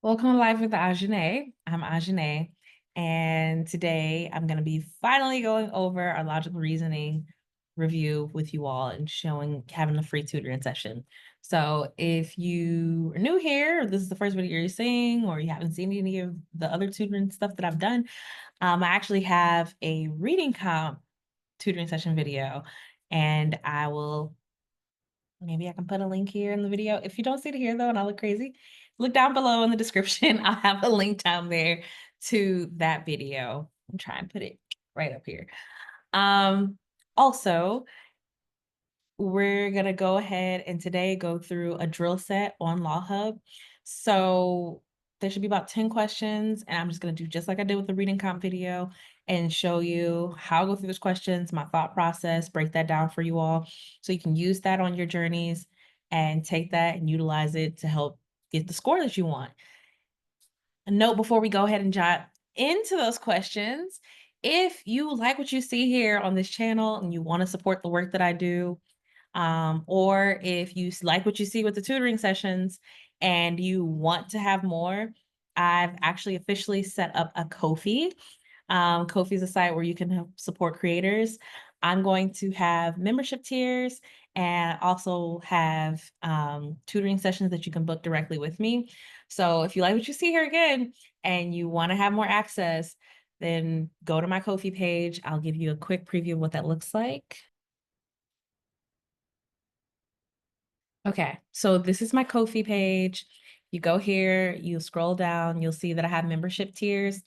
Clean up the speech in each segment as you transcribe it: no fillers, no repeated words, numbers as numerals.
Welcome to Life with Ajene. I'm Ajene, and today I'm going to be finally going over our logical reasoning review with you all and having a free tutoring session. So if you are new here, or this is the first video you're seeing, or you haven't seen any of the other tutoring stuff that I've done, I actually have a reading comp tutoring session video, and maybe I can put a link here in the video. If you don't see it here though, and I look crazy, look down below in the description. I'll have a link down there to that video. I'm trying to put it right up here. Also, we're gonna go ahead and today go through a drill set on LawHub. So there should be about 10 questions, and I'm just gonna do just like I did with the reading comp video and show you how I go through those questions, my thought process, break that down for you all. So you can use that on your journeys and take that and utilize it to help get the score that you want. A note before we go ahead and jump into those questions, if you like what you see here on this channel and you want to support the work that I do, or if you like what you see with the tutoring sessions and you want to have more, I've actually officially set up a Ko-fi. Ko-fi is a site where you can help support creators. I'm going to have membership tiers and also have tutoring sessions that you can book directly with me. So if you like what you see here again and you want to have more access, then go to my Ko-fi page. I'll give you a quick preview of what that looks like. Okay, so this is my Ko-fi page. You go here, you scroll down, you'll see that I have membership tiers.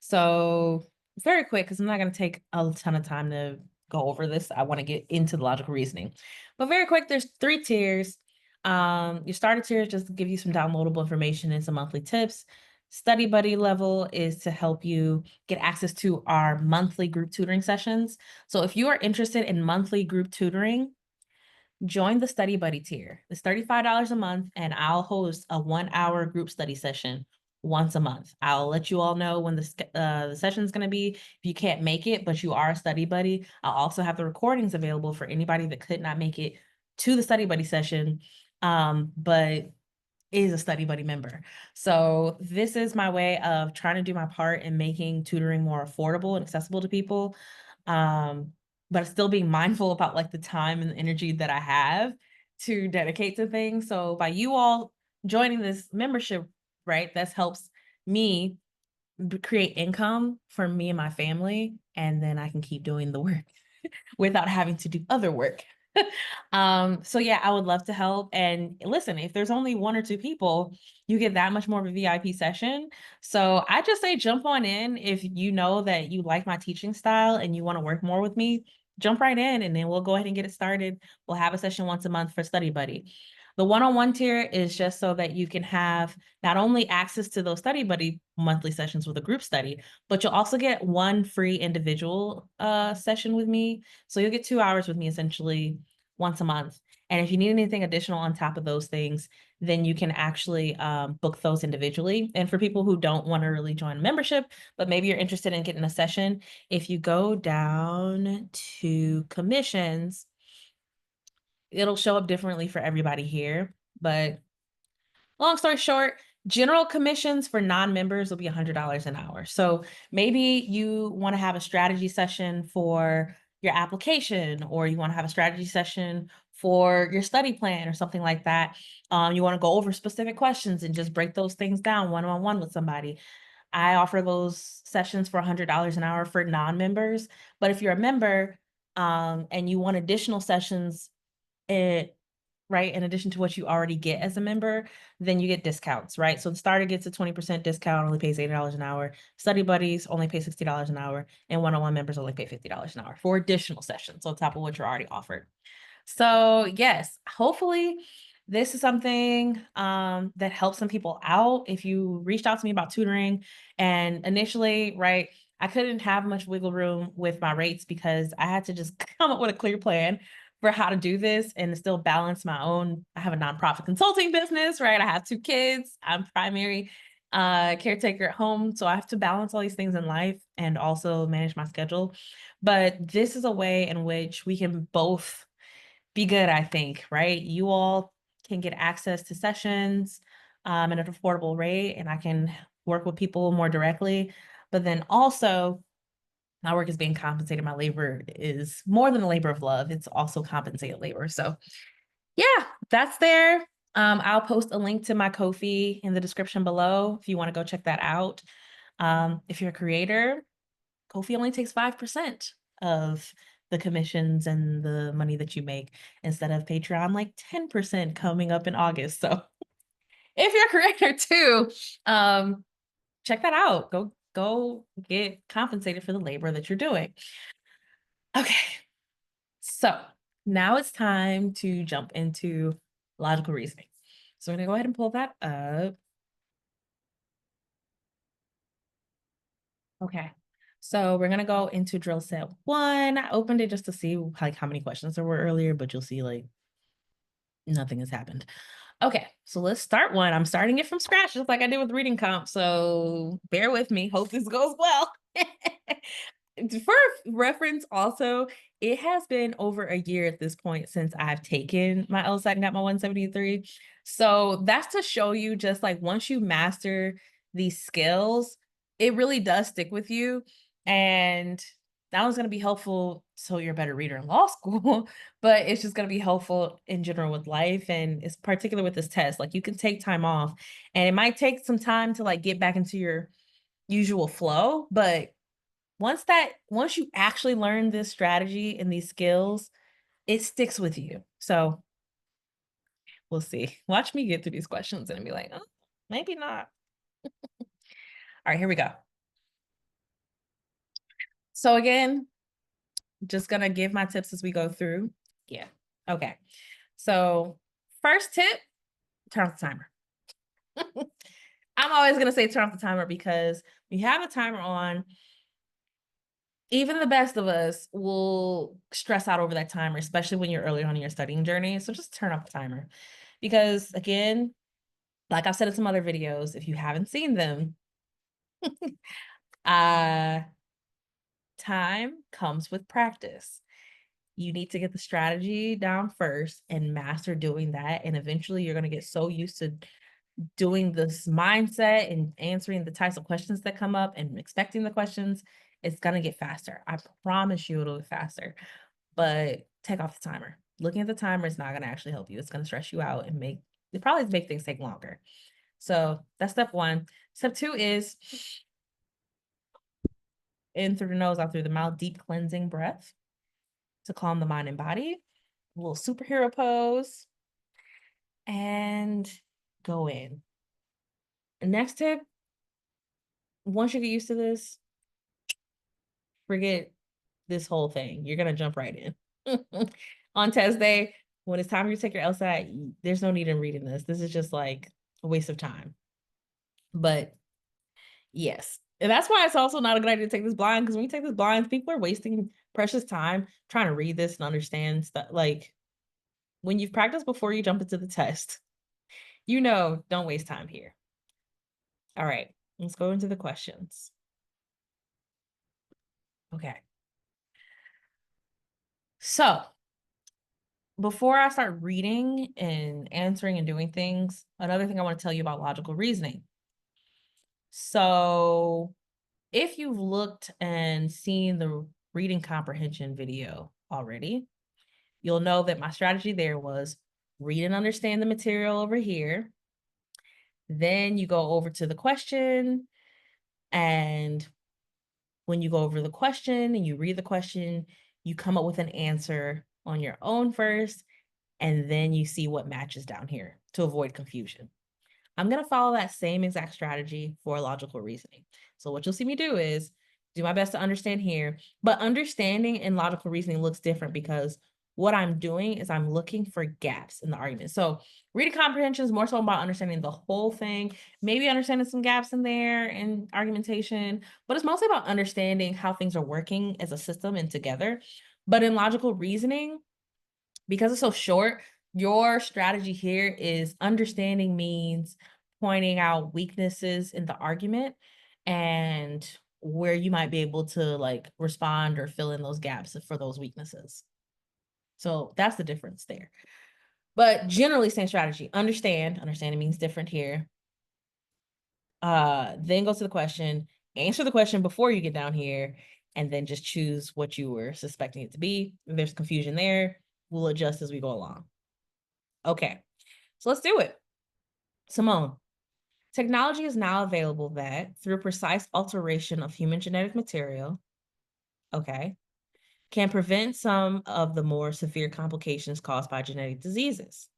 So very quick, because I'm not going to take a ton of time to go over this. I want to get into the logical reasoning. But very quick, there's 3 tiers. Your starter tier is just to give you some downloadable information and some monthly tips. Study buddy level is to help you get access to our monthly group tutoring sessions. So if you are interested in monthly group tutoring, join the Study Buddy tier. It's $35 a month, and I'll host a 1-hour group study session once a month. I'll let you all know when the session's going to be. If you can't make it, but you are a Study Buddy, I'll also have the recordings available for anybody that could not make it to the Study Buddy session, but is a Study Buddy member. So this is my way of trying to do my part in making tutoring more affordable and accessible to people. But still being mindful about like the time and the energy that I have to dedicate to things. So by you all joining this membership, right, that helps me create income for me and my family, and then I can keep doing the work without having to do other work. So yeah, I would love to help. And listen, if there's only 1 or 2 people, you get that much more of a VIP session. So I just say jump on in if you know that you like my teaching style and you want to work more with me. Jump right in, and then we'll go ahead and get it started. We'll have a session once a month for Study Buddy. The one-on-one tier is just so that you can have not only access to those Study Buddy monthly sessions with a group study, but you'll also get one free individual session with me. So you'll get 2 hours with me essentially once a month. And if you need anything additional on top of those things, then you can actually book those individually. And for people who don't want to really join a membership, but maybe you're interested in getting a session, if you go down to commissions, it'll show up differently for everybody here. But long story short, general commissions for non-members will be $100 an hour. So maybe you want to have a strategy session for your application, or you want to have a strategy session for your study plan or something like that. You want to go over specific questions and just break those things down one-on-one with somebody. I offer those sessions for $100 an hour for non-members. But if you're a member, and you want additional sessions, right, in addition to what you already get as a member, then you get discounts, right? So the starter gets a 20% discount, only pays $80 an hour. Study buddies only pay $60 an hour, and one-on-one members only pay $50 an hour for additional sessions on top of what you're already offered. So yes, hopefully this is something that helps some people out. If you reached out to me about tutoring, and initially, right, I couldn't have much wiggle room with my rates because I had to just come up with a clear plan for how to do this and still balance my own. I have a nonprofit consulting business, right? I have 2 kids. I'm primary caretaker at home. So I have to balance all these things in life and also manage my schedule. But this is a way in which we can both be good, I think, right? You all can get access to sessions. at an affordable rate, and I can work with people more directly. But then also, my work is being compensated. My labor is more than a labor of love. It's also compensated labor. So yeah, that's there. I'll post a link to my Ko-fi in the description below if you want to go check that out. If you're a creator, Ko-fi only takes 5% of the commissions and the money that you make instead of Patreon, like 10% coming up in August. So if you're a creator too, check that out. Go get compensated for the labor that you're doing. Okay, so now it's time to jump into logical reasoning. So I'm gonna go ahead and pull that up. Okay, so we're gonna go into drill set 1. I opened it just to see like how many questions there were earlier, but you'll see like nothing has happened. Okay, so let's start one. I'm starting it from scratch, just like I did with reading comp. So bear with me. Hope this goes well. For reference, also, it has been over a year at this point since I've taken my LSAT and got my 173. So that's to show you just like once you master these skills, it really does stick with you. And that was going to be helpful so you're a better reader in law school, but it's just going to be helpful in general with life. And it's particular with this test. Like you can take time off and it might take some time to like get back into your usual flow, but once you actually learn this strategy and these skills, it sticks with you. So we'll see. Watch me get through these questions and be like, oh, maybe not. All right, here we go. So again, just gonna give my tips as we go through. Yeah. Okay. So first tip, turn off the timer. I'm always gonna say turn off the timer because when you have a timer on, even the best of us will stress out over that timer, especially when you're early on in your studying journey. So just turn off the timer. Because again, like I've said in some other videos, if you haven't seen them, uh, time comes with practice. You need to get the strategy down first and master doing that. And eventually you're going to get so used to doing this mindset and answering the types of questions that come up and expecting the questions. It's going to get faster. I promise you it'll get faster. But take off the timer. Looking at the timer is not going to actually help you. It's going to stress you out and probably make things take longer. So that's step 1. Step 2 is in through the nose, out through the mouth, deep cleansing breath to calm the mind and body. A little superhero pose and go in. Next tip, once you get used to this, forget this whole thing. You're going to jump right in. On test day, when it's time for you to take your LSAT, there's no need in reading this. This is just like a waste of time. But yes. And that's why it's also not a good idea to take this blind, because when you take this blind, people are wasting precious time trying to read this and understand stuff. Like when you've practiced before you jump into the test, don't waste time here. All right, let's go into the questions. Okay. So before I start reading and answering and doing things, another thing I want to tell you about logical reasoning. So if you've looked and seen the reading comprehension video already, you'll know that my strategy there was read and understand the material over here. Then you go over to the question. And when you go over the question and you read the question, you come up with an answer on your own first. And then you see what matches down here to avoid confusion. I'm going to follow that same exact strategy for logical reasoning. So what you'll see me do is do my best to understand here, but understanding and logical reasoning looks different because what I'm doing is I'm looking for gaps in the argument. So reading comprehension is more so about understanding the whole thing, maybe understanding some gaps in there and argumentation, but it's mostly about understanding how things are working as a system and together. But in logical reasoning, because it's so short, your strategy here is understanding means pointing out weaknesses in the argument and where you might be able to like respond or fill in those gaps for those weaknesses. So that's the difference there. But generally, same strategy. Understanding means different here. Then go to the question, answer the question before you get down here, and then just choose what you were suspecting it to be. If there's confusion there, we'll adjust as we go along. Okay, so let's do it. Simone, technology is now available that, through precise alteration of human genetic material, okay, can prevent some of the more severe complications caused by genetic diseases.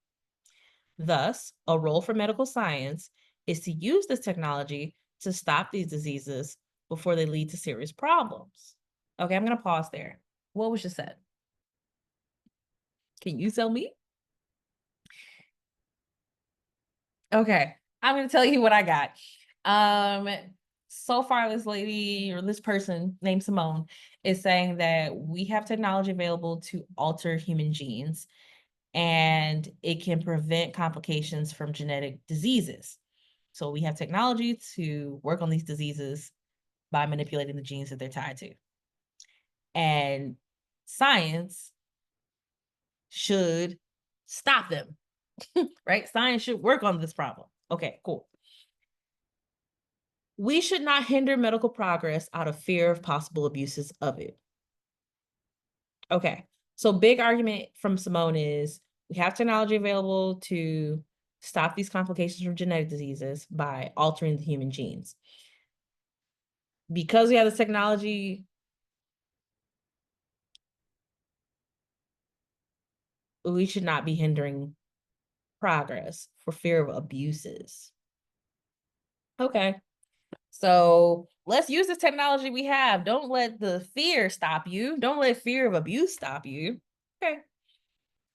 Thus, a role for medical science is to use this technology to stop these diseases before they lead to serious problems. Okay, I'm going to pause there. What was just said? Can you tell me? Okay, I'm going to tell you what I got. So far, this lady or this person named Simone is saying that we have technology available to alter human genes and it can prevent complications from genetic diseases. So we have technology to work on these diseases by manipulating the genes that they're tied to. And science should stop them, right? Science should work on this problem. Okay, cool. We should not hinder medical progress out of fear of possible abuses of it. Okay, so big argument from Simone is we have technology available to stop these complications from genetic diseases by altering the human genes. Because we have this technology, we should not be hindering progress for fear of abuses. Okay, so let's use this technology we have. Don't let the fear stop you. Don't let fear of abuse stop you. Okay.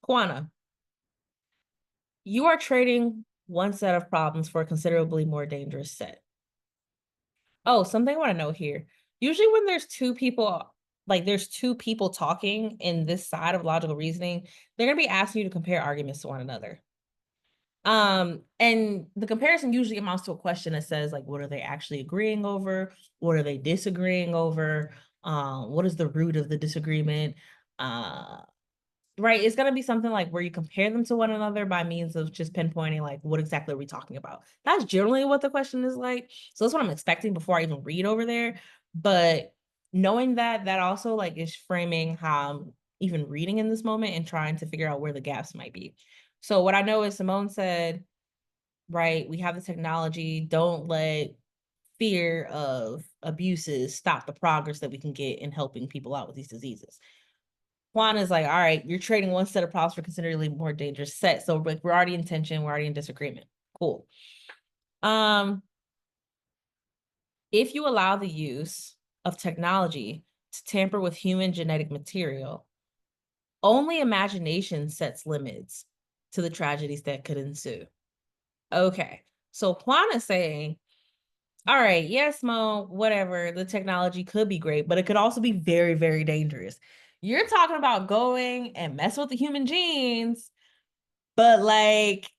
Quana, you are trading one set of problems for a considerably more dangerous set. Oh, something I want to note here. Usually when there's two people, like there's two people talking in this side of logical reasoning, they're going to be asking you to compare arguments to one another. And the comparison usually amounts to a question that says, like, what are they actually agreeing over? What are they disagreeing over? What is the root of the disagreement? Right, it's gonna be something like where you compare them to one another by means of just pinpointing, like, what exactly are we talking about? That's generally what the question is like. So that's what I'm expecting before I even read over there. But knowing that, that also like is framing how I'm even reading in this moment and trying to figure out where the gaps might be. So what I know is Simone said, right, we have the technology, don't let fear of abuses stop the progress that we can get in helping people out with these diseases. Juan is like, all right, you're trading one set of problems for considerably more dangerous set. So like we're already in tension, we're already in disagreement. Cool. If you allow the use of technology to tamper with human genetic material, only imagination sets limits to the tragedies that could ensue. Okay. So Juan is saying, all right, yes, Mo, whatever, the technology could be great, but it could also be very, very dangerous. You're talking about going and mess with the human genes, but like,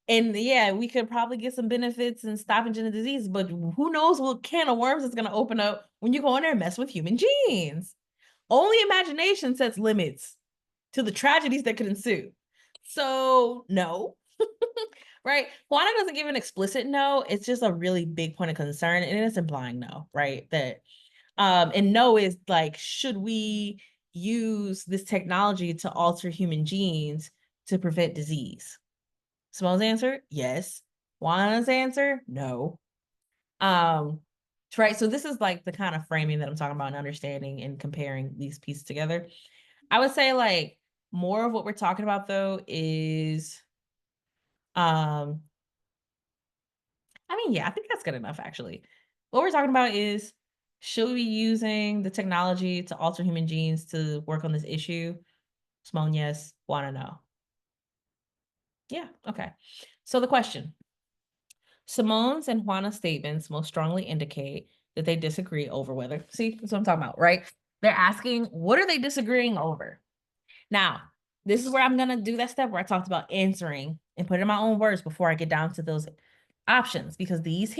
and yeah, we could probably get some benefits in stopping genetic disease, but who knows what can of worms it's going to open up when you go in there and mess with human genes. Only imagination sets limits to the tragedies that could ensue. So, no. Right? Juana doesn't give an explicit no. It's just a really big point of concern, and it's implying no, right? That and no is like, should we use this technology to alter human genes to prevent disease? Simone's answer, yes. Juana's answer, no. Right. So this is like the kind of framing that I'm talking about and understanding and comparing these pieces together. I would say like more of what we're talking about though is I mean, yeah, I think that's good enough actually. What we're talking about is should we be using the technology to alter human genes to work on this issue? Simone, yes. Wanna know. Yeah, okay. So the question. Simone's and Juana's statements most strongly indicate that they disagree over whether, see, that's what I'm talking about, right? They're asking, what are they disagreeing over? Now, this is where I'm going to do that step where I talked about answering and put in my own words before I get down to those options, because these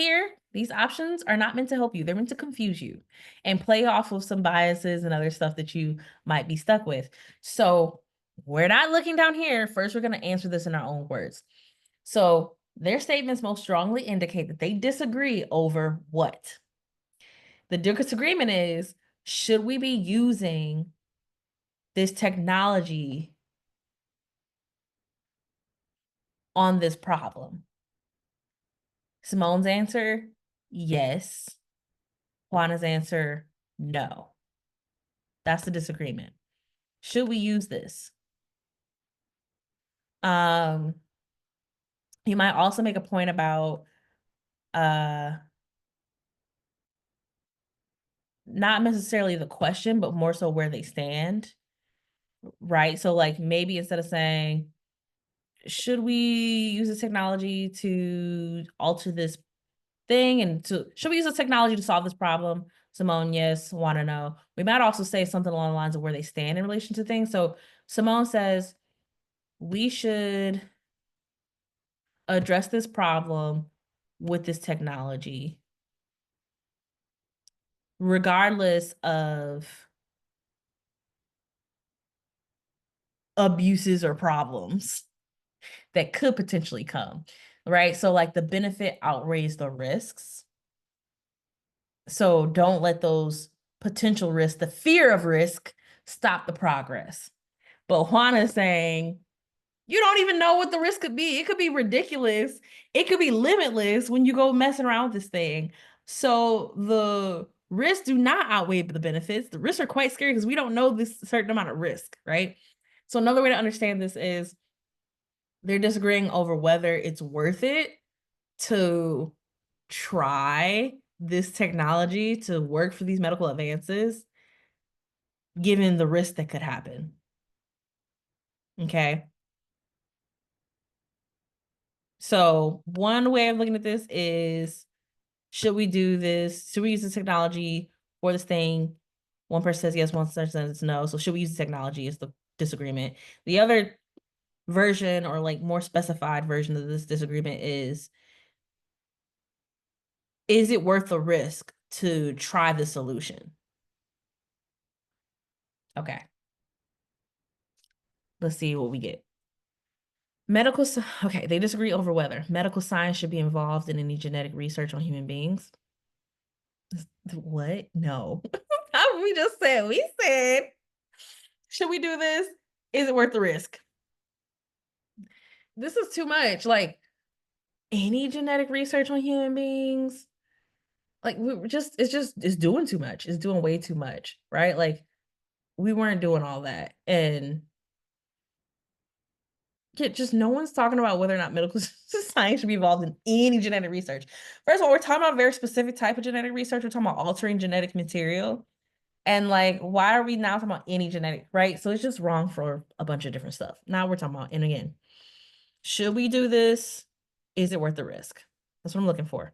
options are not meant to help you. They're meant to confuse you and play off of some biases and other stuff that you might be stuck with. So we're not looking down here. First, we're going to answer this in our own words. So Their statements most strongly indicate that they disagree over what? The disagreement is, should we be using this technology on this problem? Simone's answer, yes. Juana's answer, no. That's the disagreement. Should we use this? You might also make a point about not necessarily the question, but more so where they stand, right? So like maybe instead of saying, should we use this technology to alter this thing and should we use this technology to solve this problem? Simone, yes. Want to know. We might also say something along the lines of where they stand in relation to things. So Simone says, we should address this problem with this technology, regardless of abuses or problems that could potentially come, right? So like the benefit outweighs the risks. So don't let those potential risks, the fear of risk, stop the progress. But Juana is saying, you don't even know what the risk could be. It could be ridiculous. It could be limitless when you go messing around with this thing. So the risks do not outweigh the benefits. The risks are quite scary because we don't know this certain amount of risk, right? So another way to understand this is they're disagreeing over whether it's worth it to try this technology to work for these medical advances, given the risk that could happen. Okay. So one way of looking at this is, should we do this? Should we use this technology for this thing? One person says yes, one person says no. So should we use the technology is the disagreement. The other version, or like more specified version of this disagreement is it worth the risk to try the solution? Okay. Let's see what we get. Okay, they disagree over whether medical science should be involved in any genetic research on human beings. What? No. We just said, should we do this? Is it worth the risk? This is too much. Like, any genetic research on human beings, like it's doing too much. It's doing way too much, right? Like, we weren't doing all that. And just no one's talking about whether or not medical science should be involved in any genetic research. First of all, we're talking about a very specific type of genetic research. We're talking about altering genetic material. And like, why are we now talking about any genetic, right? So it's just wrong for a bunch of different stuff. Now we're talking about, and again, should we do this? Is it worth the risk? That's what I'm looking for.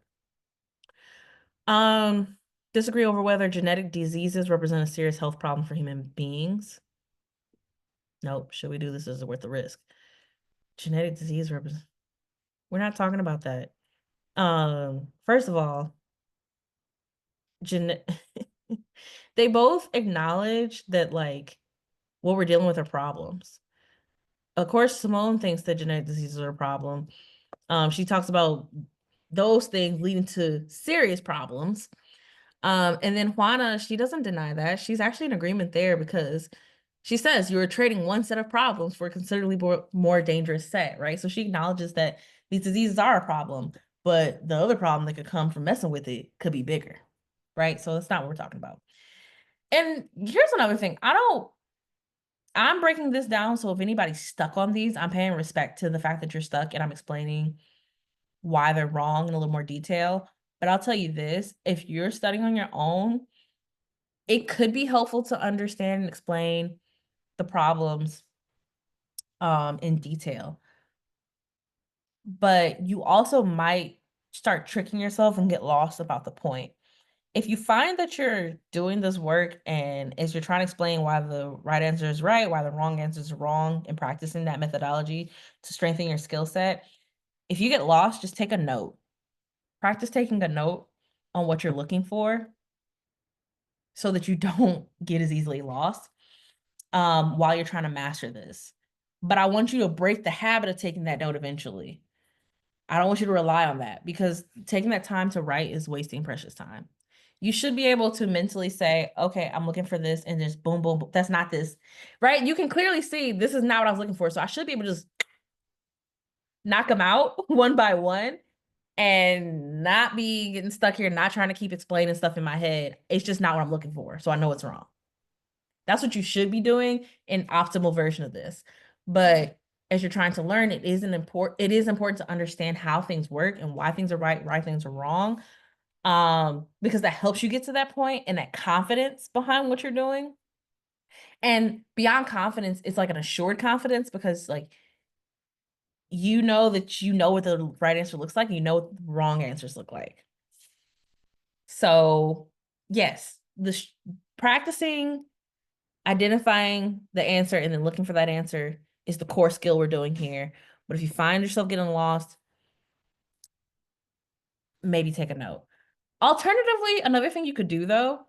Disagree over whether genetic diseases represent a serious health problem for human beings. Nope. Should we do this? Is it worth the risk? Genetic disease represent. We're not talking about that. First of all, they both acknowledge that like what we're dealing with are problems. Of course, Simone thinks that genetic diseases are a problem. She talks about those things leading to serious problems. And then Juana, she doesn't deny that. She's actually in agreement there because she says you're trading one set of problems for a considerably more dangerous set, right? So she acknowledges that these diseases are a problem, but the other problem that could come from messing with it could be bigger, right? So that's not what we're talking about. And here's another thing. I'm breaking this down, so if anybody's stuck on these, I'm paying respect to the fact that you're stuck, and I'm explaining why they're wrong in a little more detail. But I'll tell you this, if you're studying on your own, it could be helpful to understand and explain the problems in detail. But you also might start tricking yourself and get lost about the point. If you find that you're doing this work and as you're trying to explain why the right answer is right, why the wrong answer is wrong, and practicing that methodology to strengthen your skill set, if you get lost, just take a note. Practice taking a note on what you're looking for so that you don't get as easily lost while you're trying to master this. But I want you to break the habit of taking that note eventually. I don't want you to rely on that because taking that time to write is wasting precious time. You should be able to mentally say, okay, I'm looking for this, and just boom, boom, boom. That's not this, right? You can clearly see this is not what I was looking for. So I should be able to just knock them out one by one and not be getting stuck here, not trying to keep explaining stuff in my head. It's just not what I'm looking for. So I know it's wrong. That's what you should be doing in optimal version of this. But as you're trying to learn, it is important to understand how things work and why things are right, why things are wrong. Because that helps you get to that point and that confidence behind what you're doing. And beyond confidence, it's like an assured confidence because like you know that you know what the right answer looks like, and you know what the wrong answers look like. So yes, practicing identifying the answer and then looking for that answer is the core skill we're doing here. But if you find yourself getting lost, maybe take a note. Alternatively, another thing you could do though,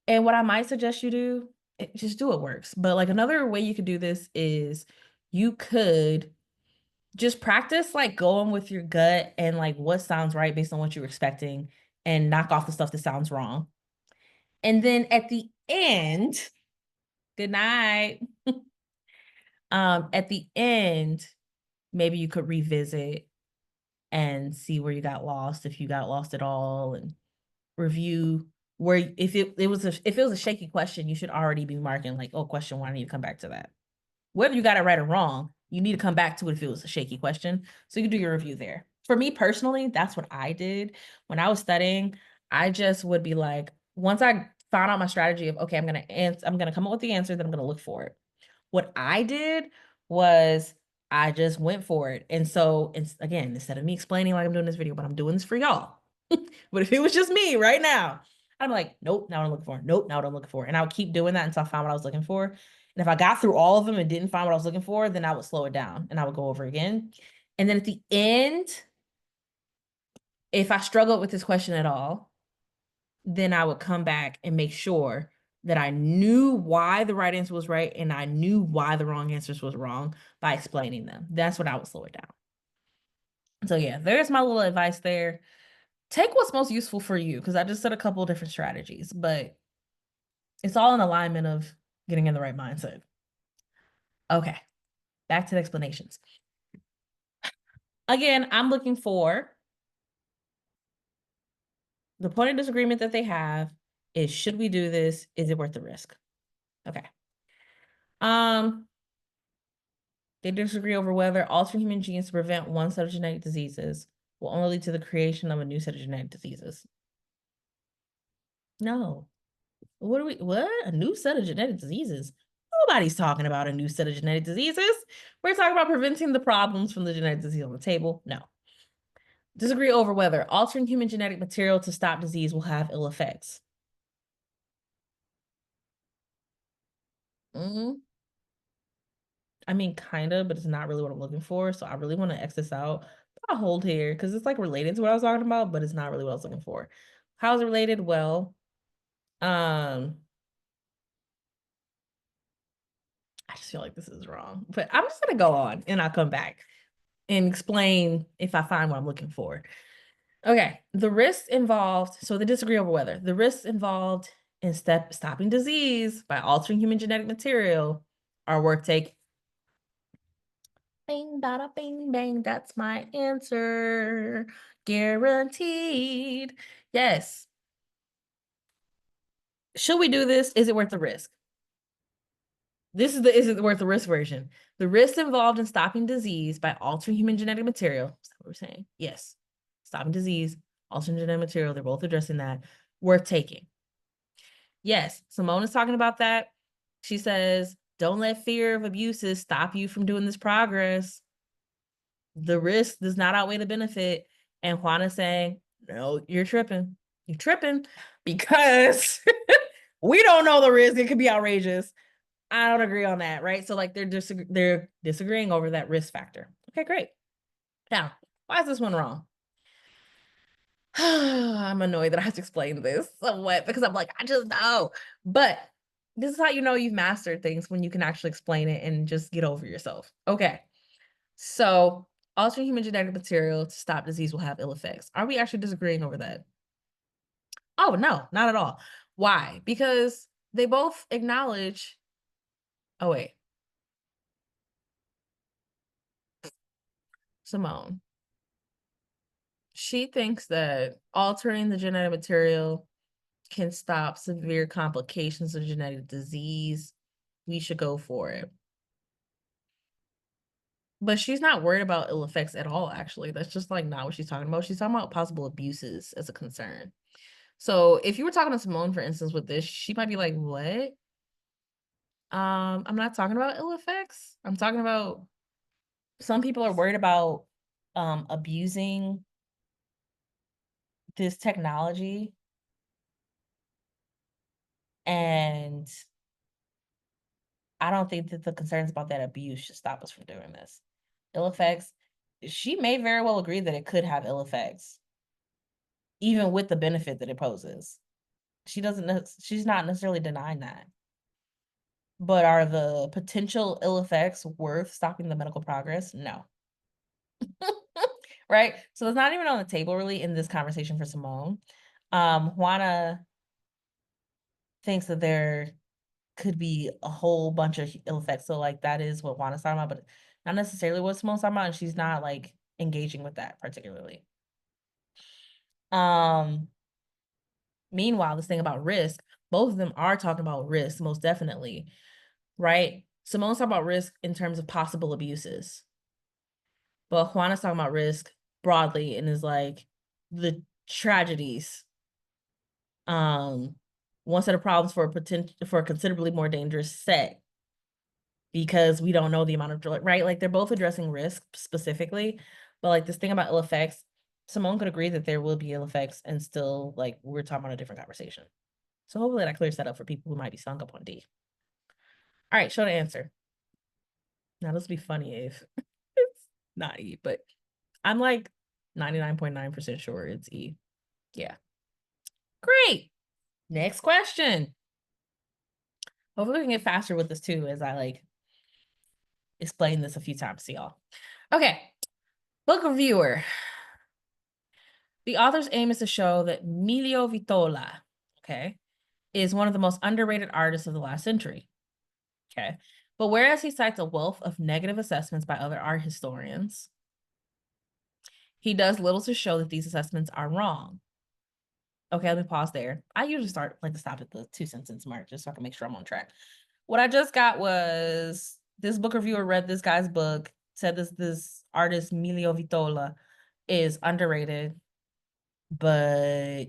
and what I might suggest you do, just do what works. But like another way you could do this is you could just practice like going with your gut and like what sounds right based on what you're expecting and knock off the stuff that sounds wrong. And then at the end, good night. At the end, maybe you could revisit and see where you got lost, if you got lost at all, and review where if it was a shaky question, you should already be marking like, oh, question one, I need to come back to that. Whether you got it right or wrong, you need to come back to it if it was a shaky question. So you can do your review there. For me personally, that's what I did when I was studying. I just would be like, once I found out my strategy of okay, I'm gonna come up with the answer, then I'm gonna look for it. What I did was I just went for it. And so it's again, instead of me explaining like I'm doing this video, but I'm doing this for y'all. But if it was just me right now, I'm like, nope, not what I'm looking for. Nope, not what I'm looking for. And I would keep doing that until I found what I was looking for. And if I got through all of them and didn't find what I was looking for, then I would slow it down and I would go over again. And then at the end, if I struggled with this question at all, then I would come back and make sure that I knew why the right answer was right and I knew why the wrong answers was wrong by explaining them. That's when I would slow it down. So yeah, there's my little advice there. Take what's most useful for you because I just said a couple of different strategies, but it's all in alignment of getting in the right mindset. Okay, back to the explanations. Again, I'm looking for the point of disagreement that they have is should we do this? Is it worth the risk? Okay. They disagree over whether altering human genes to prevent one set of genetic diseases will only lead to the creation of a new set of genetic diseases. No. What? A new set of genetic diseases? Nobody's talking about a new set of genetic diseases. We're talking about preventing the problems from the genetic disease on the table. No. Disagree over whether altering human genetic material to stop disease will have ill effects. I mean, kind of, but it's not really what I'm looking for. So I really want to X this out. I'll hold here because it's like related to what I was talking about, but it's not really what I was looking for. How is it related? Well, I just feel like this is wrong, but I'm just gonna go on and I'll come back and explain if I find what I'm looking for. Okay, the risks involved. So they disagree over whether the risks involved in stopping disease by altering human genetic material are worth taking. Bing, bada, bing, bang. That's my answer. Guaranteed. Yes. Should we do this? Is it worth the risk? This is the is it worth the risk version. The risks involved in stopping disease by altering human genetic material. Is that what we're saying? Yes. Stopping disease, altering genetic material. They're both addressing that. Worth taking. Yes. Simone is talking about that. She says, don't let fear of abuses stop you from doing this progress. The risk does not outweigh the benefit. And Juana's saying, no, you're tripping. You're tripping because we don't know the risk. It could be outrageous. I don't agree on that, right? So like they're disagreeing over that risk factor. Okay, great. Now, why is this one wrong? I'm annoyed that I have to explain this somewhat because I'm like, I just know. But this is how you know you've mastered things when you can actually explain it and just get over yourself. Okay. So altering human genetic material to stop disease will have ill effects. Are we actually disagreeing over that? Oh, no, not at all. Why? Because they both acknowledge. Oh, wait. Simone. She thinks that altering the genetic material can stop severe complications of genetic disease. We should go for it. But she's not worried about ill effects at all, actually. That's just like not what she's talking about. She's talking about possible abuses as a concern. So if you were talking to Simone, for instance, with this, she might be like, what? I'm not talking about ill effects. I'm talking about some people are worried about abusing this technology, and I don't think that the concerns about that abuse should stop us from doing this. Ill effects, she may very well agree that it could have ill effects, even with the benefit that it poses. She's not necessarily denying that. But are the potential ill effects worth stopping the medical progress? No. Right? So it's not even on the table really in this conversation for Simone. Juana thinks that there could be a whole bunch of ill effects. So like that is what Juana's talking about, but not necessarily what Simone's talking about, and she's not like engaging with that particularly. Um, Meanwhile, this thing about risk, both of them are talking about risk, most definitely, right? Simone's talking about risk in terms of possible abuses, but Juana's talking about risk broadly and is like the tragedies. One set of problems for a considerably more dangerous set because we don't know the amount of, right? Like they're both addressing risk specifically, but like this thing about ill effects, Simone could agree that there will be ill effects and still like we're talking about a different conversation. So hopefully that clears that up for people who might be stung up on D. All right, show the answer. Now this would be funny if it's not E, but I'm like 99.9% sure it's E. Yeah. Great. Next question. Hopefully we can get faster with this too as I like explain this a few times to y'all. Okay. Book reviewer. The author's aim is to show that Emilio Vitola, okay, is one of the most underrated artists of the last century. Okay. But whereas he cites a wealth of negative assessments by other art historians, he does little to show that these assessments are wrong. Okay, let me pause there. I usually like to stop at the 2-sentence mark just so I can make sure I'm on track. What I just got was this book reviewer read this guy's book, said this artist Emilio Vitola is underrated, but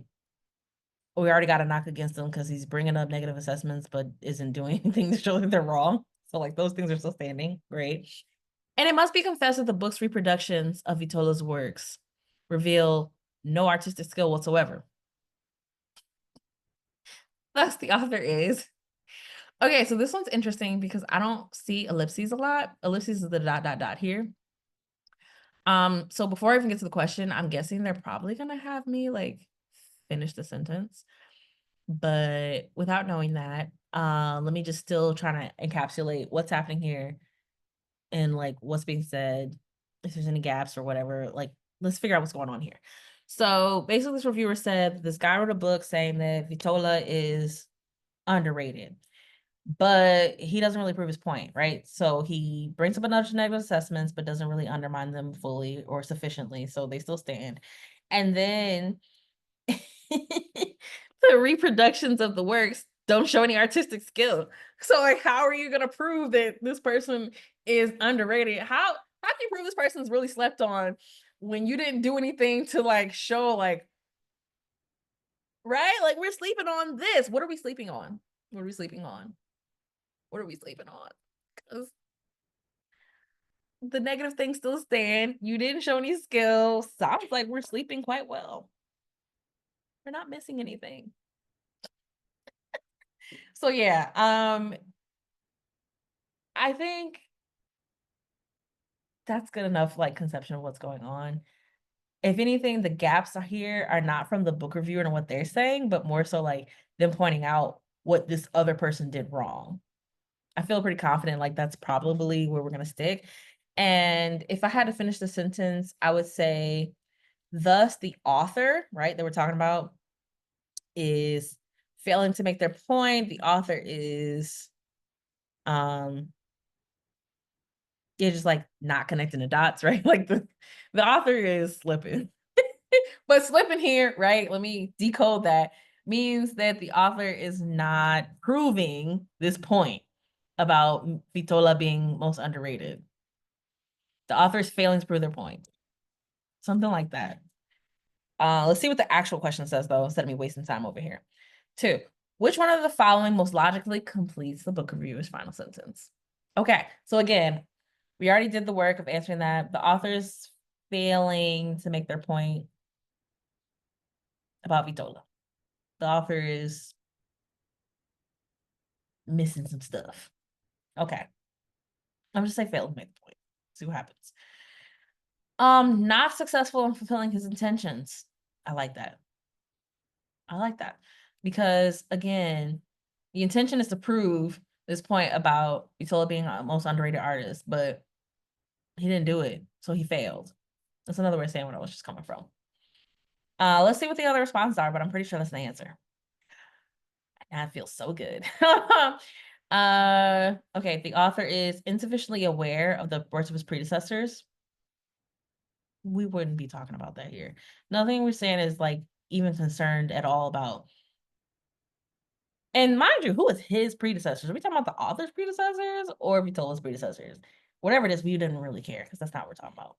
we already got a knock against him because he's bringing up negative assessments but isn't doing anything to show that they're wrong. So like those things are still standing. Great. And it must be confessed that the book's reproductions of Vitola's works reveal no artistic skill whatsoever. Thus, the author is. Okay, so this one's interesting because I don't see ellipses a lot. Ellipses is the ... here. So before I even get to the question, I'm guessing they're probably gonna have me like finish the sentence. But without knowing that, let me just still try to encapsulate what's happening here and like what's being said, if there's any gaps or whatever. Like, let's figure out what's going on here. So basically, this reviewer said this guy wrote a book saying that Vitola is underrated, but he doesn't really prove his point, right? So he brings up a bunch of negative assessments, but doesn't really undermine them fully or sufficiently, so they still stand. And then the reproductions of the works don't show any artistic skill. So like, how are you gonna prove that this person is underrated? How can you prove this person's really slept on when you didn't do anything to like show like, right? Like we're sleeping on this. What are we sleeping on? What are we sleeping on? What are we sleeping on? Because the negative things still stand. You didn't show any skill. Sounds like we're sleeping quite well. We're not missing anything. So yeah, I think that's good enough like conception of what's going on. If anything, the gaps are here are not from the book reviewer and what they're saying, but more so like them pointing out what this other person did wrong. I feel pretty confident like that's probably where we're gonna stick. And if I had to finish the sentence, I would say, thus the author, right, that we're talking about is failing to make their point. The author is, yeah, just like not connecting the dots, right? Like the author is slipping. But slipping here, right? Let me decode that. Means that the author is not proving this point about Vitola being most underrated. The author is failing to prove their point. Something like that. Let's see what the actual question says, though, instead of me wasting time over here. 2, which one of the following most logically completes the book reviewer's final sentence? Okay, so again, we already did the work of answering that. The author's failing to make their point about Vitola. The author is missing some stuff. Okay. I'm just say failed to make the point. See what happens. Not successful in fulfilling his intentions. I like that. I like that. Because again, the intention is to prove this point about Vitola being a most underrated artist, but he didn't do it, so he failed. That's another way of saying what I was just coming from. Let's see what the other responses are, but I'm pretty sure that's the answer. I feel so good. Okay, the author is insufficiently aware of the works of his predecessors. We wouldn't be talking about that here. Nothing we're saying is like even concerned at all about. And mind you, who is his predecessors? Are we talking about the author's predecessors or Vitola's predecessors? Whatever it is, we didn't really care because that's not what we're talking about.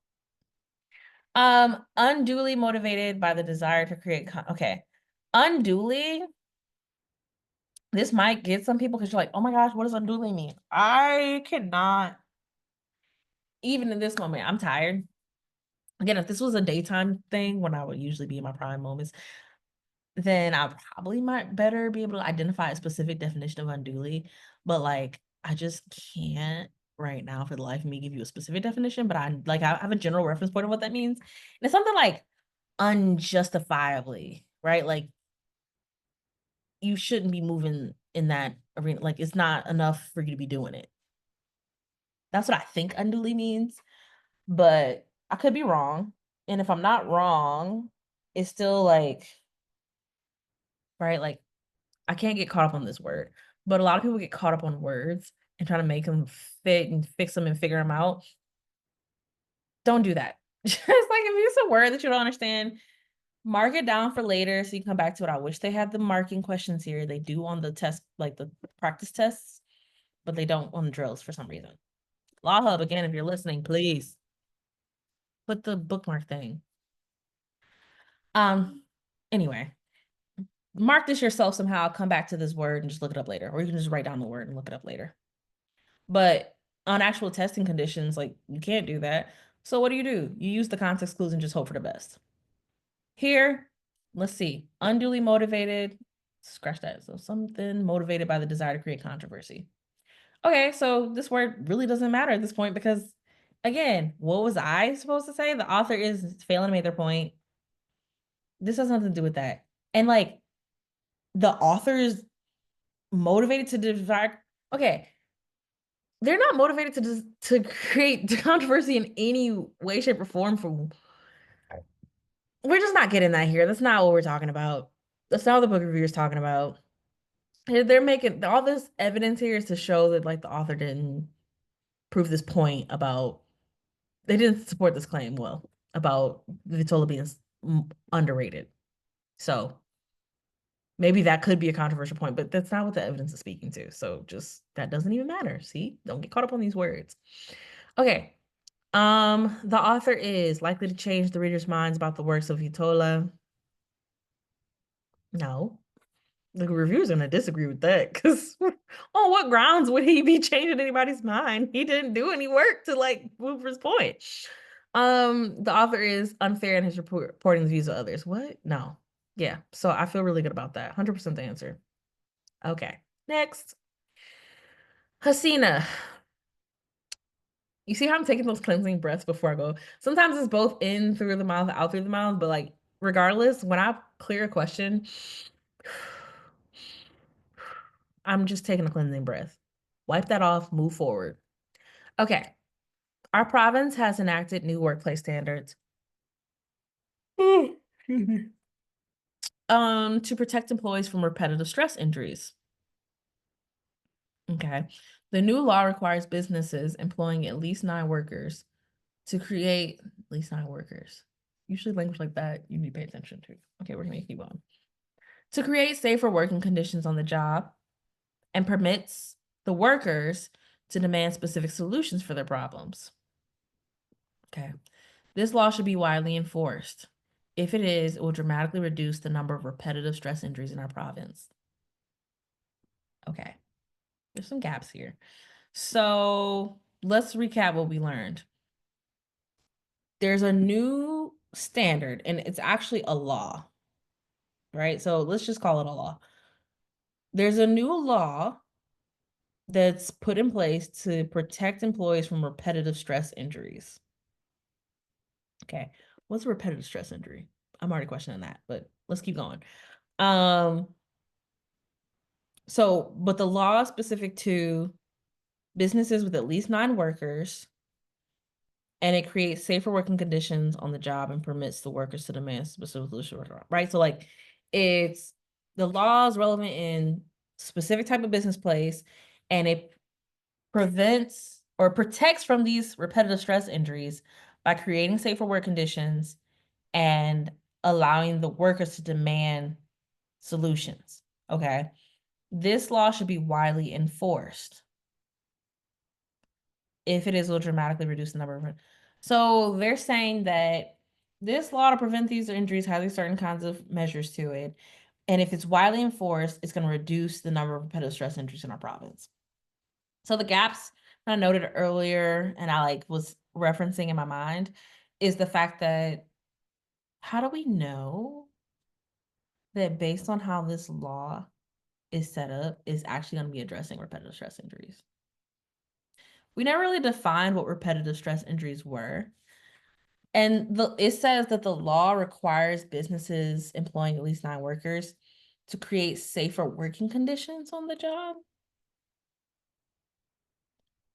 Unduly motivated by the desire to create. Okay, unduly. This might get some people because you're like, oh my gosh, what does unduly mean? I cannot. Even in this moment, I'm tired. Again, if this was a daytime thing when I would usually be in my prime moments, then I probably might better be able to identify a specific definition of unduly. But like, I just can't right now for the life of me give you a specific definition. But I have a general reference point of what that means. And it's something like unjustifiably, right? Like you shouldn't be moving in that arena. Like it's not enough for you to be doing it. That's what I think unduly means, but I could be wrong. And if I'm not wrong, it's still like, right? Like I can't get caught up on this word, but a lot of people get caught up on words and try to make them fit and fix them and figure them out. Don't do that. Just like if it's a word that you don't understand, mark it down for later so you come back to it. I wish they had the marking questions here. They do on the test, like the practice tests, but they don't on the drills for some reason. LawHub, again, if you're listening, please put the bookmark thing. Anyway, mark this yourself somehow, come back to this word and just look it up later. Or you can just write down the word and look it up later. But on actual testing conditions, like you can't do that. So what do? You use the context clues and just hope for the best. Here, let's see. Unduly motivated. Scratch that. So something motivated by the desire to create controversy. Okay, so this word really doesn't matter at this point because, again, what was I supposed to say? The author is failing to make their point. This has nothing to do with that. And like, the author is motivated to desire. Okay, they're not motivated to create controversy in any way, shape, or form. We're just not getting that here. That's not what we're talking about. That's not what the book reviewer is talking about. They're making all this evidence here is to show that like the author didn't prove this point about they didn't support this claim well about Vitola being underrated. So maybe that could be a controversial point, but that's not what the evidence is speaking to. So just that doesn't even matter. See, don't get caught up on these words. Okay. The author is likely to change the reader's minds about the works of Vitola. No. The reviewer's gonna disagree with that because on what grounds would he be changing anybody's mind? He didn't do any work to like move his point. The author is unfair in his reporting the views of others. What? No. Yeah. So I feel really good about that. 100% the answer. Okay. Next. Hasina. You see how I'm taking those cleansing breaths before I go? Sometimes it's both in through the mouth, out through the mouth, but like regardless, when I clear a question, I'm just taking a cleansing breath. Wipe that off, move forward. Okay. Our province has enacted new workplace standards to protect employees from repetitive stress injuries. Okay. The new law requires businesses employing at least 9 workers to create at least 9 workers. Usually language like that you need to pay attention to. Okay, we're gonna keep on. To create safer working conditions on the job and permits the workers to demand specific solutions for their problems. Okay. This law should be widely enforced. If it is, it will dramatically reduce the number of repetitive stress injuries in our province. Okay. There's some gaps here. So let's recap what we learned. There's a new standard, and it's actually a law, right? So let's just call it a law. There's a new law that's put in place to protect employees from repetitive stress injuries. Okay. What's a repetitive stress injury? I'm already questioning that, but let's keep going. But the law is specific to businesses with at least 9 workers, and it creates safer working conditions on the job and permits the workers to demand specific solutions, right? So like it's the law is relevant in specific type of business place, and it prevents or protects from these repetitive stress injuries by creating safer work conditions and allowing the workers to demand solutions. Okay. This law should be widely enforced. If it is, it will dramatically reduce the number of. So they're saying that this law to prevent these injuries has certain kinds of measures to it. And if it's widely enforced, it's going to reduce the number of repetitive stress injuries in our province. So the gaps I noted earlier and I was referencing in my mind is the fact that how do we know that based on how this law is set up is actually going to be addressing repetitive stress injuries? We never really defined what repetitive stress injuries were. And it says that the law requires businesses employing at least 9 workers to create safer working conditions on the job.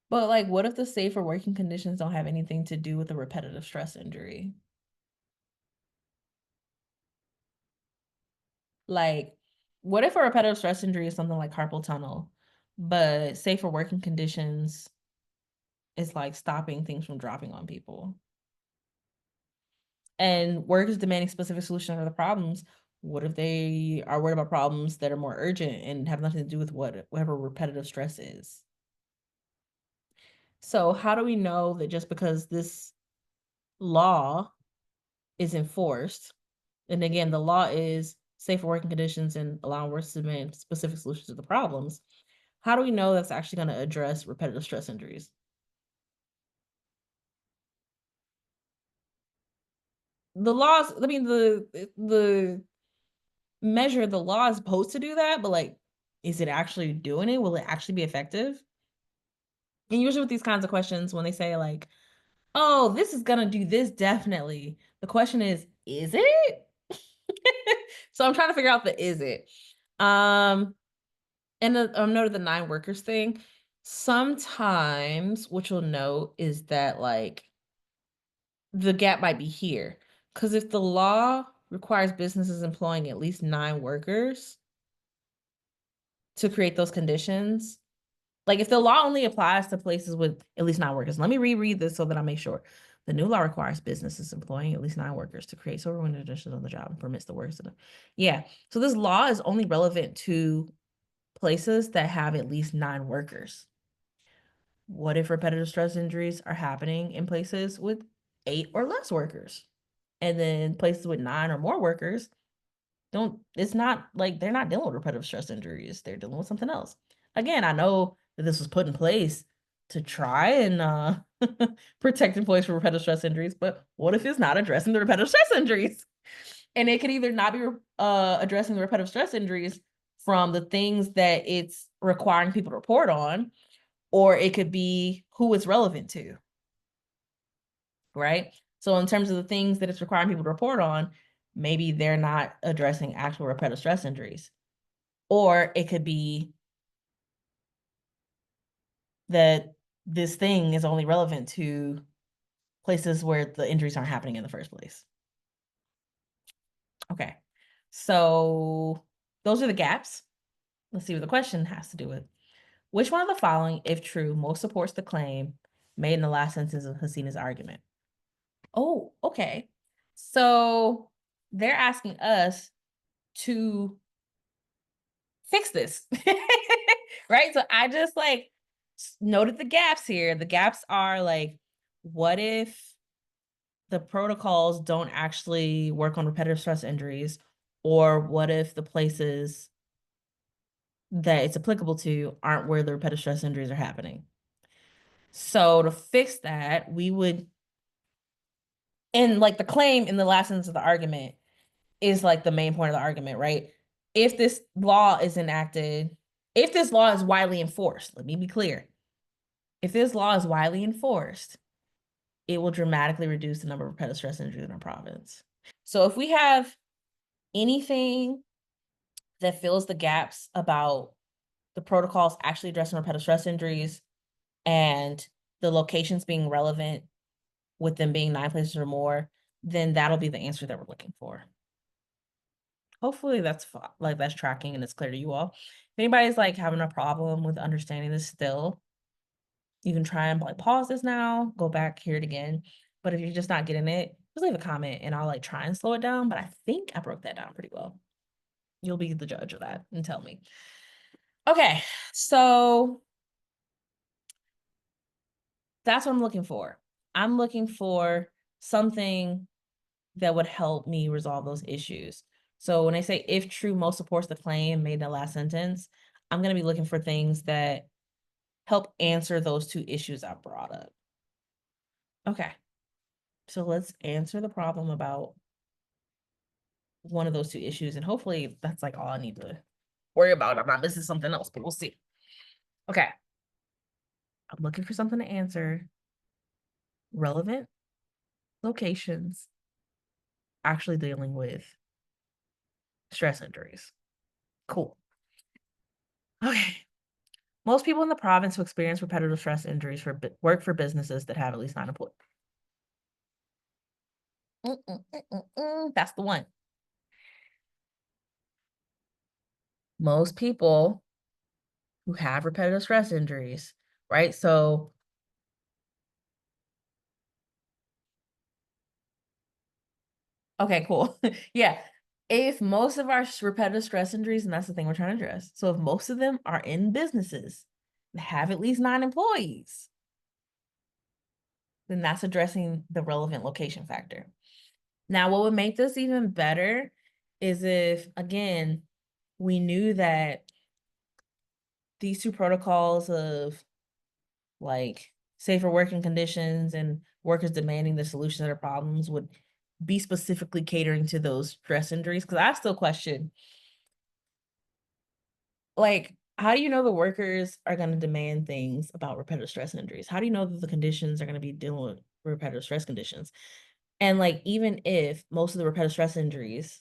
But what if the safer working conditions don't have anything to do with a repetitive stress injury? What if a repetitive stress injury is something like carpal tunnel, but safer working conditions is like stopping things from dropping on people? And work is demanding specific solutions for the problems. What if they are worried about problems that are more urgent and have nothing to do with whatever repetitive stress is? So how do we know that just because this law is enforced, and again, the law is safer working conditions and allowing workers to demand specific solutions to the problems, how do we know that's actually going to address repetitive stress injuries? The laws, I mean, the measure of the law is supposed to do that, but is it actually doing it? Will it actually be effective? And usually with these kinds of questions, when they say oh, this is gonna do this definitely, the question is it? So I'm trying to figure out the is it. Um, and note the 9 workers thing. Sometimes what you'll note is that the gap might be here. Because if the law requires businesses employing at least 9 workers to create those conditions, if the law only applies to places with at least 9 workers, let me reread this so that I make sure. The new law requires businesses employing at least 9 workers to create sober conditions on the job and permits the workers to. Yeah. So this law is only relevant to places that have at least 9 workers. What if repetitive stress injuries are happening in places with 8 or less workers? And then places with 9 or more workers it's not they're not dealing with repetitive stress injuries. They're dealing with something else. Again, I know that this was put in place to try and protect employees from repetitive stress injuries, but what if it's not addressing the repetitive stress injuries? And it could either not be addressing the repetitive stress injuries from the things that it's requiring people to report on, or it could be who it's relevant to, right? So in terms of the things that it's requiring people to report on, maybe they're not addressing actual repetitive stress injuries. Or it could be that this thing is only relevant to places where the injuries aren't happening in the first place. Okay, so those are the gaps. Let's see what the question has to do with. Which one of the following, if true, most supports the claim made in the last sentence of Hasina's argument? Oh, okay. So they're asking us to fix this, right? So I just like noted the gaps here. The gaps are like, what if the protocols don't actually work on repetitive stress injuries? Or what if the places that it's applicable to aren't where the repetitive stress injuries are happening? So to fix that, we would, and like the claim in the last sentence of the argument is like the main point of the argument, right? If this law is enacted, if this law is widely enforced, let me be clear. If this law is widely enforced, it will dramatically reduce the number of repetitive stress injuries in our province. So if we have anything that fills the gaps about the protocols actually addressing repetitive stress injuries and the locations being relevant with them being 9 places or more, then that'll be the answer that we're looking for. Hopefully that's like that's tracking and it's clear to you all. If anybody's like having a problem with understanding this still, you can try and like pause this now, go back, hear it again. But if you're just not getting it, just leave a comment and I'll like try and slow it down. But I think I broke that down pretty well. You'll be the judge of that and tell me. Okay, so that's what I'm looking for. I'm looking for something that would help me resolve those issues. So when I say if true most supports the claim made in the last sentence, I'm going to be looking for things that help answer those two issues I brought up. Okay, so let's answer the problem about one of those two issues. And hopefully that's like all I need to worry about. I'm not missing something else, but we'll see. Okay, I'm looking for something to answer relevant locations actually dealing with stress injuries. Cool. Okay. Most people in the province who experience repetitive stress injuries work for businesses that have at least 9 employees. That's the one. Most people who have repetitive stress injuries, right? So, okay, cool. Yeah. If most of our repetitive stress injuries, and that's the thing we're trying to address. So if most of them are in businesses that have at least 9 employees, then that's addressing the relevant location factor. Now, what would make this even better is if, again, we knew that these two protocols of like safer working conditions and workers demanding the solution to their problems would be specifically catering to those stress injuries. Because I still question, like, how do you know the workers are going to demand things about repetitive stress injuries? How do you know that the conditions are going to be dealing with repetitive stress conditions? And like, even if most of the repetitive stress injuries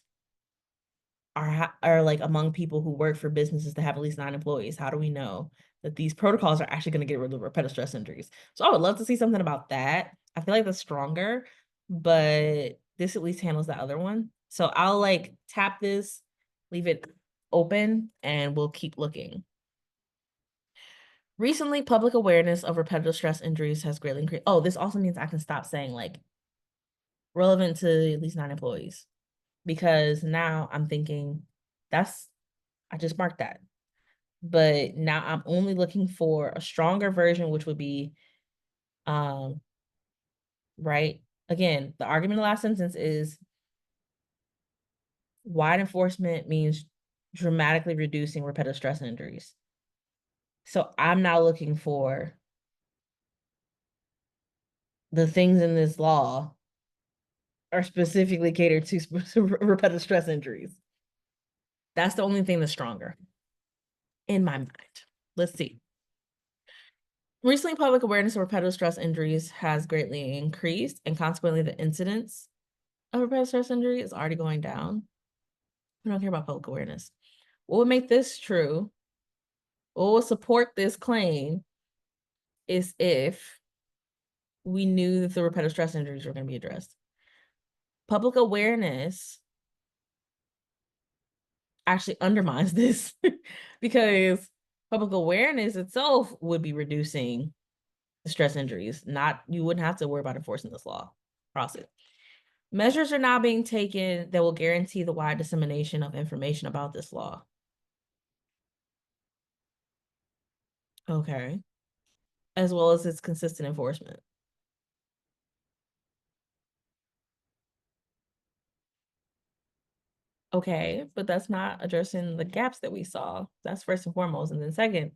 are like among people who work for businesses that have at least 9 employees, how do we know that these protocols are actually going to get rid of repetitive stress injuries? So I would love to see something about that. I feel like that's stronger, but this at least handles the other one. So I'll like tap this, leave it open, and we'll keep looking. Recently, public awareness of repetitive stress injuries has greatly increased. Oh, this also means I can stop saying like relevant to at least 9 employees, because now I'm thinking that's, I just marked that. But now I'm only looking for a stronger version, which would be, right? Again, the argument in the last sentence is wide enforcement means dramatically reducing repetitive stress injuries. So I'm now looking for the things in this law are specifically catered to repetitive stress injuries. That's the only thing that's stronger in my mind. Let's see. Recently, public awareness of repetitive stress injuries has greatly increased, and consequently, the incidence of repetitive stress injury is already going down. We don't care about public awareness. What would make this true? What would support this claim is if we knew that the repetitive stress injuries were going to be addressed. Public awareness actually undermines this because public awareness itself would be reducing the stress injuries. Not, you wouldn't have to worry about enforcing this law. Cross it. Measures are now being taken that will guarantee the wide dissemination of information about this law. Okay. As well as its consistent enforcement. Okay, but that's not addressing the gaps that we saw. That's first and foremost. And then second,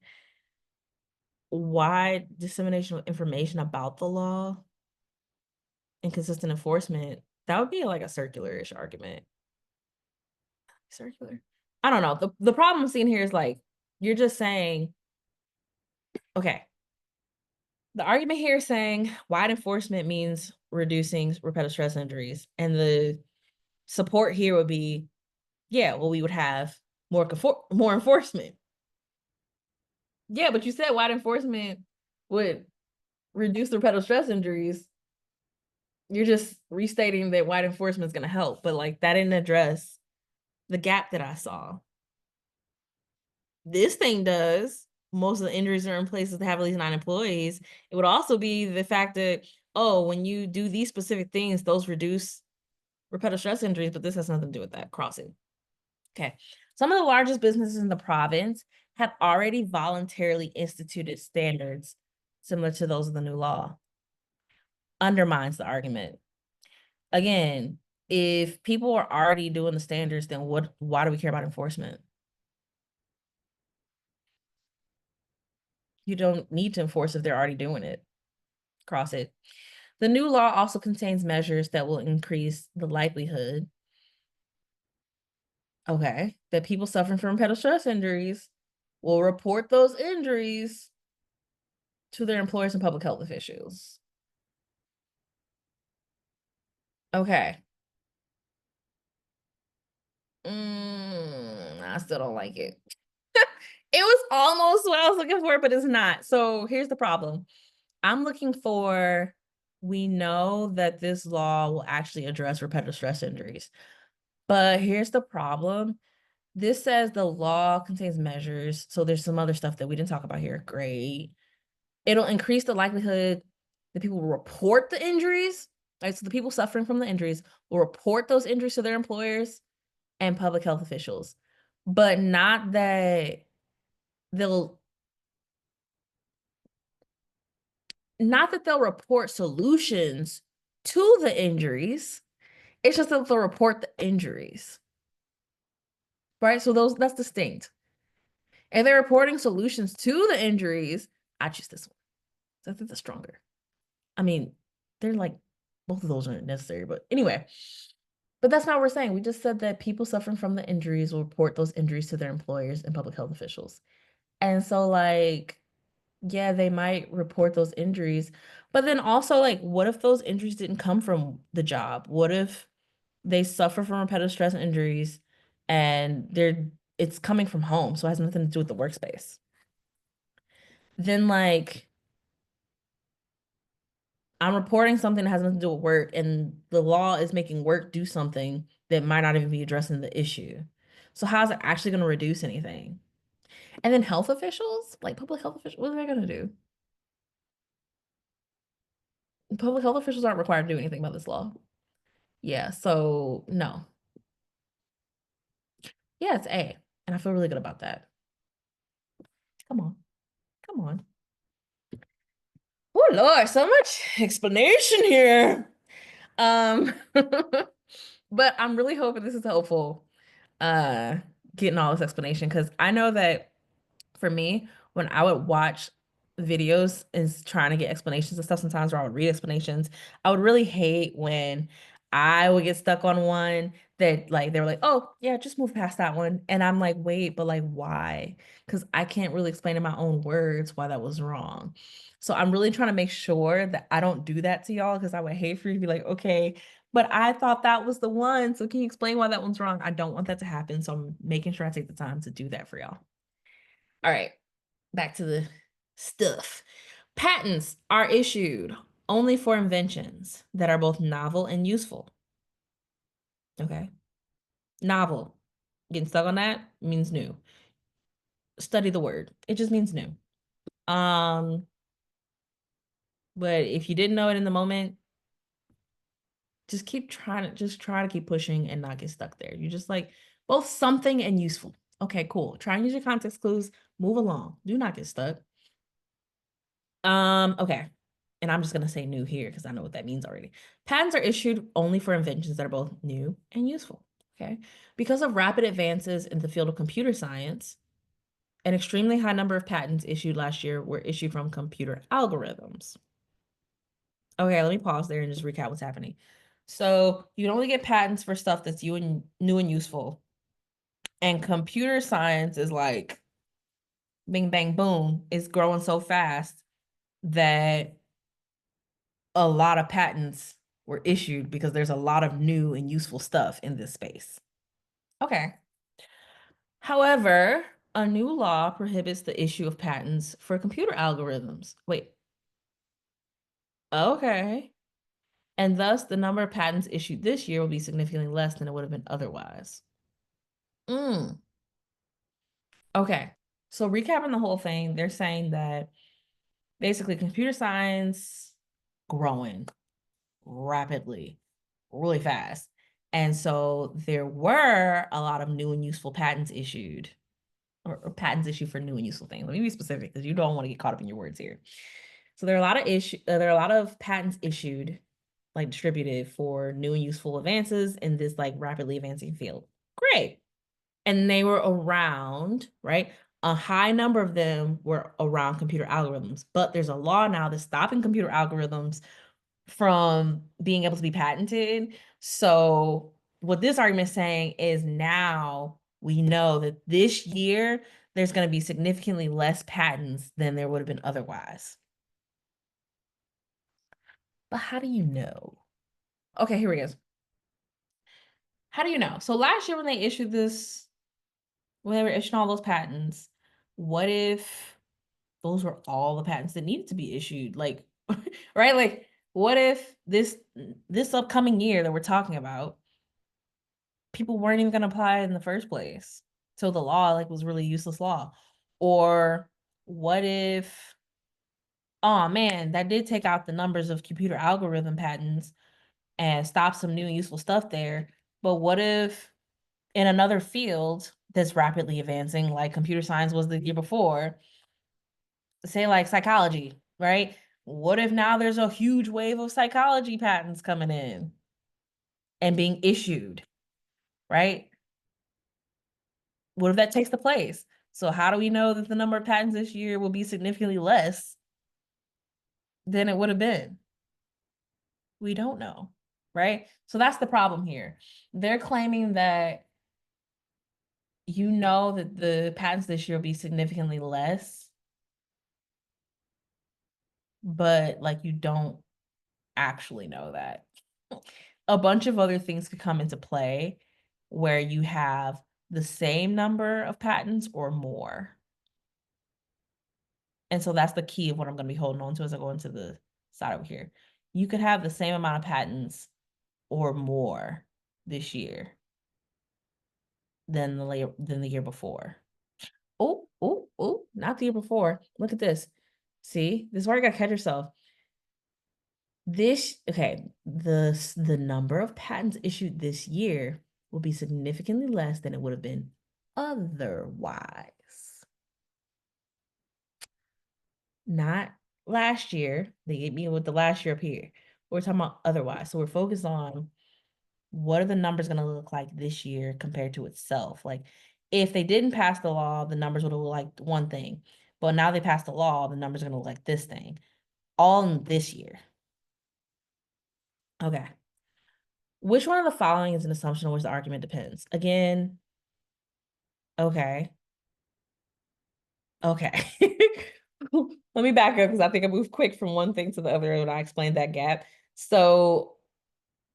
wide dissemination of information about the law and consistent enforcement, that would be like a circular-ish argument. Circular. I don't know. The problem I'm seeing here is like, you're just saying, okay, the argument here is saying wide enforcement means reducing repetitive stress injuries. And the support here would be, yeah, well, we would have more enforcement. Yeah, but you said wide enforcement would reduce the repetitive stress injuries. You're just restating that wide enforcement is going to help, but like that didn't address the gap that I saw. This thing does. Most of the injuries are in places that have at least 9 employees. It would also be the fact that, oh, when you do these specific things, those reduce repetitive stress injuries, but this has nothing to do with that. Crossing. Okay. Some of the largest businesses in the province have already voluntarily instituted standards similar to those of the new law. Undermines the argument. Again, if people are already doing the standards, then why do we care about enforcement? You don't need to enforce if they're already doing it. Cross it. The new law also contains measures that will increase the likelihood, okay, that people suffering from repetitive stress injuries will report those injuries to their employers and public health officials. Okay. I still don't like it. It was almost what I was looking for, but it's not. So here's the problem. I'm looking for, we know that this law will actually address repetitive stress injuries. But here's the problem. This says the law contains measures. So there's some other stuff that we didn't talk about here. Great. It'll increase the likelihood that people will report the injuries. Right? So the people suffering from the injuries will report those injuries to their employers and public health officials. But not that they'll report solutions to the injuries. It's just that they'll report the injuries. Right? So that's distinct. And they're reporting solutions to the injuries. I choose this one. So I think that's stronger. I mean, they're like, both of those aren't necessary, but anyway. But that's not what we're saying. We just said that people suffering from the injuries will report those injuries to their employers and public health officials. And so, like, yeah, they might report those injuries. But then also, like, what if those injuries didn't come from the job? What if they suffer from repetitive stress injuries and it's coming from home, so it has nothing to do with the workspace? Then, like, I'm reporting something that has nothing to do with work, and the law is making work do something that might not even be addressing the issue. So how's it actually going to reduce anything? And then health officials, like public health officials, what are they going to do? Public health officials aren't required to do anything about this law. Yeah, so no. Yeah, it's A. And I feel really good about that. Come on. Come on. Oh Lord, so much explanation here. Um, but I'm really hoping this is helpful, getting all this explanation, because I know that for me, when I would watch videos and trying to get explanations and stuff sometimes, or I would read explanations, I would really hate when I would get stuck on one that like they were like, oh yeah, just move past that one. And I'm like, wait, but like why? Because I can't really explain in my own words why that was wrong. So I'm really trying to make sure that I don't do that to y'all, because I would hate for you to be like, okay, but I thought that was the one. So can you explain why that one's wrong? I don't want that to happen. So I'm making sure I take the time to do that for y'all. All right, back to the stuff. Patents are issued only for inventions that are both novel and useful. Okay. Novel. Getting stuck on that means new. Study the word. It just means new. But if you didn't know it in the moment, just try to keep pushing and not get stuck there. You just like both something and useful. Okay, cool. Try and use your context clues. Move along. Do not get stuck. Okay. And I'm just gonna say new here because I know what that means already. Patents are issued only for inventions that are both new and useful. Okay. Because of rapid advances in the field of computer science, an extremely high number of patents issued last year were issued from computer algorithms. Okay, let me pause there and just recap what's happening. So you can only get patents for stuff that's new and useful. And computer science is like bing, bang, boom, is growing so fast that a lot of patents were issued because there's a lot of new and useful stuff in this space. Okay. However, a new law prohibits the issue of patents for computer algorithms. Wait. Okay. And thus, the number of patents issued this year will be significantly less than it would have been otherwise. Okay. So recapping the whole thing, they're saying that basically computer science growing rapidly, really fast. And so there were a lot of new and useful patents issued, or patents issued for new and useful things. Let me be specific because you don't want to get caught up in your words here. So there are a lot of patents issued, like distributed for new and useful advances in this like rapidly advancing field. Great. And they were around, right? A high number of them were around computer algorithms, but there's a law now that's stopping computer algorithms from being able to be patented. So what this argument is saying is now we know that this year there's going to be significantly less patents than there would have been otherwise. But how do you know? Okay, here we go. How do you know? So last year when they issued this, when they were issuing all those patents, what if those were all the patents that needed to be issued? Like, right? Like, what if this upcoming year that we're talking about, people weren't even going to apply in the first place? So the law like was really useless law. Or what if, oh man, that did take out the numbers of computer algorithm patents and stop some new and useful stuff there. But what if in another field that's rapidly advancing, like computer science was the year before, say like psychology, right? What if now there's a huge wave of psychology patents coming in and being issued, right? What if that takes the place? So how do we know that the number of patents this year will be significantly less than it would have been? We don't know, right? So that's the problem here. They're claiming that you know that the patents this year will be significantly less, but like you don't actually know that. A bunch of other things could come into play where you have the same number of patents or more. And so that's the key of what I'm going to be holding on to as I go into the side over here. You could have the same amount of patents or more this year than the year before. Oh, not the year before. Look at this. See, this is where you gotta catch yourself. The number of patents issued this year will be significantly less than it would have been otherwise. Not last year. They gave me with the last year up here. We're talking about otherwise. So we're focused on what are the numbers going to look like this year compared to itself. Like if they didn't pass the law, the numbers would have looked like one thing. But now they passed the law, the numbers are going to look like this thing. All in this year. Okay. Which one of the following is an assumption on which the argument depends? Again, okay. Okay. Let me back up because I think I moved quick from one thing to the other when I explained that gap. So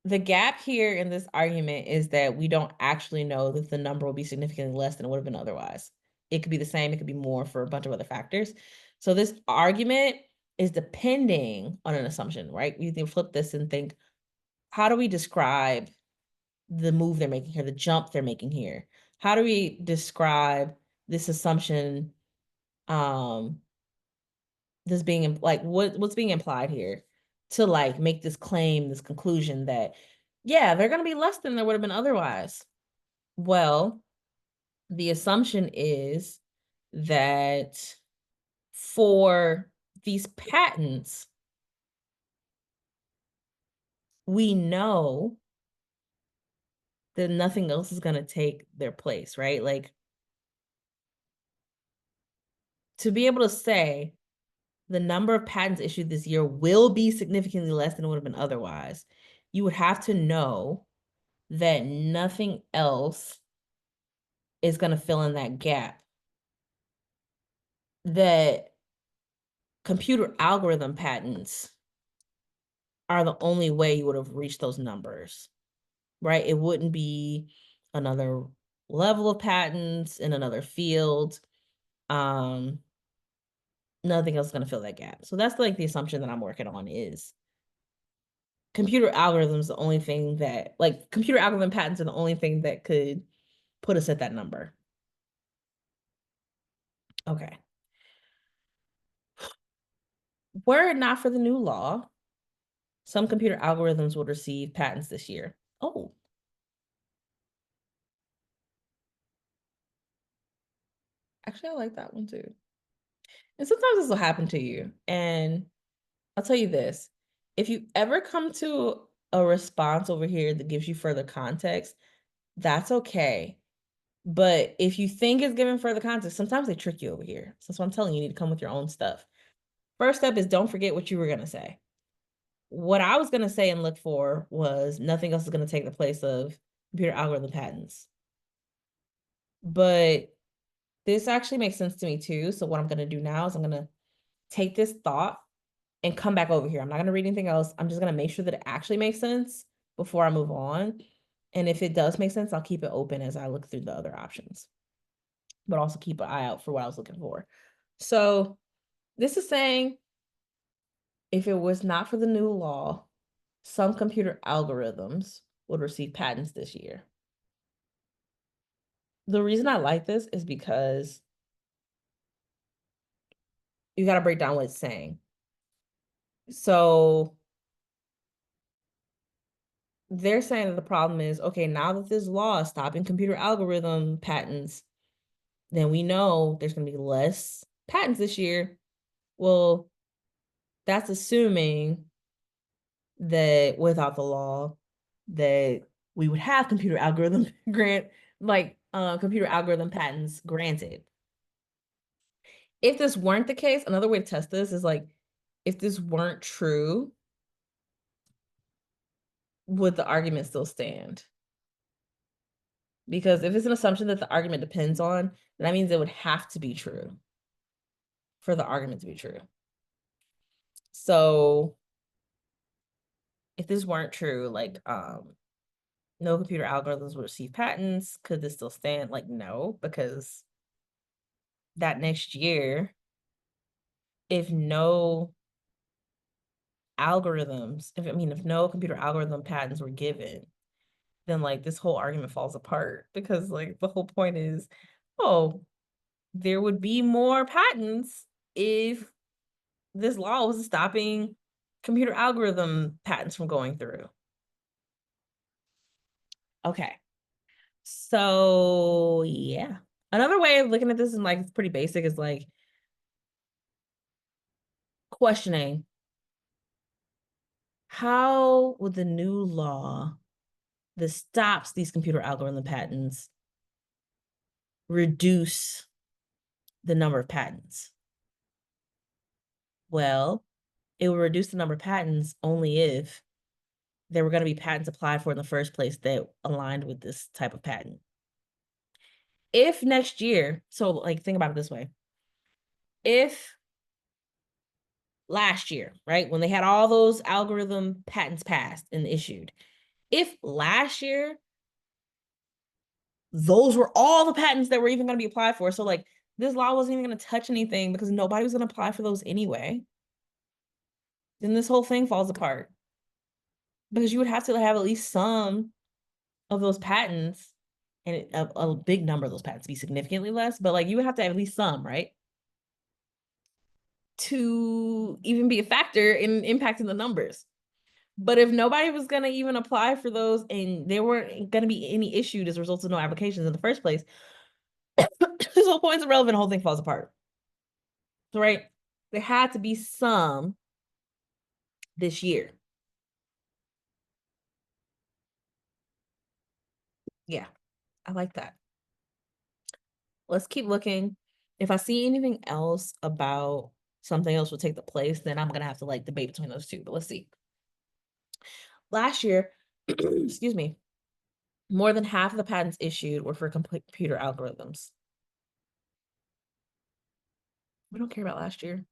the gap here in this argument is that we don't actually know that the number will be significantly less than it would have been otherwise. It could be the same, it could be more for a bunch of other factors. So this argument is depending on an assumption, right? You can flip this and think, how do we describe the move they're making here, the jump they're making here? How do we describe this assumption, this being like what's being implied here to like make this claim, this conclusion that, yeah, they're going to be less than there would have been otherwise? Well, the assumption is that for these patents, we know that nothing else is going to take their place, right? Like, to be able to say the number of patents issued this year will be significantly less than it would have been otherwise, you would have to know that nothing else is going to fill in that gap. That computer algorithm patents are the only way you would have reached those numbers, right? It wouldn't be another level of patents in another field. Nothing else is going to fill that gap. So that's like the assumption that I'm working on is computer algorithms, the only thing that, like, computer algorithm patents are the only thing that could put us at that number. Okay. Were it not for the new law, some computer algorithms would receive patents this year. Oh, actually, I like that one too. And sometimes this will happen to you. And I'll tell you this, if you ever come to a response over here that gives you further context, that's okay. But if you think it's giving further context, sometimes they trick you over here. So that's why I'm telling you, you need to come with your own stuff. First step is don't forget what you were going to say. What I was going to say and look for was nothing else is going to take the place of computer algorithm patents. But this actually makes sense to me too. So what I'm going to do now is I'm going to take this thought and come back over here. I'm not going to read anything else. I'm just going to make sure that it actually makes sense before I move on. And if it does make sense, I'll keep it open as I look through the other options, but also keep an eye out for what I was looking for. So this is saying, if it was not for the new law, some computer algorithms would receive patents this year. The reason I like this is because you got to break down what it's saying. So they're saying that the problem is, okay, now that this law is stopping computer algorithm patents, then we know there's going to be less patents this year. Well, that's assuming that without the law, that we would have computer algorithm computer algorithm patents granted. If this weren't the case, another way to test this is like, if this weren't true, would the argument still stand? Because if it's an assumption that the argument depends on, then that means it would have to be true for the argument to be true. So if this weren't true, like, no computer algorithms would receive patents, could this still stand? Like, no, because that next year, if no algorithms, if no computer algorithm patents were given, then like this whole argument falls apart, because like the whole point is, oh, there would be more patents if this law was stopping computer algorithm patents from going through. Okay. So yeah. Another way of looking at this, and like it's pretty basic, is like questioning, how would the new law that stops these computer algorithm patents reduce the number of patents? Well, it will reduce the number of patents only if there were going to be patents applied for in the first place that aligned with this type of patent. If next year, so like think about it this way, if last year, right, when they had all those algorithm patents passed and issued, if last year those were all the patents that were even going to be applied for, so like this law wasn't even going to touch anything because nobody was going to apply for those anyway, then this whole thing falls apart. Because you would have to have at least some of those patents, and a big number of those patents be significantly less, but like you would have to have at least some, right? To even be a factor in impacting the numbers. But if nobody was going to even apply for those and there weren't going to be any issued as a result of no applications in the first place, this whole point's irrelevant, the whole thing falls apart. So, right? There had to be some this year. Yeah, I like that. Let's keep looking. If I see anything else about something else will take the place, then I'm gonna have to like debate between those two. But let's see. Last year, excuse me, more than half of the patents issued were for computer algorithms. We don't care about last year.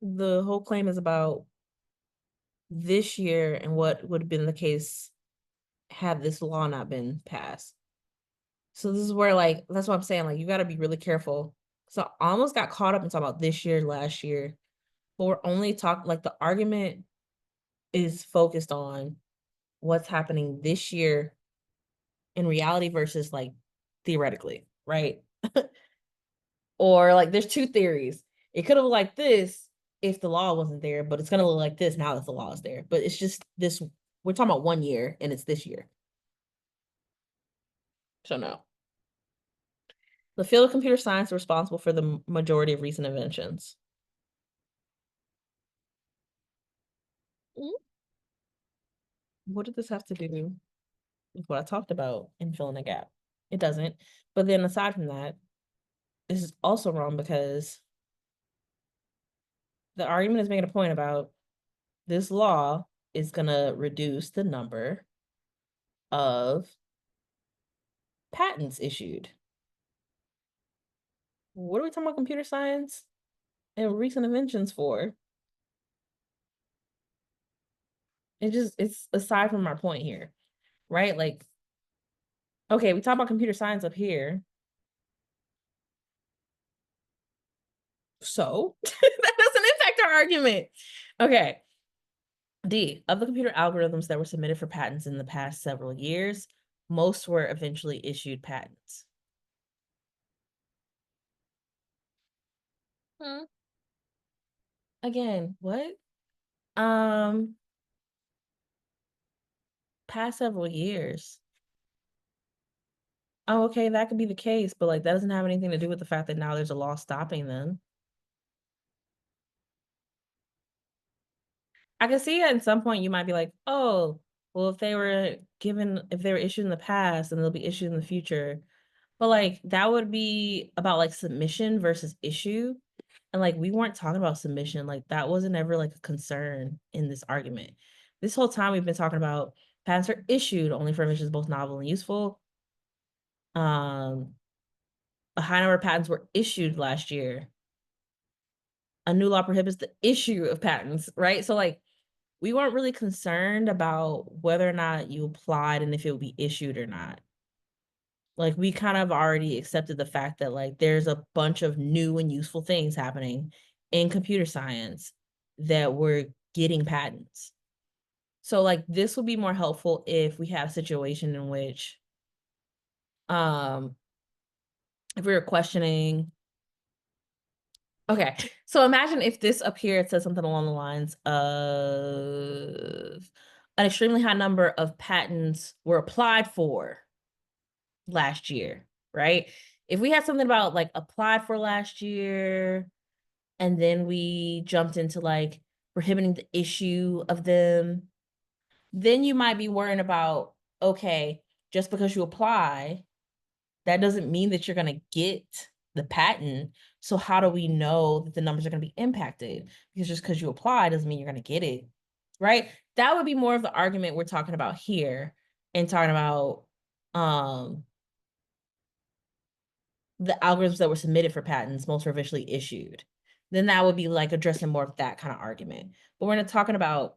The whole claim is about this year and what would have been the case had this law not been passed. So this is where like that's what I'm saying. Like you got to be really careful. So I almost got caught up in talking about this year, last year, but we're only talking like the argument is focused on what's happening this year in reality versus like theoretically, right? Or like there's two theories. It could have looked like this if the law wasn't there, but it's gonna look like this now that the law is there. But it's just this, we're talking about 1 year and it's this year. So no. The field of computer science is responsible for the majority of recent inventions. What did this have to do with what I talked about in filling a gap? It doesn't. But then aside from that, this is also wrong because the argument is making a point about this law is going to reduce the number of patents issued. What are we talking about computer science and recent inventions for? It's aside from our point here, right? Like, okay, we talk about computer science up here. So that doesn't impact our argument. Okay. D, of the computer algorithms that were submitted for patents in the past several years, most were eventually issued patents. Hmm. Again, what? Um, Past several years. Oh, okay, that could be the case, but like that doesn't have anything to do with the fact that now there's a law stopping them. I can see at some point you might be like, oh, well, if they were issued in the past, then they'll be issued in the future. But like that would be about like submission versus issue. And like we weren't talking about submission. Like that wasn't ever like a concern in this argument. This whole time we've been talking about patents are issued only for inventions both novel and useful. Um, a high number of patents were issued last year. A new law prohibits the issue of patents, right? So like we weren't really concerned about whether or not you applied and if it would be issued or not. Like we kind of already accepted the fact that like there's a bunch of new and useful things happening in computer science that we're getting patents. So like this would be more helpful if we have a situation in which um if we were questioning. Okay, so imagine if this up here it says something along the lines of an extremely high number of patents were applied for last year, right? If we had something about like applied for last year and then we jumped into like prohibiting the issue of them, then you might be worrying about, okay, just because you apply, that doesn't mean that you're going to get the patent. So how do we know that the numbers are going to be impacted? Because just because you apply doesn't mean you're going to get it, right? That would be more of the argument we're talking about here and talking about um the algorithms that were submitted for patents most were eventually issued. Then that would be like addressing more of that kind of argument. But we're not talking about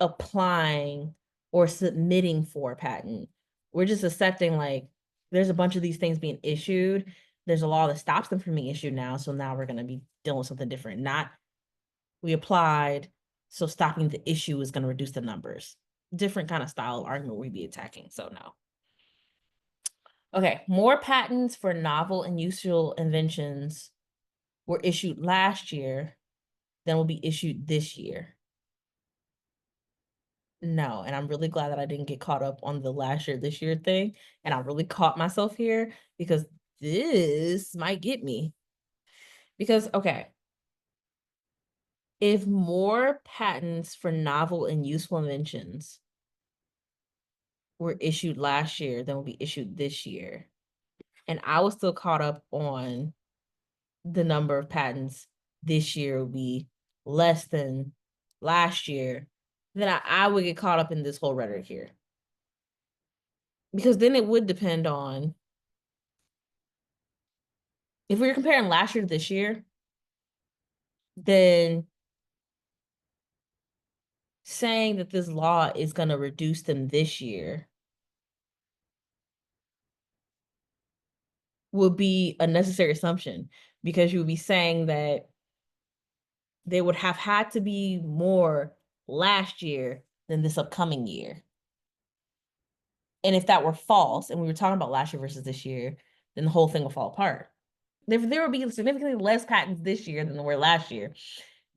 applying or submitting for a patent. We're just accepting like there's a bunch of these things being issued. There's a law that stops them from being issued now. So now we're going to be dealing with something different. Not we applied, so stopping the issue is going to reduce the numbers. Different kind of style of argument we'd be attacking, so no. Okay, more patents for novel and useful inventions were issued last year than will be issued this year. No, and I'm really glad that I didn't get caught up on the last year, this year thing, and I really caught myself here because this might get me. Because, okay, if more patents for novel and useful inventions were issued last year than will be issued this year, and I was still caught up on the number of patents this year will be less than last year, then I would get caught up in this whole rhetoric here. Because then it would depend on, if we were comparing last year to this year, then saying that this law is going to reduce them this year would be a necessary assumption, because you would be saying that they would have had to be more last year than this upcoming year. And if that were false, and we were talking about last year versus this year, then the whole thing will fall apart. If there would be significantly less patents this year than there were last year,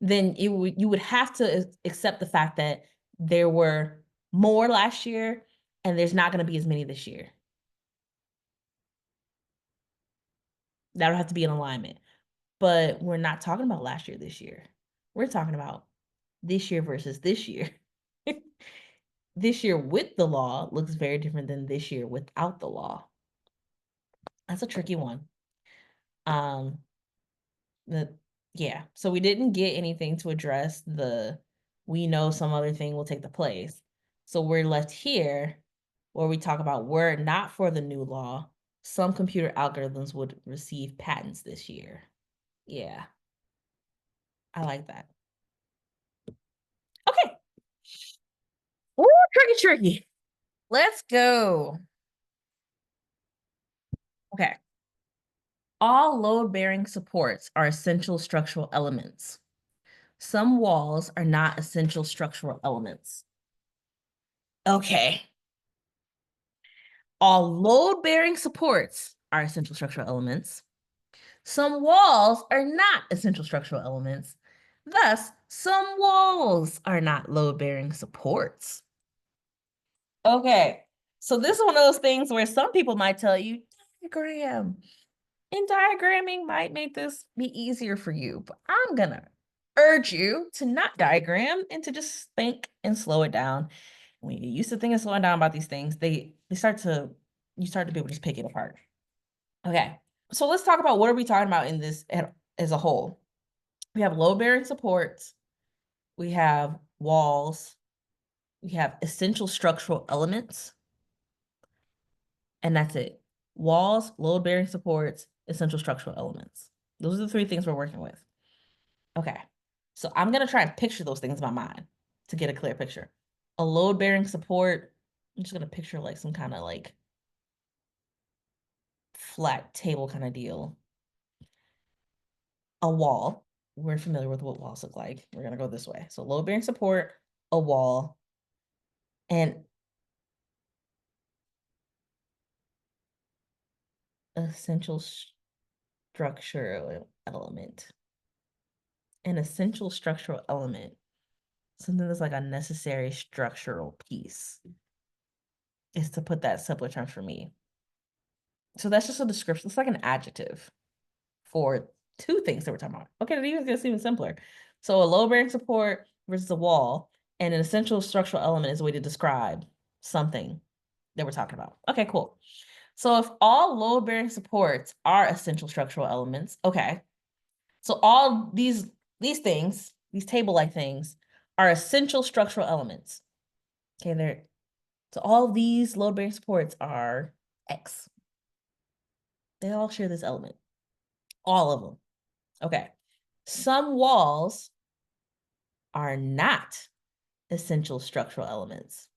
then you would have to accept the fact that there were more last year and there's not going to be as many this year. That'll have to be in alignment. But we're not talking about last year, this year. We're talking about this year versus this year. This year with the law looks very different than this year without the law. That's a tricky one. Yeah, so we didn't get anything to address the we know some other thing will take the place. So we're left here where we talk about, were it not for the new law, some computer algorithms would receive patents this year. Yeah, I like that. Okay. Ooh, tricky. Let's go. Okay. All load-bearing supports are essential structural elements. Some walls are not essential structural elements. Okay. All load-bearing supports are essential structural elements. Some walls are not essential structural elements. Thus, some walls are not load-bearing supports. Okay, so this is one of those things where some people might tell you, diagram. And diagramming might make this be easier for you, but I'm gonna urge you to not diagram and to just think and slow it down. When you get used to thinking and slowing down about these things, you start to be able to just pick it apart. Okay, so let's talk about what are we talking about in this as a whole. We have load-bearing supports, we have walls, we have essential structural elements, and that's it. Walls, load-bearing supports, essential structural elements. Those are the three things we're working with. Okay, so I'm gonna try and picture those things in my mind to get a clear picture. A load-bearing support, I'm just gonna picture like some kind of like flat table kind of deal. A wall, we're familiar with what walls look like. We're gonna go this way. So load-bearing support, a wall, and essential structural element. An essential structural element, something that's like a necessary structural piece, is to put that simpler term for me. So that's just a description. It's like an adjective for two things that we're talking about. Okay, it gets even simpler. So a load-bearing support versus a wall, and an essential structural element is a way to describe something that we're talking about. Okay, cool. So if all load-bearing supports are essential structural elements, okay. So all these things, these table-like things, are essential structural elements. Okay, so all these load-bearing supports are X. They all share this element. All of them. Okay. Some walls are not essential structural elements.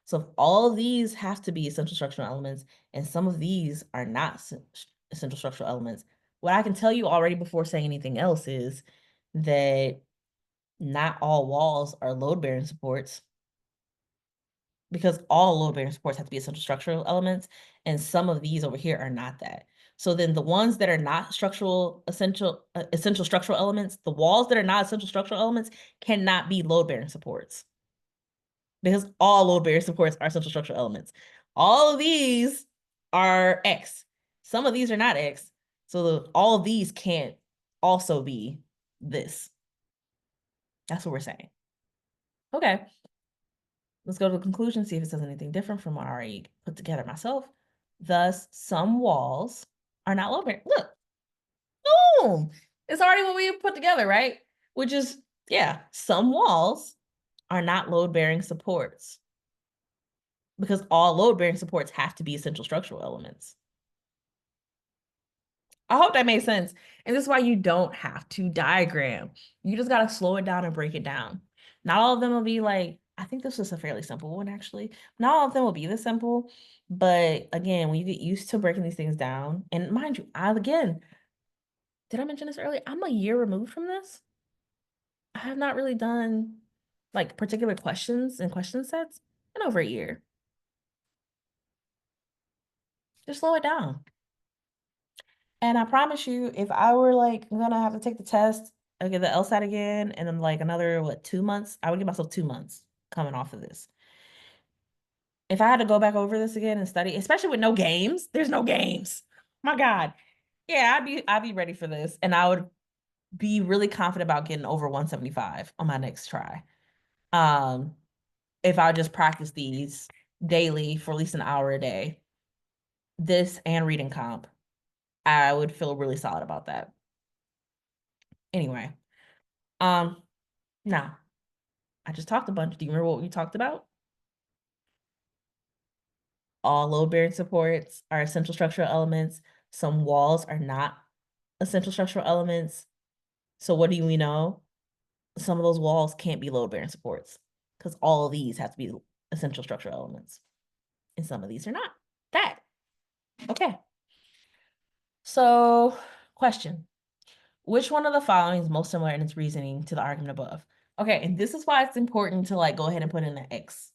So if all of these have to be essential structural elements and some of these are not essential structural elements, what I can tell you already before saying anything else is that not all walls are load-bearing supports, because all load-bearing supports have to be essential structural elements, and some of these over here are not that. So then the ones that are not essential structural elements, the walls that are not essential structural elements cannot be load-bearing supports, because all load-bearing supports are essential structural elements. All of these are X. Some of these are not X. So all of these can't also be this. That's what we're saying. Okay. Let's go to the conclusion, see if it says anything different from what I already put together myself. Thus, some walls are not load-bearing. Look, boom! It's already what we put together, right? Which is, yeah, some walls are not load-bearing supports, because all load-bearing supports have to be essential structural elements. I hope that made sense. And this is why you don't have to diagram. You just got to slow it down and break it down. Not all of them will be like, I think this was a fairly simple one, actually. Not all of them will be this simple. But again, when you get used to breaking these things down, and mind you, again, did I mention this earlier? I'm a year removed from this. I have not really done like particular questions and question sets in over a year. Just slow it down. And I promise you, if I were like gonna have to take the test, I get the LSAT again, and then like another 2 months, I would give myself 2 months coming off of this. If I had to go back over this again and study, especially with no games, there's no games. My God. Yeah, I'd be ready for this. And I would be really confident about getting over 175 on my next try. If I just practice these daily for at least an hour a day, this and reading comp, I would feel really solid about that. Anyway, now I just talked a bunch. Do you remember what we talked about? All load-bearing supports are essential structural elements. Some walls are not essential structural elements. So what do we know? Some of those walls can't be load-bearing supports, because all of these have to be essential structural elements. And some of these are not. That. Okay. So, question. Which one of the following is most similar in its reasoning to the argument above? Okay, and this is why it's important to like go ahead and put in an X.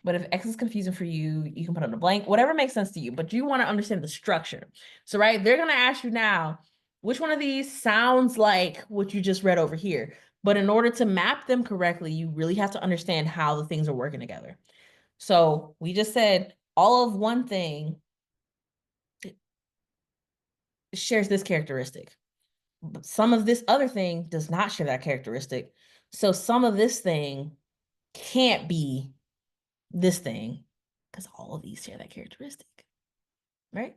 But if X is confusing for you, you can put in a blank, whatever makes sense to you, but you want to understand the structure. So, right, they're going to ask you now, which one of these sounds like what you just read over here? But in order to map them correctly, you really have to understand how the things are working together. So we just said all of one thing shares this characteristic. But some of this other thing does not share that characteristic. So some of this thing can't be this thing, because all of these share that characteristic, right?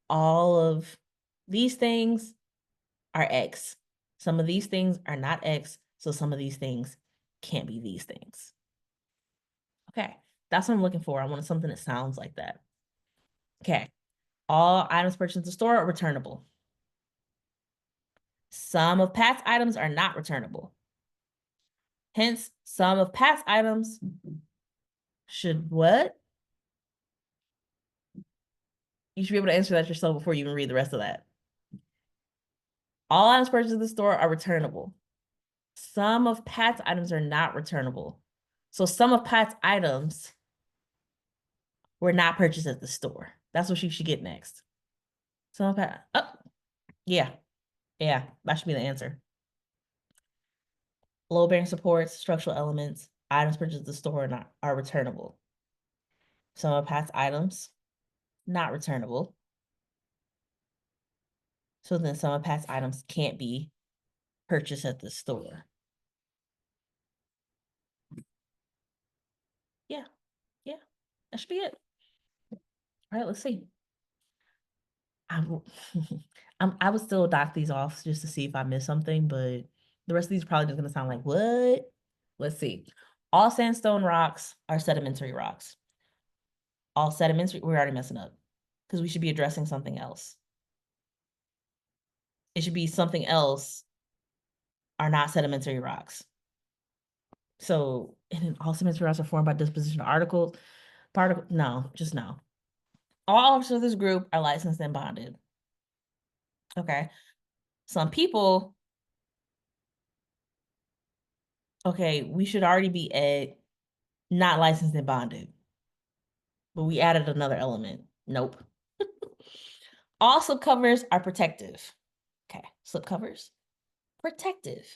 All of these things are X. Some of these things are not X, so some of these things can't be these things. Okay, that's what I'm looking for. I want something that sounds like that. Okay, all items purchased in the store are returnable. Some of Pat's items are not returnable. Hence, some of Pat's items should what? You should be able to answer that yourself before you even read the rest of that. All items purchased in the store are returnable. Some of Pat's items are not returnable. So some of Pat's items were not purchased at the store. That's what you should get next. Some of Pat, oh, yeah, that should be the answer. Load-bearing supports, structural elements, items purchased at the store are returnable. Some of Pat's items, not returnable. So then some of Pat's items can't be purchased at the store. Yeah, that should be it. All right, let's see. I would still dock these off just to see if I miss something, but the rest of these are probably just gonna sound like what? Let's see. All sandstone rocks are sedimentary rocks. All sedimentary, we're already messing up because we should be addressing something else. It should be something else are not sedimentary rocks. So, and then all sedimentary rocks are formed by disposition of articles. No, just no. All officers of this group are licensed and bonded. Okay. Some people Okay, we should already be at not licensed and bonded, but we added another element. Nope. All slipcovers are protective. Okay, slipcovers, protective.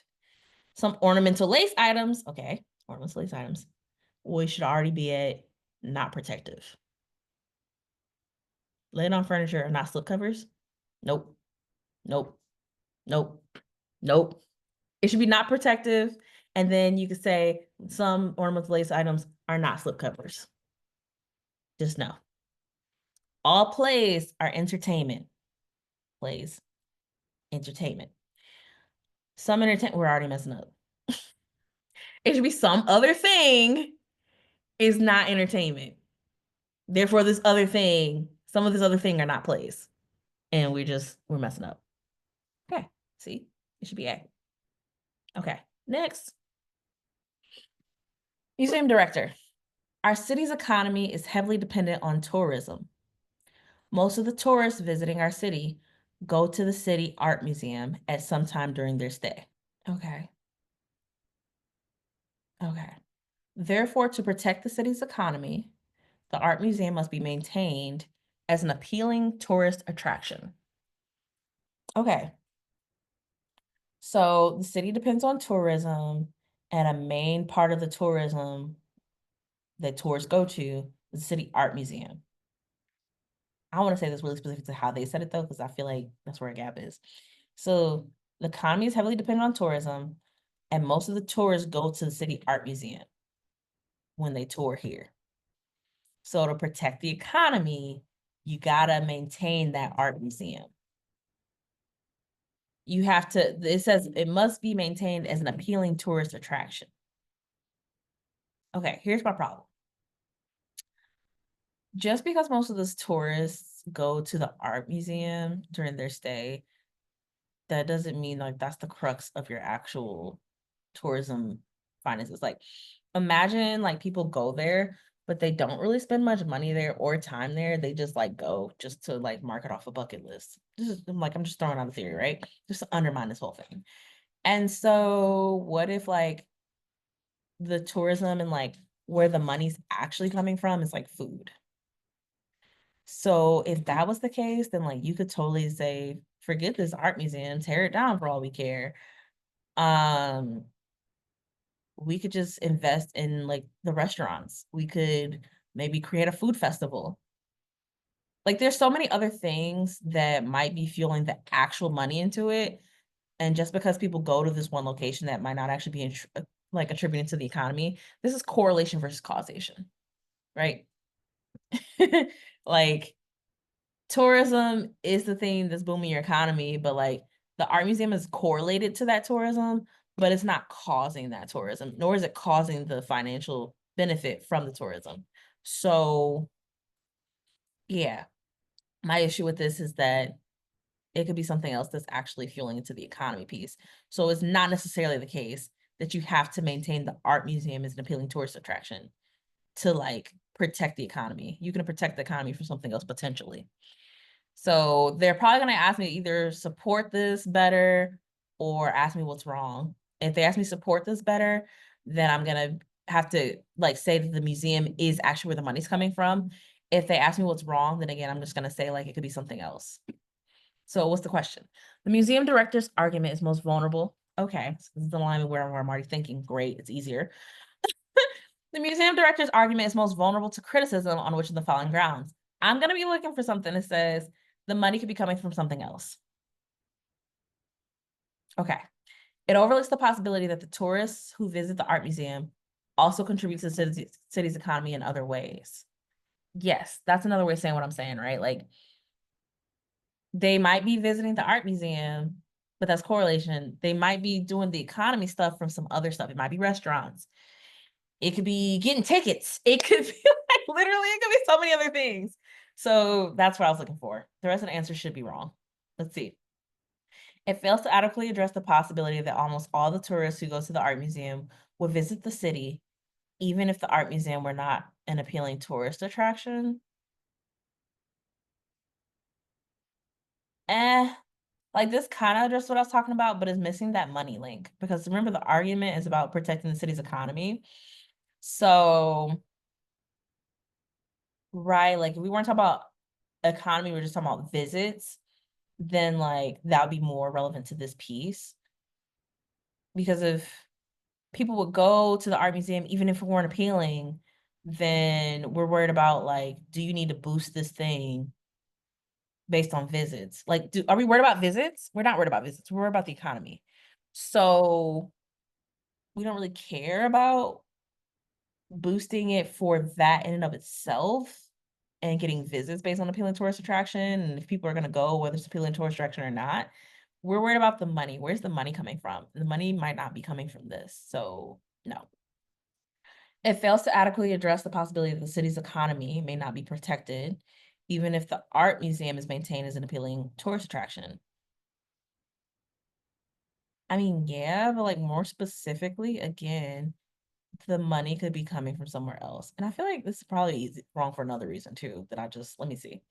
Some ornamental lace items, okay, ornamental lace items, we should already be at not protective. Laid on furniture are not slipcovers. Nope. Nope. Nope. Nope. It should be not protective. And then you could say some ornamental lace items are not slipcovers. Just know. All plays are entertainment. Plays, entertainment. Some entertainment, we're already messing up. It should be some other thing is not entertainment. Therefore, this other thing, some of this other thing are not plays. And we're messing up. Okay, see, it should be A. Okay, next. Museum director. Our city's economy is heavily dependent on tourism. Most of the tourists visiting our city go to the city art museum at some time during their stay. Okay. Okay. Therefore, to protect the city's economy, the art museum must be maintained as an appealing tourist attraction. Okay. So the city depends on tourism, and a main part of the tourism that tourists go to is the city art museum. I want to say this really specific to how they said it though, because I feel like that's where a gap is. So the economy is heavily dependent on tourism, and most of the tourists go to the city art museum when they tour here. So to protect the economy, you gotta maintain that art museum. You have to, it says it must be maintained as an appealing tourist attraction. Okay, here's my problem. Just because most of those tourists go to the art museum during their stay, that doesn't mean like that's the crux of your actual tourism finances. Like, imagine like people go there, but they don't really spend much money there or time there. They just like go just to like mark it off a bucket list. I'm just throwing out a theory, right? Just to undermine this whole thing. And so, what if like the tourism and like where the money's actually coming from is like food? So if that was the case, then like you could totally say, forget this art museum, tear it down for all we care. Um, we could just invest in like the restaurants. We could maybe create a food festival. Like there's so many other things that might be fueling the actual money into it. And just because people go to this one location that might not actually be like attributed to the economy, this is correlation versus causation, right? Like tourism is the thing that's booming your economy, but like the art museum is correlated to that tourism, but it's not causing that tourism, nor is it causing the financial benefit from the tourism. So, yeah, my issue with this is that it could be something else that's actually fueling into the economy piece. So, it's not necessarily the case that you have to maintain the art museum as an appealing tourist attraction to like protect the economy. You can protect the economy for something else potentially. So they're probably going to ask me to either support this better or ask me what's wrong. If they ask me to support this better, then I'm going to have to like say that the museum is actually where the money's coming from. If they ask me what's wrong, then again, I'm just going to say like it could be something else. So what's the question? The museum director's argument is most vulnerable. Okay, so this is the line where I'm already thinking, great, it's easier. The museum director's argument is most vulnerable to criticism on which of the following grounds. I'm going to be looking for something that says the money could be coming from something else. Okay. It overlooks the possibility that the tourists who visit the art museum also contribute to the city's economy in other ways. Yes, that's another way of saying what I'm saying, right? Like they might be visiting the art museum, but that's correlation. They might be doing the economy stuff from some other stuff. It might be restaurants. It could be getting tickets. It could be like literally, it could be so many other things. So that's what I was looking for. The rest of the answer should be wrong. Let's see. It fails to adequately address the possibility that almost all the tourists who go to the art museum would visit the city, even if the art museum were not an appealing tourist attraction. Eh, Like, this kind of just what I was talking about, but it's missing that money link, because remember, the argument is about protecting the city's economy. So, right, like, if we weren't talking about economy, we're just talking about visits, then, like, that would be more relevant to this piece. Because if people would go to the art museum, even if we weren't appealing, then we're worried about, like, do you need to boost this thing based on visits? Like, are we worried about visits? We're not worried about visits. We're worried about the economy. So we don't really care about boosting it for that in and of itself and getting visits based on appealing tourist attraction. And if people are going to go, whether it's appealing tourist attraction or not, we're worried about the money. Where's the money coming from? The money might not be coming from this. So no. It fails to adequately address the possibility that the city's economy may not be protected, even if the art museum is maintained as an appealing tourist attraction. I mean, yeah, but like more specifically, again, the money could be coming from somewhere else. And I feel like this is probably wrong for another reason too, that let me see.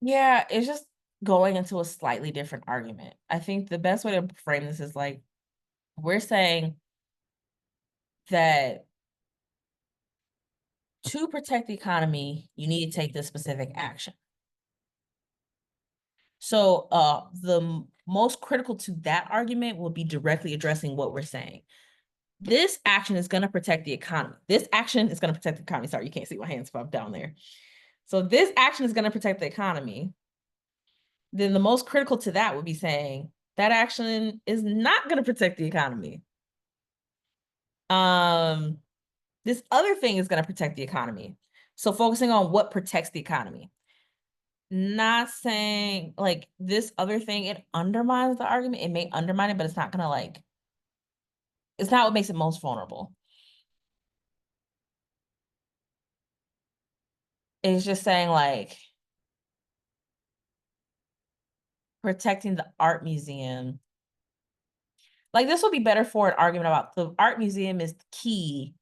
Yeah, it's just going into a slightly different argument. I think the best way to frame this is like, we're saying that to protect the economy, you need to take this specific action. So the most critical to that argument will be directly addressing what we're saying. This action is going to protect the economy. This action is going to protect the economy. Sorry, you can't see my hands if I'm down there. So this action is going to protect the economy. Then the most critical to that would be saying that action is not going to protect the economy. This other thing is going to protect the economy. So focusing on what protects the economy. Not saying like this other thing, it undermines the argument. It may undermine it, but it's not gonna like, it's not what makes it most vulnerable. It's just saying like protecting the art museum. Like this would be better for an argument about the art museum is key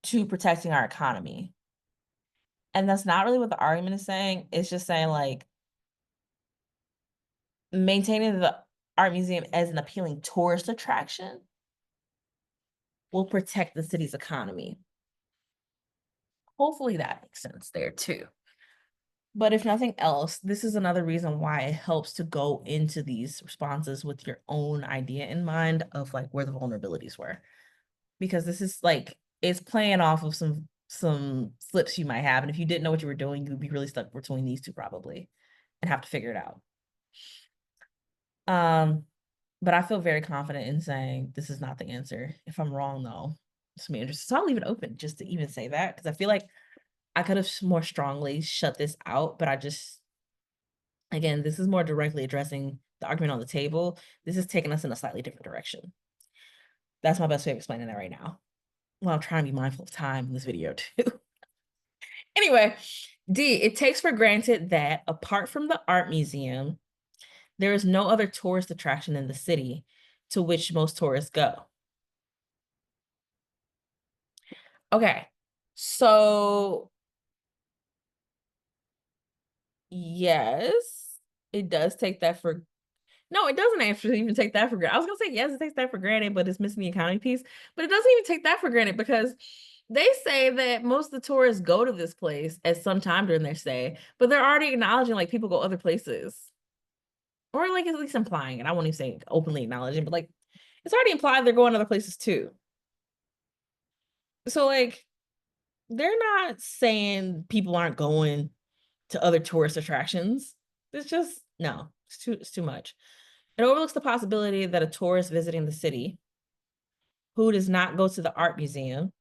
to protecting our economy. And that's not really what the argument is saying. It's just saying like maintaining the art museum as an appealing tourist attraction will protect the city's economy. Hopefully that makes sense there too. But if nothing else, this is another reason why it helps to go into these responses with your own idea in mind of like where the vulnerabilities were. Because this is like, it's playing off of some slips you might have. And if you didn't know what you were doing, you'd be really stuck between these two probably and have to figure it out. But I feel very confident in saying this is not the answer. If I'm wrong though, it's me interested. So I'll leave it open just to even say that, because I feel like I could have more strongly shut this out, but I just, again, this is more directly addressing the argument on the table. This is taking us in a slightly different direction. That's my best way of explaining that right now. Well, I'm trying to be mindful of time in this video too. Anyway, D, it takes for granted that apart from the art museum, there is no other tourist attraction in the city to which most tourists go. Okay, so yes, it does take that for, no, it doesn't actually even take that for granted. I was gonna say, yes, it takes that for granted, but it's missing the economy piece. But it doesn't even take that for granted, because they say that most of the tourists go to this place at some time during their stay, but they're already acknowledging like people go other places. Or like at least implying it. I won't even say openly acknowledging, but like it's already implied they're going other places too. So like they're not saying people aren't going to other tourist attractions. It's just no, it's too much. It overlooks the possibility that a tourist visiting the city who does not go to the art museum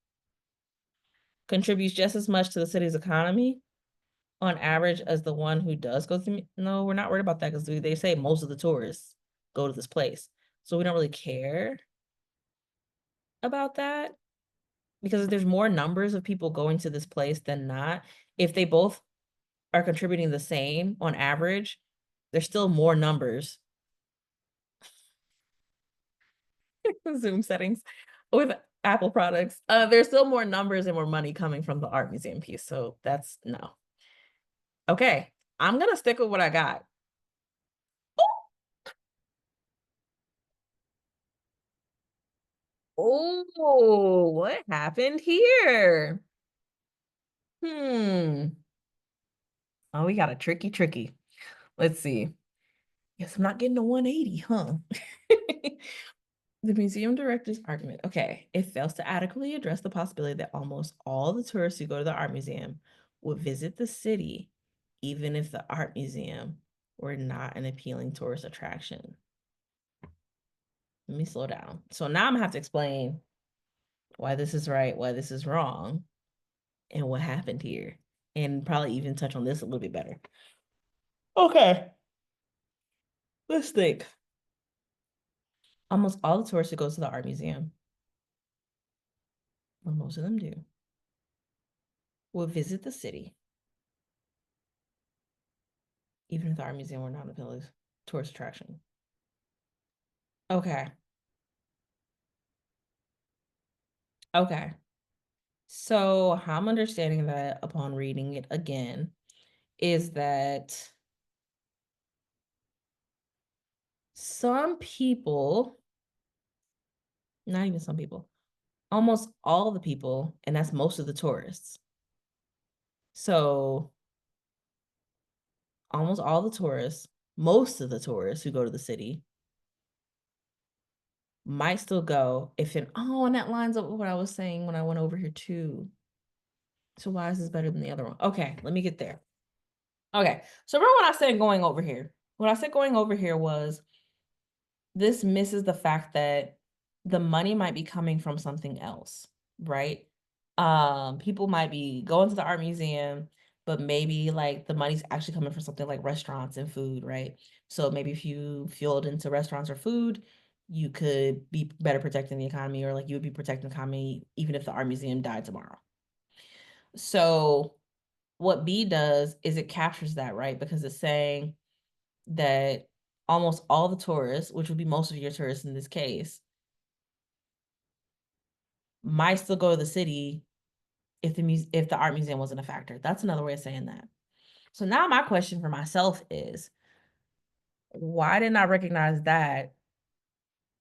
contributes just as much to the city's economy on average as the one who does go to. No, we're not worried about that, because they say most of the tourists go to this place. So we don't really care about that, because there's more numbers of people going to this place than not. If they both are contributing the same on average, there's still more numbers. Zoom settings with Apple products. There's still more numbers and more money coming from the art museum piece. So that's no. Okay, I'm gonna stick with what I got. Oh, what happened here? Hmm. Oh, we got a tricky. Let's see. Guess I'm not getting a 180, huh? The museum director's argument. Okay, it fails to adequately address the possibility that almost all the tourists who go to the art museum would visit the city, even if the art museum were not an appealing tourist attraction. Let me slow down. So now I'm gonna have to explain why this is right, why this is wrong, and what happened here, and probably even touch on this a little bit better. Okay, let's think. Almost all the tourists who go to the art museum, or most of them do, will visit the city, even if the art museum were not a village tourist attraction. Okay. Okay. So how I'm understanding that upon reading it again is that some people, not even some people, almost all the people, and that's most of the tourists. So almost all the tourists, most of the tourists who go to the city might still go if it, oh, and that lines up with what I was saying when I went over here too. So why is this better than the other one? Okay, let me get there. Okay, so remember what I said going over here? What I said going over here was this misses the fact that the money might be coming from something else, right? People might be going to the art museum, but maybe like the money's actually coming from something like restaurants and food, right? So maybe if you fueled into restaurants or food, you could be better protecting the economy, or like you would be protecting the economy even if the art museum died tomorrow. So what B does is it captures that, right? Because it's saying that almost all the tourists, which would be most of your tourists in this case, might still go to the city if the art museum wasn't a factor. That's another way of saying that. So now my question for myself is, why didn't I recognize that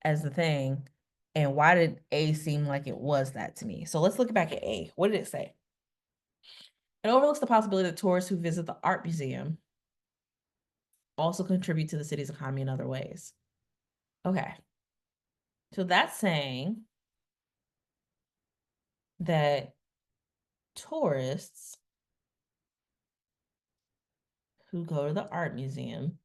as the thing? And why did A seem like it was that to me? So let's look back at A. What did it say? It overlooks the possibility that tourists who visit the art museum also contribute to the city's economy in other ways. Okay. So that's saying that tourists who go to the art museum,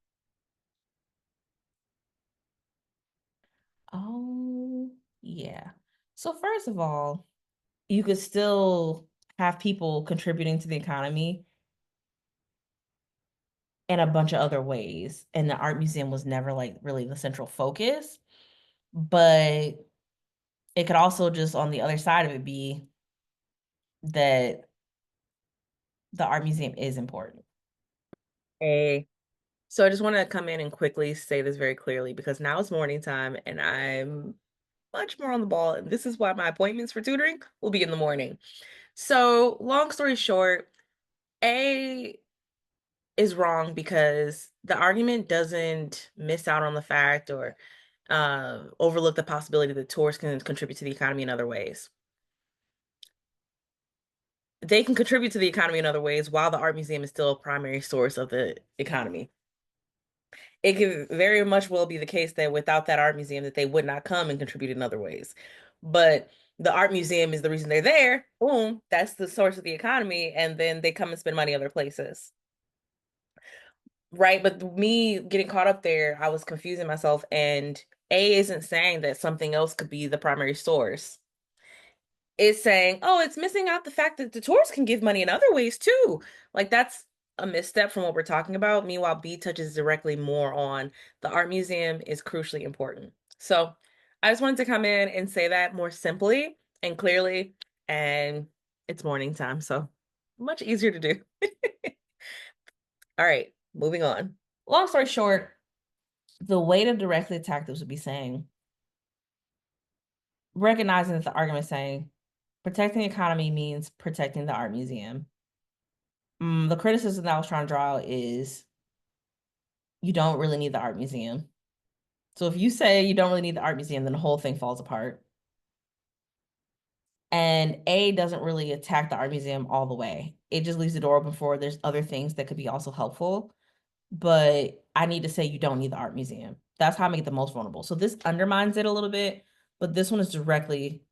oh, yeah. So first of all, you could still have people contributing to the economy in a bunch of other ways. And the art museum was never like really the central focus. But it could also just on the other side of it be that the art museum is important. Hey. So I just want to come in and quickly say this very clearly because now it's morning time and I'm much more on the ball. And this is why my appointments for tutoring will be in the morning. So long story short, A is wrong because the argument doesn't miss out on the fact or overlook the possibility that tourists can contribute to the economy in other ways. They can contribute to the economy in other ways while the art museum is still a primary source of the economy. It could very much well be the case that without that art museum that they would not come and contribute in other ways. But the art museum is the reason they're there. Boom, that's the source of the economy, and then they come and spend money other places. Right, but me getting caught up there, I was confusing myself, and A isn't saying that something else could be the primary source. It's saying, oh, it's missing out the fact that the tourists can give money in other ways too. Like that's a misstep from what we're talking about. Meanwhile, B touches directly more on the art museum is crucially important. So I just wanted to come in and say that more simply and clearly, and it's morning time, so much easier to do. All right, moving on. Long story short, the way to directly attack this would be saying, recognizing that the argument is saying protecting the economy means protecting the art museum. The criticism that I was trying to draw is you don't really need the art museum. So if you say you don't really need the art museum, then the whole thing falls apart. And A doesn't really attack the art museum all the way. It just leaves the door open for there's other things that could be also helpful. But I need to say you don't need the art museum. That's how I make it the most vulnerable. So this undermines it a little bit, but this one is directly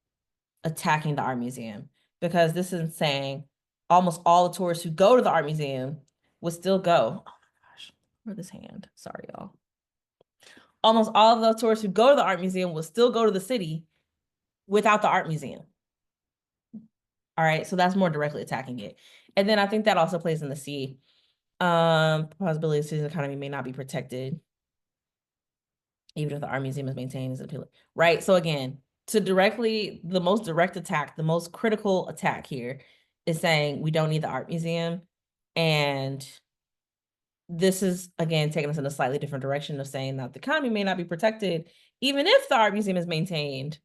attacking the art museum because this is saying almost all the tourists who go to the art museum would still go. Oh my gosh, where this hand? Sorry, y'all. Almost all of the tourists who go to the art museum will still go to the city without the art museum. All right, so that's more directly attacking it. And then I think that also plays in the C. Possibility of citizen economy may not be protected, even if the art museum is maintained as appealing. Right. So again, to directly the most direct attack, the most critical attack here is saying we don't need the art museum. And this is again taking us in a slightly different direction of saying that the economy may not be protected, even if the art museum is maintained.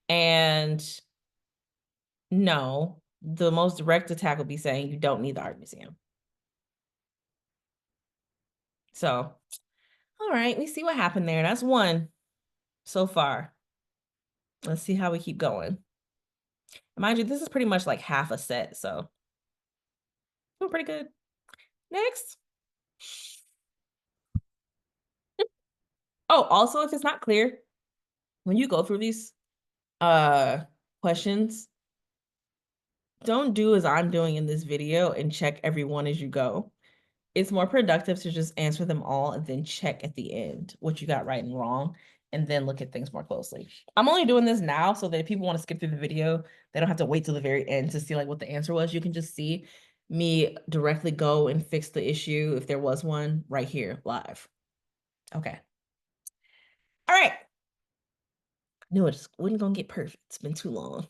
And no, the most direct attack would be saying you don't need the art museum. So, all right, we see what happened there. That's one so far. Let's see how we keep going. Mind you, this is pretty much like half a set, so doing pretty good. Next. Oh, also, if it's not clear, when you go through these questions, don't do as I'm doing in this video and check every one as you go. It's more productive to just answer them all and then check at the end what you got right and wrong, and then look at things more closely. I'm only doing this now so that if people want to skip through the video, they don't have to wait till the very end to see like what the answer was. You can just see me directly go and fix the issue if there was one right here live. Okay. All right. No, it just wasn't gonna get perfect. It's been too long.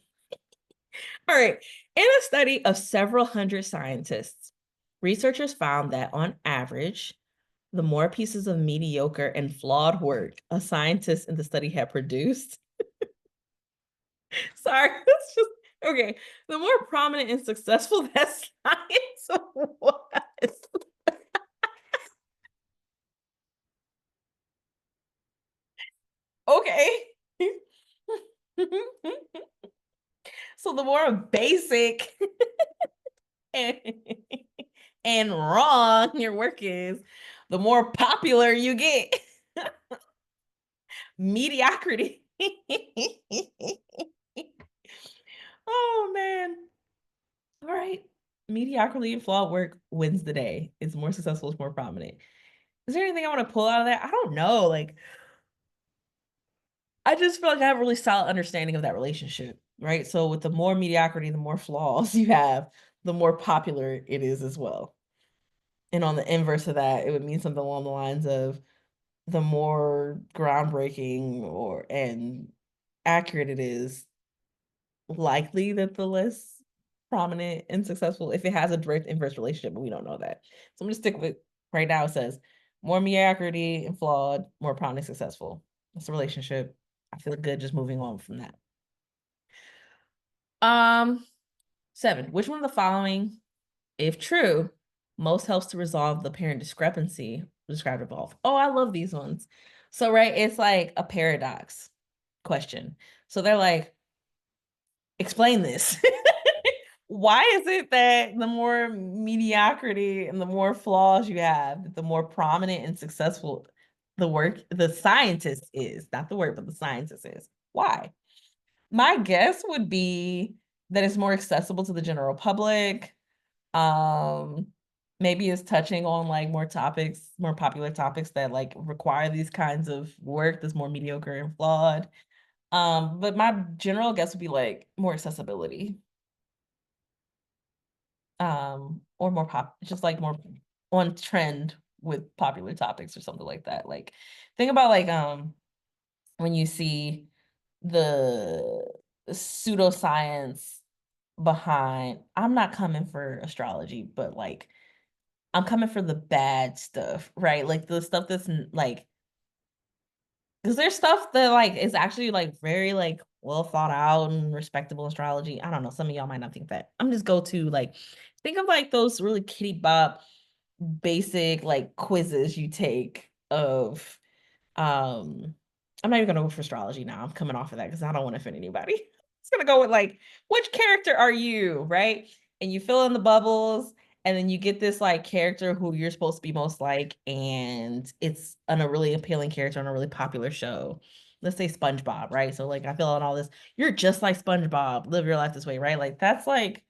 All right. In a study of several hundred scientists, researchers found that on average, the more pieces of mediocre and flawed work a scientist in the study had produced. Sorry, it's just okay. The more prominent and successful that science was. Okay. So the more basic and, and wrong your work is, the more popular you get. Mediocrity. Oh man. All right. Mediocrity and flawed work wins the day. It's more successful, it's more prominent. Is there anything I want to pull out of that? I don't know. Like, I just feel like I have a really solid understanding of that relationship, right? So with the more mediocrity, the more flaws you have, the more popular it is as well. And on the inverse of that, it would mean something along the lines of the more groundbreaking or and accurate it is, likely that the less prominent and successful if it has a direct inverse relationship, but we don't know that. So I'm gonna stick with right now. It says more mediocrity and flawed, more prominent, successful. That's the relationship. I feel good just moving on from that. 7. Which one of the following, if true, most helps to resolve the apparent discrepancy described above? Oh, I love these ones. So, right, it's like a paradox question. So they're like, explain this. Why is it that the more mediocrity and the more flaws you have, the more prominent and successful the work, the scientist is, not the work, but the scientist is? Why? My guess would be that it's more accessible to the general public. Um, Maybe it's touching on like more topics, more popular topics that like require these kinds of work that's more mediocre and flawed. But my general guess would be like more accessibility. Or more just like more on trend with popular topics or something like that. Like think about like when you see the pseudoscience behind, I'm not coming for astrology, but like I'm coming for the bad stuff, right? Like the stuff that's like, because there's stuff that like is actually like very like well thought out and respectable astrology. I don't know. Some of y'all might not think that. I'm just go to like Think of like those really kitty bop basic like quizzes you take of I'm not even gonna go for astrology now. I'm coming off of that because I don't want to offend anybody. It's gonna go with like, which character are you, right? And you fill in the bubbles, and then you get this like character who you're supposed to be most like, and it's on a really appealing character on a really popular show. Let's say SpongeBob, right? So like I fill in all this, you're just like SpongeBob, live your life this way, right? Like that's like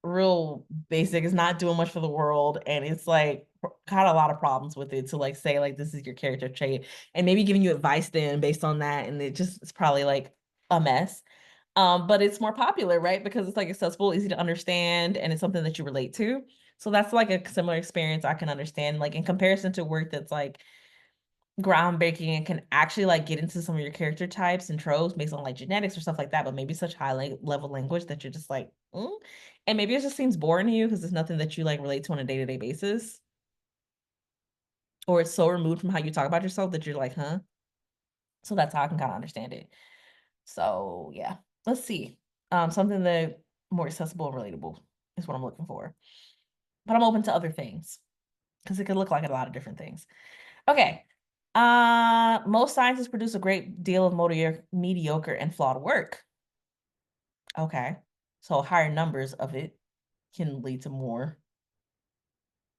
real basic. It's not doing much for the world, and it's like got a lot of problems with it to like say like this is your character trait, and maybe giving you advice then based on that, and it's probably like a mess. But it's more popular, right? Because it's like accessible, easy to understand, and it's something that you relate to. So that's like a similar experience I can understand, like in comparison to work that's like groundbreaking and can actually like get into some of your character types and tropes based on like genetics or stuff like that, but maybe such high level language that you're just like, mm? And maybe it just seems boring to you because it's nothing that you like relate to on a day-to-day basis, or it's so removed from how you talk about yourself that you're like, huh? So that's how I can kind of understand it. So yeah, let's see. Something that more accessible and relatable is what I'm looking for. But I'm open to other things because it could look like a lot of different things. Okay. Most scientists produce a great deal of mediocre and flawed work. Okay. So higher numbers of it can lead to more.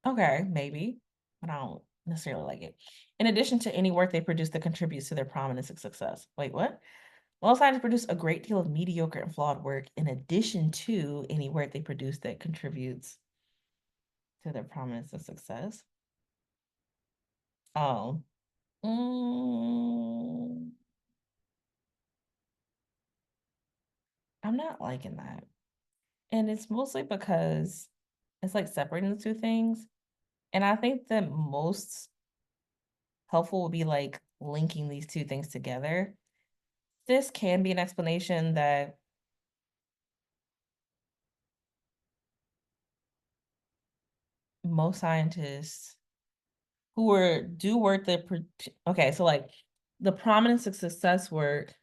Okay, maybe. But I don't necessarily like it. In addition to any work they produce that contributes to their prominence and success. Wait, what? Most scientists produce a great deal of mediocre and flawed work in addition to any work they produce that contributes to their prominence and success. Oh. Mm, I'm not liking that. And it's mostly because it's like separating the two things. And I think that most helpful would be like linking these two things together. This can be an explanation that most scientists who are do work that okay, so like the prominence of success work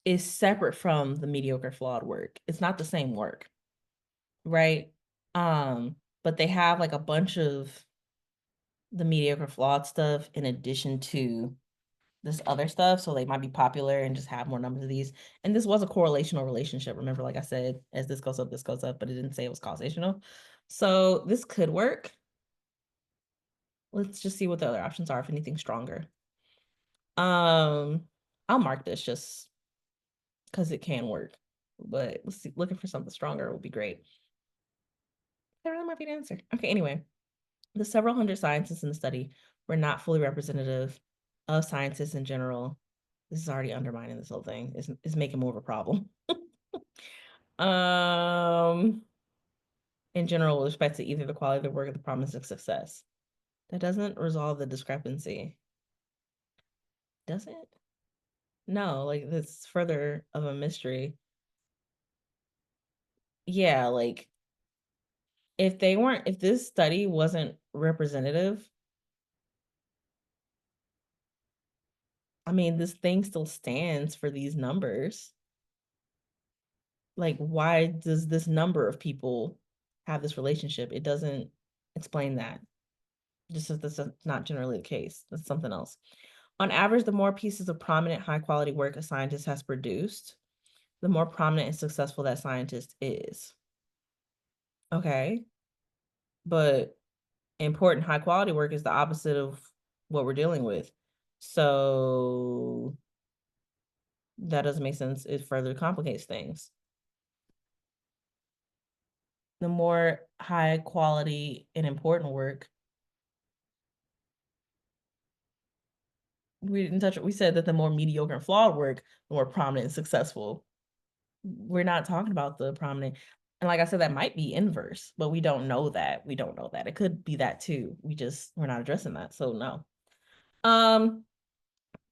is separate from the mediocre flawed work. It's not the same work, right? But they have like a bunch of the mediocre flawed stuff in addition to this other stuff, so they might be popular and just have more numbers of these. And this was a correlational relationship. Remember, like I said, as this goes up, but it didn't say it was causational. So this could work. Let's just see what the other options are, if anything stronger. I'll mark this just because it can work. But let's see, looking for something stronger would be great. That really might be the answer. Okay, anyway. The several hundred scientists in the study were not fully representative of scientists in general. This is already undermining this whole thing. It's making more of a problem. um, in general, with respect to either the quality of the work or the promise of success. That doesn't resolve the discrepancy. Does it? No, like it's further of a mystery. Yeah, like if this study wasn't representative, I mean, this thing still stands for these numbers. Like, why does this number of people have this relationship? It doesn't explain that. Just as this is not generally the case. That's something else. On average, the more pieces of prominent, high quality work a scientist has produced, the more prominent and successful that scientist is. Okay. But important, high quality work is the opposite of what we're dealing with. So that doesn't make sense. It further complicates things. The more high quality and important work, we didn't touch it. We said that the more mediocre and flawed work, the more prominent and successful. We're not talking about the prominent. And like I said, that might be inverse, but we don't know that. We don't know that. It could be that too. We're not addressing that. So no. Um,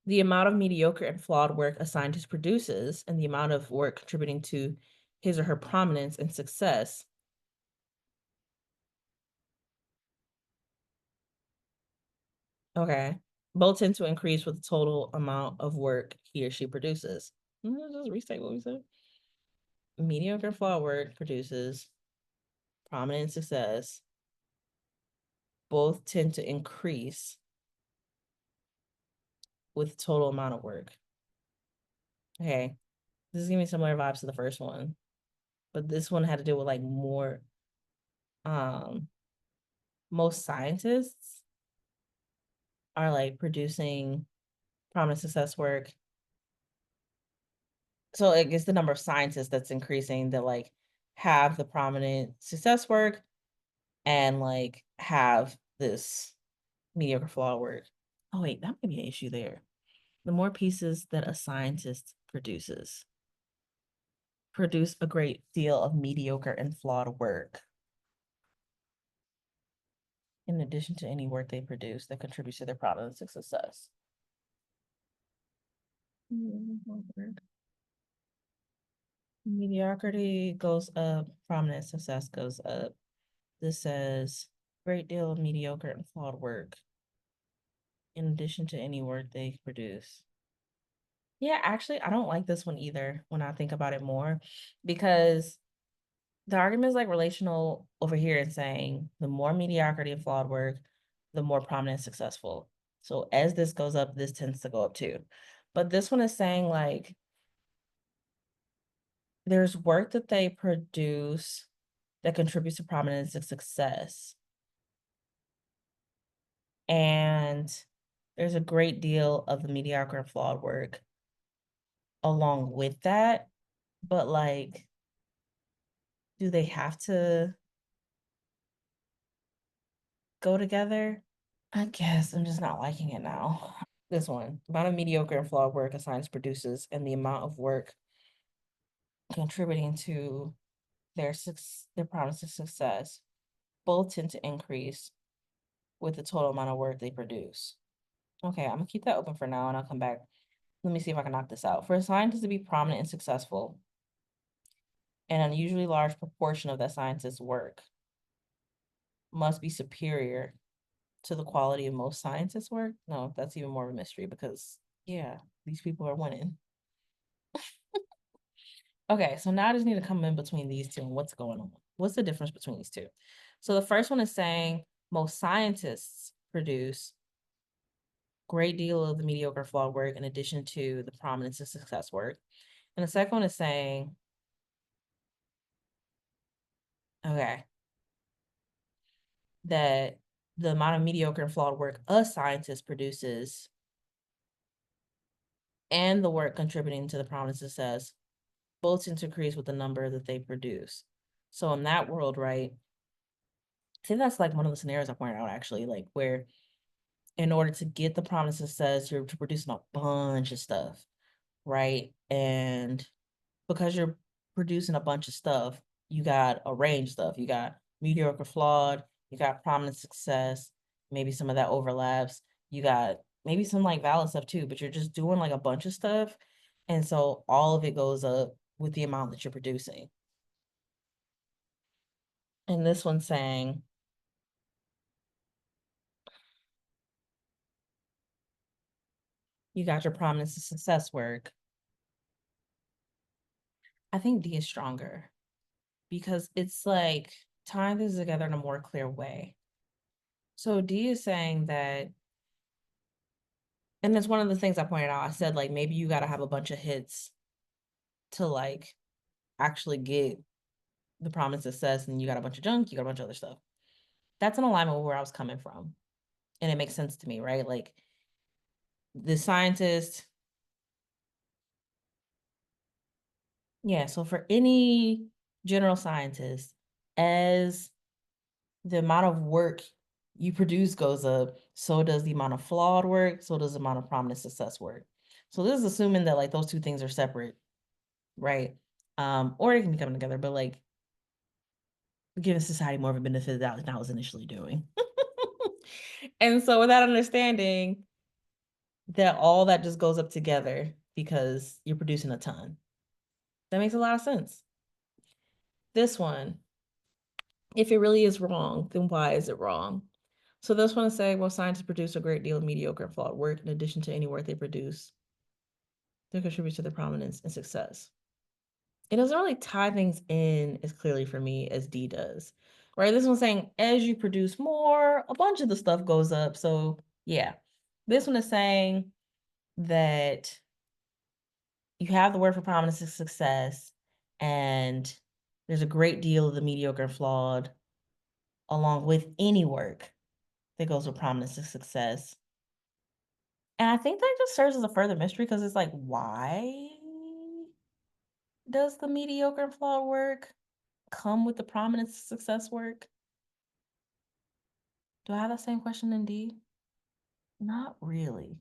the amount of mediocre and flawed work a scientist produces and the amount of work contributing to his or her prominence and success. Okay. Both tend to increase with the total amount of work he or she produces. Just restate what we said. mediocre flawed work produces prominent success. Both tend to increase with total amount of work. Okay, this is giving me similar vibes to the first one, but this one had to do with like more, most scientists are like producing prominent success work. So I guess the number of scientists that's increasing that like have the prominent success work and like have this mediocre flaw work. Oh wait, that might be an issue there. The more pieces that a scientist produce a great deal of mediocre and flawed work. In addition to any work they produce that contributes to their prominence and success. Mediocrity goes up, prominent success goes up. This says great deal of mediocre and flawed work in addition to any work they produce. Yeah, actually, I don't like this one either when I think about it more, because the argument is like relational over here and saying the more mediocrity and flawed work, the more prominent and successful. So as this goes up, this tends to go up too. But this one is saying like there's work that they produce that contributes to prominence and success. And there's a great deal of the mediocre and flawed work along with that. But like, do they have to go together? I guess I'm just not liking it now. This one, amount of mediocre and flawed work a science produces and the amount of work contributing to their promise of success both tend to increase with the total amount of work they produce. Okay, I'm gonna keep that open for now and I'll come back. Let me see if I can knock this out. For a scientist to be prominent and successful, an unusually large proportion of that scientist's work must be superior to the quality of most scientists' work. No, that's even more of a mystery because, yeah, these people are winning. Okay, so now I just need to come in between these two and what's going on. What's the difference between these two? So the first one is saying most scientists produce great deal of the mediocre flawed work in addition to the prominence of success work. And the second one is saying, okay, that the amount of mediocre and flawed work a scientist produces and the work contributing to the prominent success both tend to increase with the number that they produce. So in that world, right, I think that's like one of the scenarios I pointed out actually, like where in order to get the prominent success, you're producing a bunch of stuff, right? And because you're producing a bunch of stuff, you got a range of stuff. You got mediocre flawed, you got prominent success, maybe some of that overlaps. You got maybe some like valid stuff too, but you're just doing like a bunch of stuff. And so all of it goes up with the amount that you're producing. And this one's saying, you got your prominence and success work. I think D is stronger because it's like tying this together in a more clear way. So D is saying that, and it's one of the things I pointed out. I said, like, maybe you got to have a bunch of hits to like actually get the promised success, and you got a bunch of junk, you got a bunch of other stuff. That's in alignment with where I was coming from. And it makes sense to me, right? Like, the scientist, yeah, so for any general scientist, as the amount of work you produce goes up, so does the amount of flawed work, so does the amount of prominent success work. So this is assuming that like those two things are separate, right? Or they can be coming together, but like giving society more of a benefit of the doubt than I was initially doing. And so with that understanding that all that just goes up together because you're producing a ton. That makes a lot of sense. This one, if it really is wrong, then why is it wrong? So this one is saying, well, scientists produce a great deal of mediocre and flawed work in addition to any work they produce that contributes to their prominence and success. it doesn't really tie things in as clearly for me as D does, right? This one's saying as you produce more, a bunch of the stuff goes up. So yeah, this one is saying that you have the word for prominence of success, and there's a great deal of the mediocre and flawed along with any work that goes with prominence of success. And I think that just serves as a further mystery because it's like, why does the mediocre and flawed work come with the prominence of success work? Do I have that same question in D? Not really,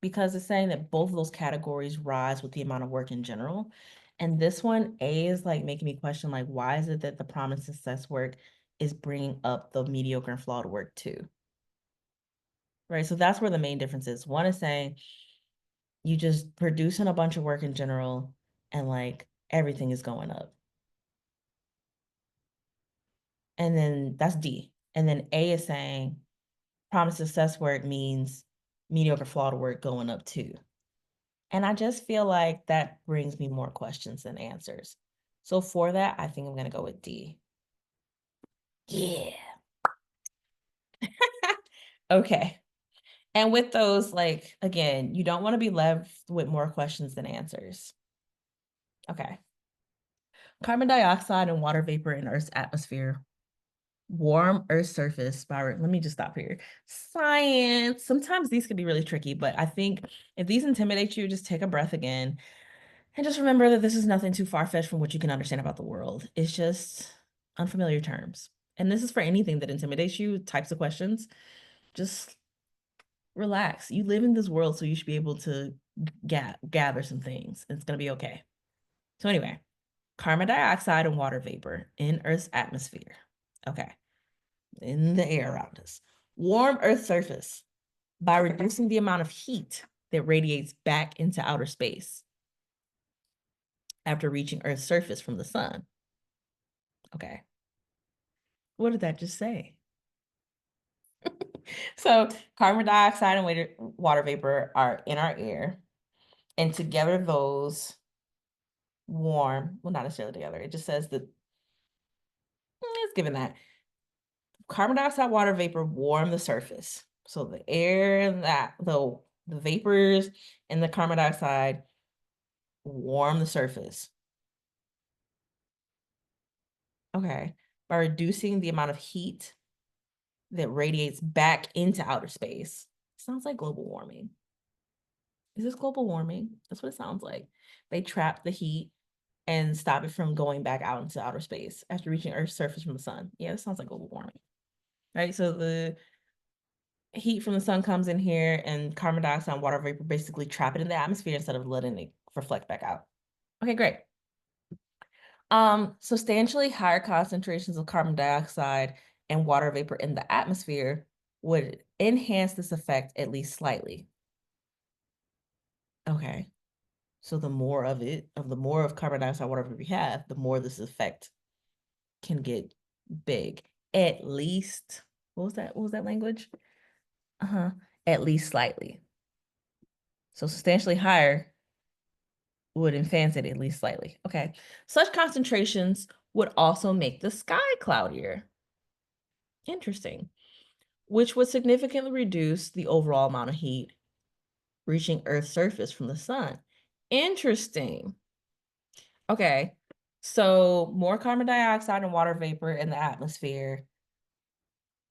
because it's saying that both of those categories rise with the amount of work in general. And this one, A, is like making me question, like, why is it that the prominence of success work is bringing up the mediocre and flawed work too? Right? So that's where the main difference is. One is saying you just producing a bunch of work in general and like everything is going up. And then that's D. And then A is saying promise success work means mediocre flawed work going up too. And I just feel like that brings me more questions than answers. So for that, I think I'm going to go with D. Yeah. Okay. And with those, like, again, you don't want to be left with more questions than answers. Okay. Carbon dioxide and water vapor in Earth's atmosphere. Warm Earth's surface by, let me just stop here. Science. Sometimes these can be really tricky, but I think if these intimidate you, just take a breath again. And just remember that this is nothing too far-fetched from what you can understand about the world. It's just unfamiliar terms. And this is for anything that intimidates you, types of questions. Just relax. You live in this world, so you should be able to gather some things. It's going to be okay. So anyway, carbon dioxide and water vapor in Earth's atmosphere. Okay. In the air around us. Warm Earth's surface by reducing the amount of heat that radiates back into outer space after reaching Earth's surface from the sun. Okay. What did that just say? So carbon dioxide and water vapor are in our air, and together those warm, well, not necessarily together. It just says that it's given that carbon dioxide, water vapor warm the surface. So the air and the vapors and the carbon dioxide warm the surface. Okay. By reducing the amount of heat that radiates back into outer space. Sounds like global warming. Is this global warming? That's what it sounds like. They trap the heat and stop it from going back out into outer space after reaching Earth's surface from the sun. Yeah, it sounds like global warming. Right? So the heat from the sun comes in here and carbon dioxide and water vapor basically trap it in the atmosphere instead of letting it reflect back out. Okay, great. Substantially higher concentrations of carbon dioxide and water vapor in the atmosphere would enhance this effect at least slightly. Okay. So the more of it, the more of carbon dioxide, water vapor we have, the more this effect can get big. At least, what was that? What was that language? At least slightly. So substantially higher would enhance it at least slightly. Okay. Such concentrations would also make the sky cloudier. Interesting. Which would significantly reduce the overall amount of heat reaching Earth's surface from the sun. Interesting. Okay. So more carbon dioxide and water vapor in the atmosphere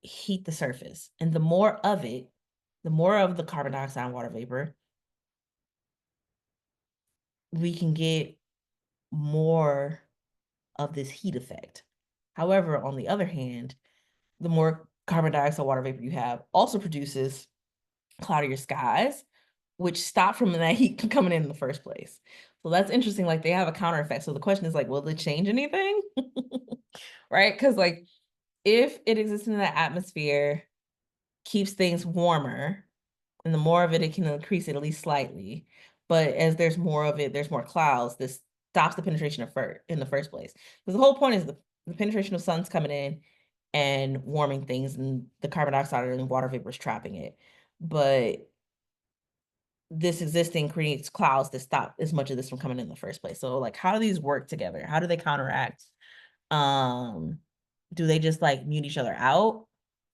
heat the surface. And the more of it, the more of the carbon dioxide and water vapor, we can get more of this heat effect. However, on the other hand, the more carbon dioxide, water vapor you have also produces cloudier skies, which stop from that heat coming in the first place. So that's interesting. Like they have a counter effect. So the question is like, will it change anything? Right? Because like if it exists in the atmosphere, keeps things warmer, and the more of it, it can increase it at least slightly. But as there's more of it, there's more clouds. This stops the penetration of in the first place. Because the whole point is the penetration of sun's coming in and warming things, and the carbon dioxide and water vapor is trapping it. But this existing creates clouds that stop as much of this from coming in the first place. So like, how do these work together? How do they counteract? Do they just like mute each other out?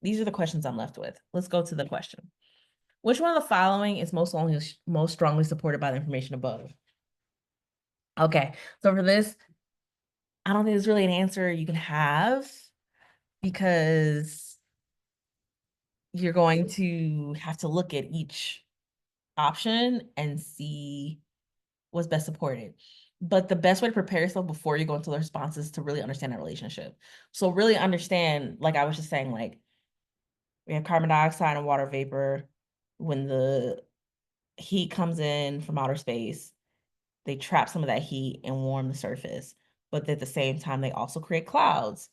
These are the questions I'm left with. Let's go to the question. Which one of the following is most strongly supported by the information above? Okay, so for this, I don't think there's really an answer you can have because you're going to have to look at each option and see what's best supported. But the best way to prepare yourself before you go into the responses is to really understand that relationship. So really understand, like I was just saying, like we have carbon dioxide and water vapor. When the heat comes in from outer space, they trap some of that heat and warm the surface. But at the same time, they also create clouds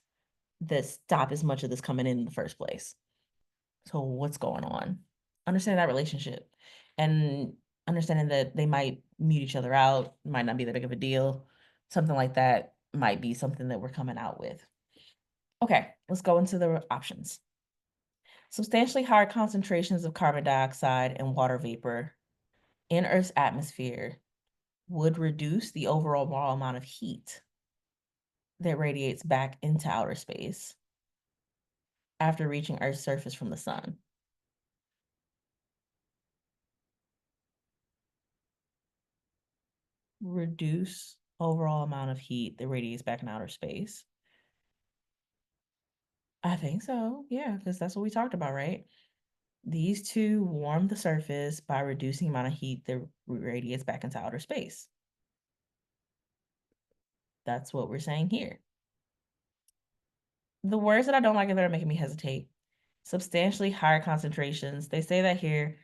that stop as much of this coming in the first place. So what's going on? Understand that relationship and understanding that they might mute each other out, might not be that big of a deal. Something like that might be something that we're coming out with. Okay, let's go into the options. Substantially higher concentrations of carbon dioxide and water vapor in Earth's atmosphere would reduce the overall amount of heat that radiates back into outer space after reaching Earth's surface from the sun. Reduce overall amount of heat that radiates back in outer space. I think so, yeah, because that's what we talked about, right? These two warm the surface by reducing the amount of heat that radiates back into outer space. That's what we're saying here. The words that I don't like that are making me hesitate. Substantially higher concentrations. They say that here,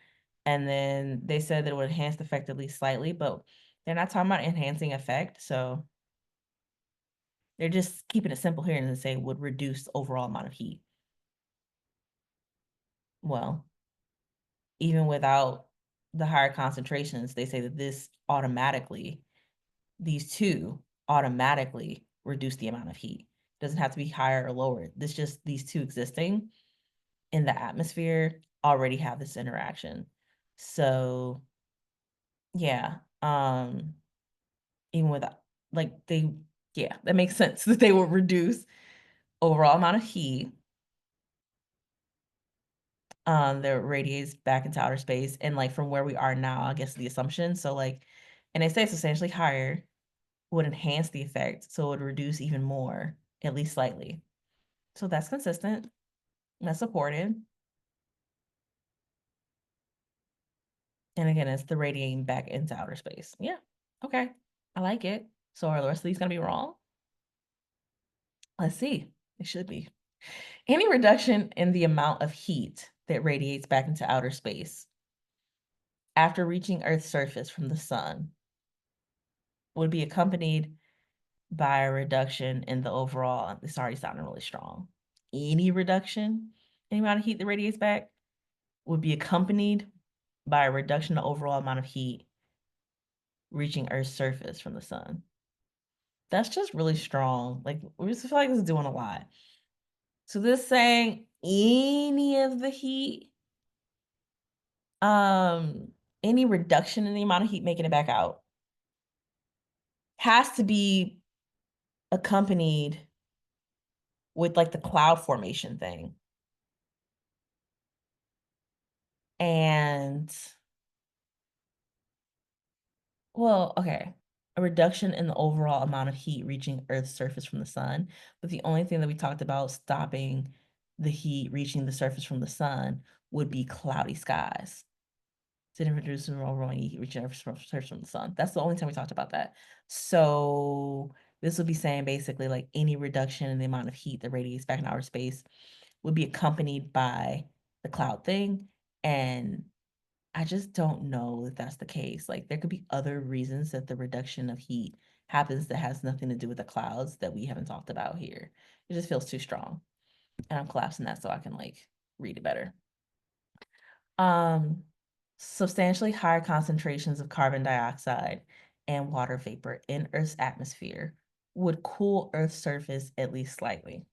and then they said that it would enhance effectively slightly, but they're not talking about enhancing effect, so they're just keeping it simple here and they say would reduce overall amount of heat. Well, even without the higher concentrations, they say that these two automatically reduce the amount of heat. It doesn't have to be higher or lower. These two existing in the atmosphere already have this interaction. So yeah, even with like that makes sense that they will reduce overall amount of heat that radiates back into outer space and like from where we are now, I guess the assumption. So like, and they say it's substantially higher would enhance the effect, so it would reduce even more, at least slightly. So that's consistent. That's supported. And again, it's the radiating back into outer space. Yeah. Okay. I like it. So are the rest of these gonna be wrong? Let's see. It should be. Any reduction in the amount of heat that radiates back into outer space after reaching Earth's surface from the sun would be accompanied by a reduction in the overall, it's already sounding really strong. Any reduction in the amount of heat that radiates back would be accompanied by a reduction in the overall amount of heat reaching Earth's surface from the sun. That's just really strong. Like, we just feel like this is doing a lot. So this saying any of the heat, any reduction in the amount of heat making it back out has to be accompanied with like the cloud formation thing. And well, okay, a reduction in the overall amount of heat reaching Earth's surface from the sun. But the only thing that we talked about stopping the heat reaching the surface from the sun would be cloudy skies. Didn't reduce the overall heat reaching Earth's surface from the sun. That's the only time we talked about that. So this would be saying basically like any reduction in the amount of heat that radiates back in outer space would be accompanied by the cloud thing. And I just don't know if that's the case. Like there could be other reasons that the reduction of heat happens that has nothing to do with the clouds that we haven't talked about here. It just feels too strong. And I'm collapsing that so I can like read it better. Substantially higher concentrations of carbon dioxide and water vapor in Earth's atmosphere would cool Earth's surface at least slightly.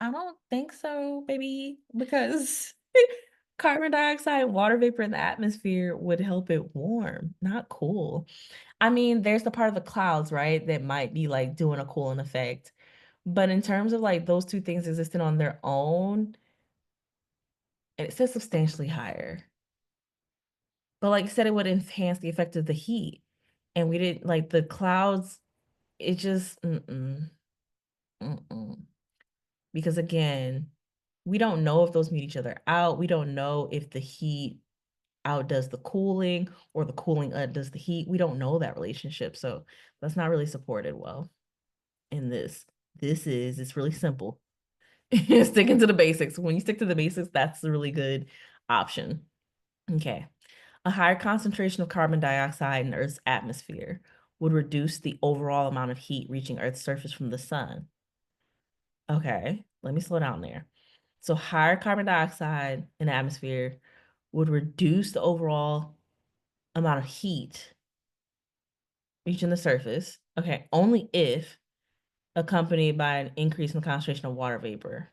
I don't think so, baby, because Carbon dioxide, water vapor in the atmosphere would help it warm, not cool. I mean, there's the part of the clouds, right, that might be like doing a cooling effect. But in terms of like those two things existing on their own, it says substantially higher. But like I said, it would enhance the effect of the heat. And we didn't like the clouds, it just mm-mm. Because again, we don't know if those meet each other out. We don't know if the heat outdoes the cooling or the cooling does the heat. We don't know that relationship. So that's not really supported well in this. It's really simple. Sticking to the basics. When you stick to the basics, that's a really good option. Okay. A higher concentration of carbon dioxide in Earth's atmosphere would reduce the overall amount of heat reaching Earth's surface from the sun. Okay, let me slow down there. So higher carbon dioxide in the atmosphere would reduce the overall amount of heat reaching the surface. Okay, only if accompanied by an increase in the concentration of water vapor.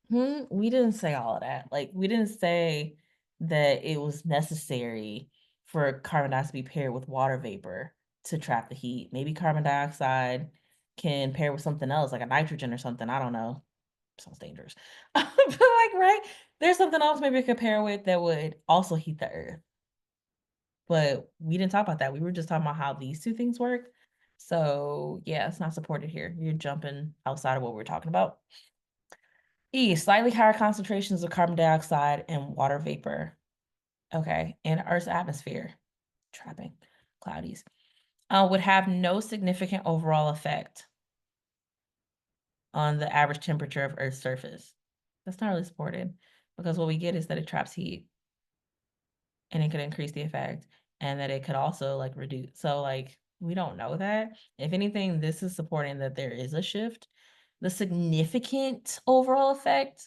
We didn't say all of that. Like, we didn't say that it was necessary for carbon dioxide to be paired with water vapor to trap the heat. Maybe carbon dioxide can pair with something else, like a nitrogen or something. I don't know. Sounds dangerous. But like, right? There's something else maybe it could pair with that would also heat the earth. But we didn't talk about that. We were just talking about how these two things work. So yeah, it's not supported here. You're jumping outside of what we're talking about. E, slightly higher concentrations of carbon dioxide and water vapor. Okay, in Earth's atmosphere, trapping cloudies, would have no significant overall effect on the average temperature of Earth's surface. That's not really supported because what we get is that it traps heat and it could increase the effect and that it could also like reduce. So like we don't know that. If anything, this is supporting that there is a shift. The significant overall effect,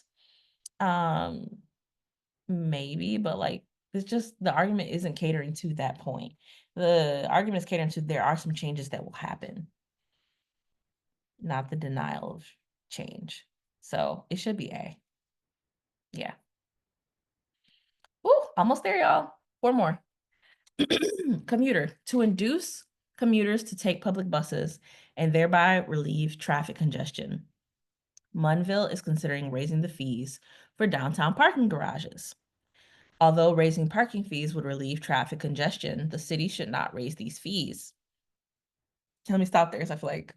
um, maybe, but like it's just the argument isn't catering to that point. The argument is catering to there are some changes that will happen, not the denial of change. So it should be A. Yeah. Woo, almost there, y'all. Four more. Commuter. To induce commuters to take public buses and thereby relieve traffic congestion. Munville is considering raising the fees for downtown parking garages. Although raising parking fees would relieve traffic congestion, the city should not raise these fees. Let me stop there because I feel like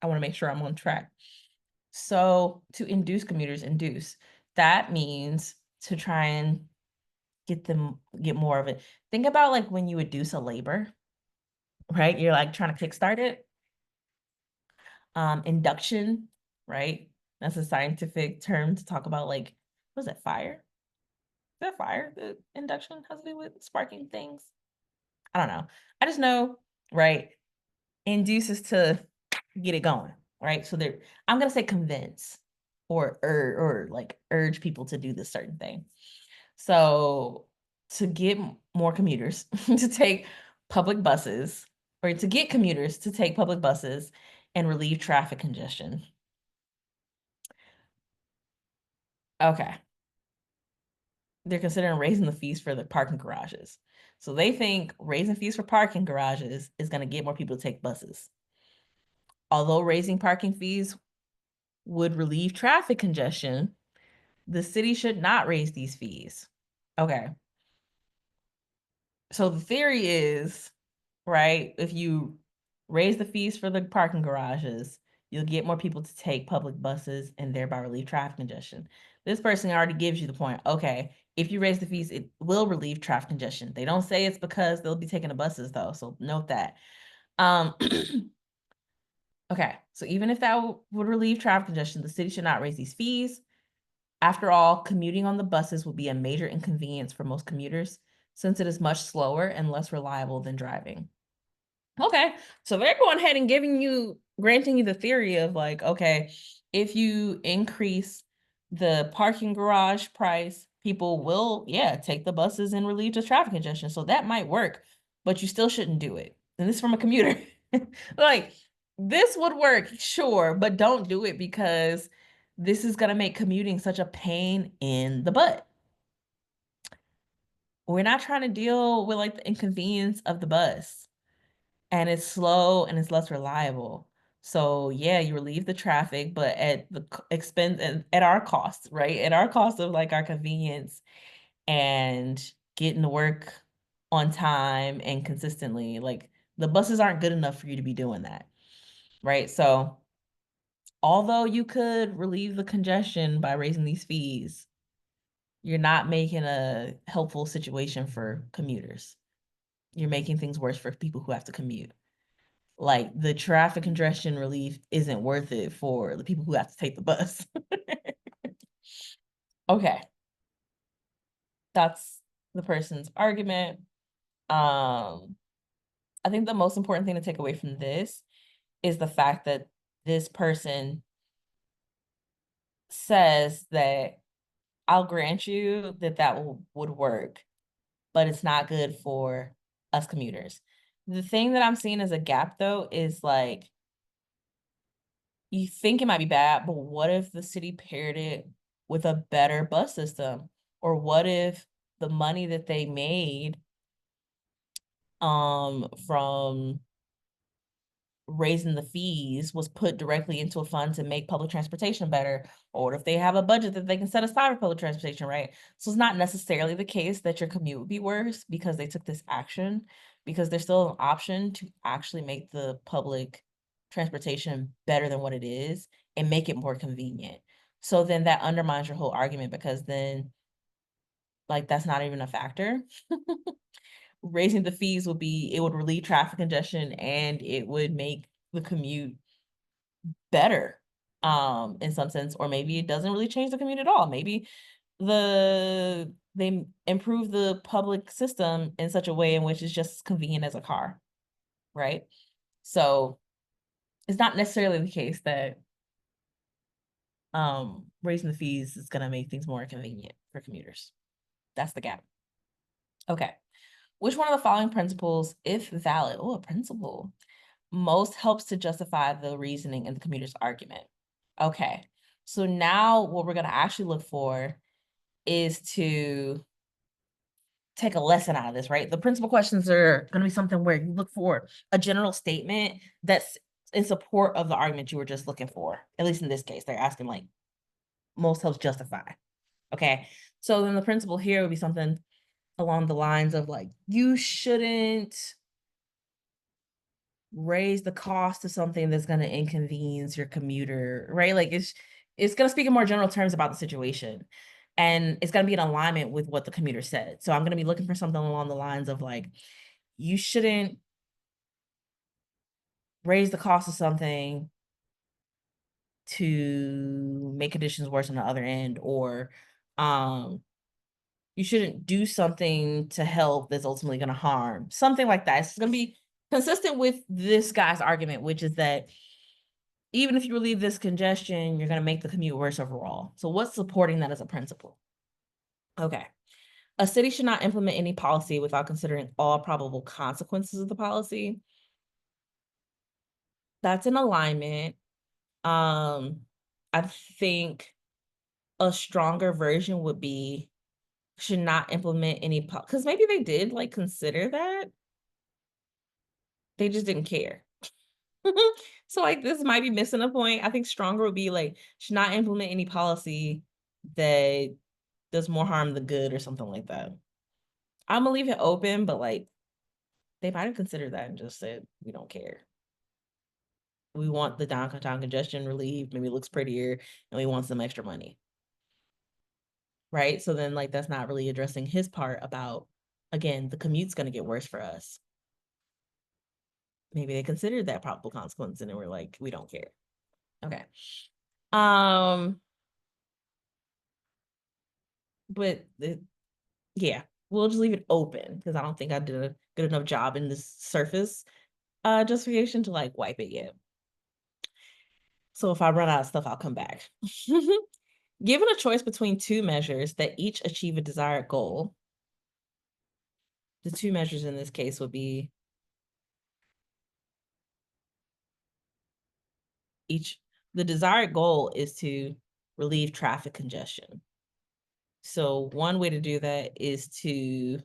I want to make sure I'm on track. So to induce commuters, that means to try and get more of it. Think about like when you induce a labor, right? You're like trying to kickstart it. Induction, right? That's a scientific term to talk about like, what is that, fire? Is that fire? The induction has to do with sparking things? I don't know. I just know, right? Induces to get it going, right? So there, I'm gonna say convince or like urge people to do this certain thing. So to get more commuters to take public buses, or to get commuters to take public buses and relieve traffic congestion. Okay. They're considering raising the fees for the parking garages. So they think raising fees for parking garages is going to get more people to take buses. Although raising parking fees would relieve traffic congestion, the city should not raise these fees. Okay. So the theory is, right, if you raise the fees for the parking garages, you'll get more people to take public buses and thereby relieve traffic congestion. This person already gives you the point. Okay, if you raise the fees, it will relieve traffic congestion. They don't say it's because they'll be taking the buses though, so note that. Okay, so even if that would relieve traffic congestion, the city should not raise these fees. After all, commuting on the buses will be a major inconvenience for most commuters since it is much slower and less reliable than driving. Okay, so they're going ahead and granting you the theory of like, okay, if you increase the parking garage price, people will, yeah, take the buses and relieve the traffic congestion. So that might work, but you still shouldn't do it. And this is from a commuter. Like, this would work, sure, but don't do it because this is going to make commuting such a pain in the butt. We're not trying to deal with like the inconvenience of the bus, and it's slow and it's less reliable. So yeah, you relieve the traffic, but at the expense and at our cost, right? At our cost of like our convenience and getting to work on time and consistently. Like the buses aren't good enough for you to be doing that, right? So although you could relieve the congestion by raising these fees, you're not making a helpful situation for commuters. You're making things worse for people who have to commute. Like the traffic congestion relief isn't worth it for the people who have to take the bus. Okay, that's the person's argument. I think the most important thing to take away from this is the fact that this person says that I'll grant you that would work, but it's not good for us commuters. The thing that I'm seeing as a gap though is like, you think it might be bad, but what if the city paired it with a better bus system? Or what if the money that they made from raising the fees was put directly into a fund to make public transportation better? Or if they have a budget that they can set aside for public transportation, right? So it's not necessarily the case that your commute would be worse because they took this action, because there's still an option to actually make the public transportation better than what it is and make it more convenient. So then that undermines your whole argument, because then like that's not even a factor. Raising the fees it would relieve traffic congestion and it would make the commute better in some sense, or maybe it doesn't really change the commute at all. Maybe they improve the public system in such a way in which it's just as convenient as a car, right? So it's not necessarily the case that raising the fees is going to make things more convenient for commuters. That's the gap. Okay, which one of the following principles, if valid, oh, a principle, most helps to justify the reasoning in the commuter's argument? Okay, so now what we're going to actually look for is to take a lesson out of this, right? The principal questions are going to be something where you look for a general statement that's in support of the argument you were just looking for. At least in this case, they're asking like, most helps justify. Okay, so then the principle here would be something along the lines of like, you shouldn't raise the cost of something that's going to inconvenience your commuter, right? Like it's going to speak in more general terms about the situation, and it's going to be in alignment with what the commuter said. So I'm going to be looking for something along the lines of like, you shouldn't raise the cost of something to make conditions worse on the other end, or you shouldn't do something to help that's ultimately going to harm, something like that. It's going to be consistent with this guy's argument, which is that even if you relieve this congestion, you're going to make the commute worse overall. So what's supporting that as a principle? Okay. A city should not implement any policy without considering all probable consequences of the policy. That's in alignment. I think a stronger version would be should not implement any, because maybe they did like consider that. They just didn't care. So like this might be missing a point. I think stronger would be like, should not implement any policy that does more harm than good or something like that. I'm gonna leave it open, but like they might have considered that and just said, we don't care. We want the downtown congestion relieved, maybe it looks prettier, and we want some extra money. Right? So then like that's not really addressing his part about, again, the commute's gonna get worse for us. Maybe they considered that probable consequence and they were like, we don't care. Okay. Um, but yeah, we'll just leave it open because I don't think I did a good enough job in this surface justification to like wipe it yet. So if I run out of stuff, I'll come back. Given a choice between two measures that each achieve a desired goal, the two measures in this case would be the desired goal is to relieve traffic congestion. So one way to do that is to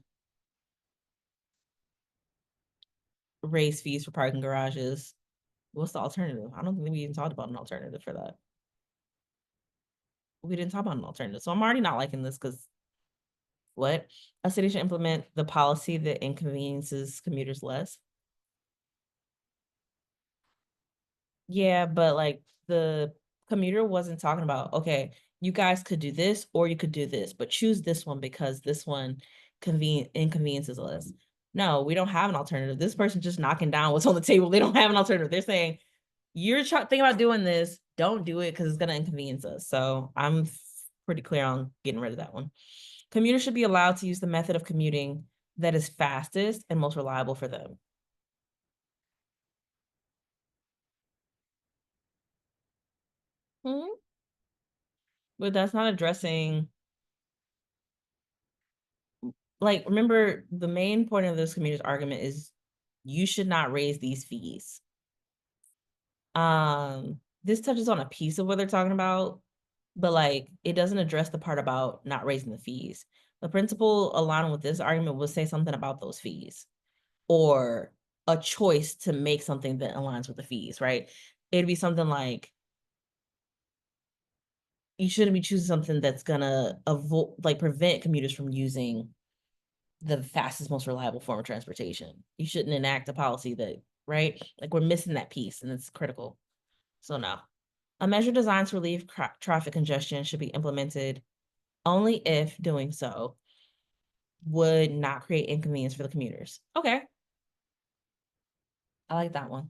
raise fees for parking garages. What's the alternative? I don't think we even talked about an alternative for that. We didn't talk about an alternative. So I'm already not liking this because what? A city should implement the policy that inconveniences commuters less. Yeah, but like the commuter wasn't talking about, okay, you guys could do this or you could do this, but choose this one because this one inconveniences us. No, we don't have an alternative. This person just knocking down what's on the table. They don't have an alternative. They're saying, you're thinking about doing this, don't do it because it's going to inconvenience us. So I'm pretty clear on getting rid of that one. Commuters should be allowed to use the method of commuting that is fastest and most reliable for them. Hmm? But that's not addressing, like, remember the main point of this commuter's argument is you should not raise these fees. This touches on a piece of what they're talking about, but like it doesn't address the part about not raising the fees. The principal along with this argument will say something about those fees or a choice to make something that aligns with the fees, right? It'd be something like you shouldn't be choosing something that's gonna avoid, like, prevent commuters from using the fastest, most reliable form of transportation. You shouldn't enact a policy that, right? Like we're missing that piece and it's critical. So no. A measure designed to relieve traffic congestion should be implemented only if doing so would not create inconvenience for the commuters. Okay. I like that one.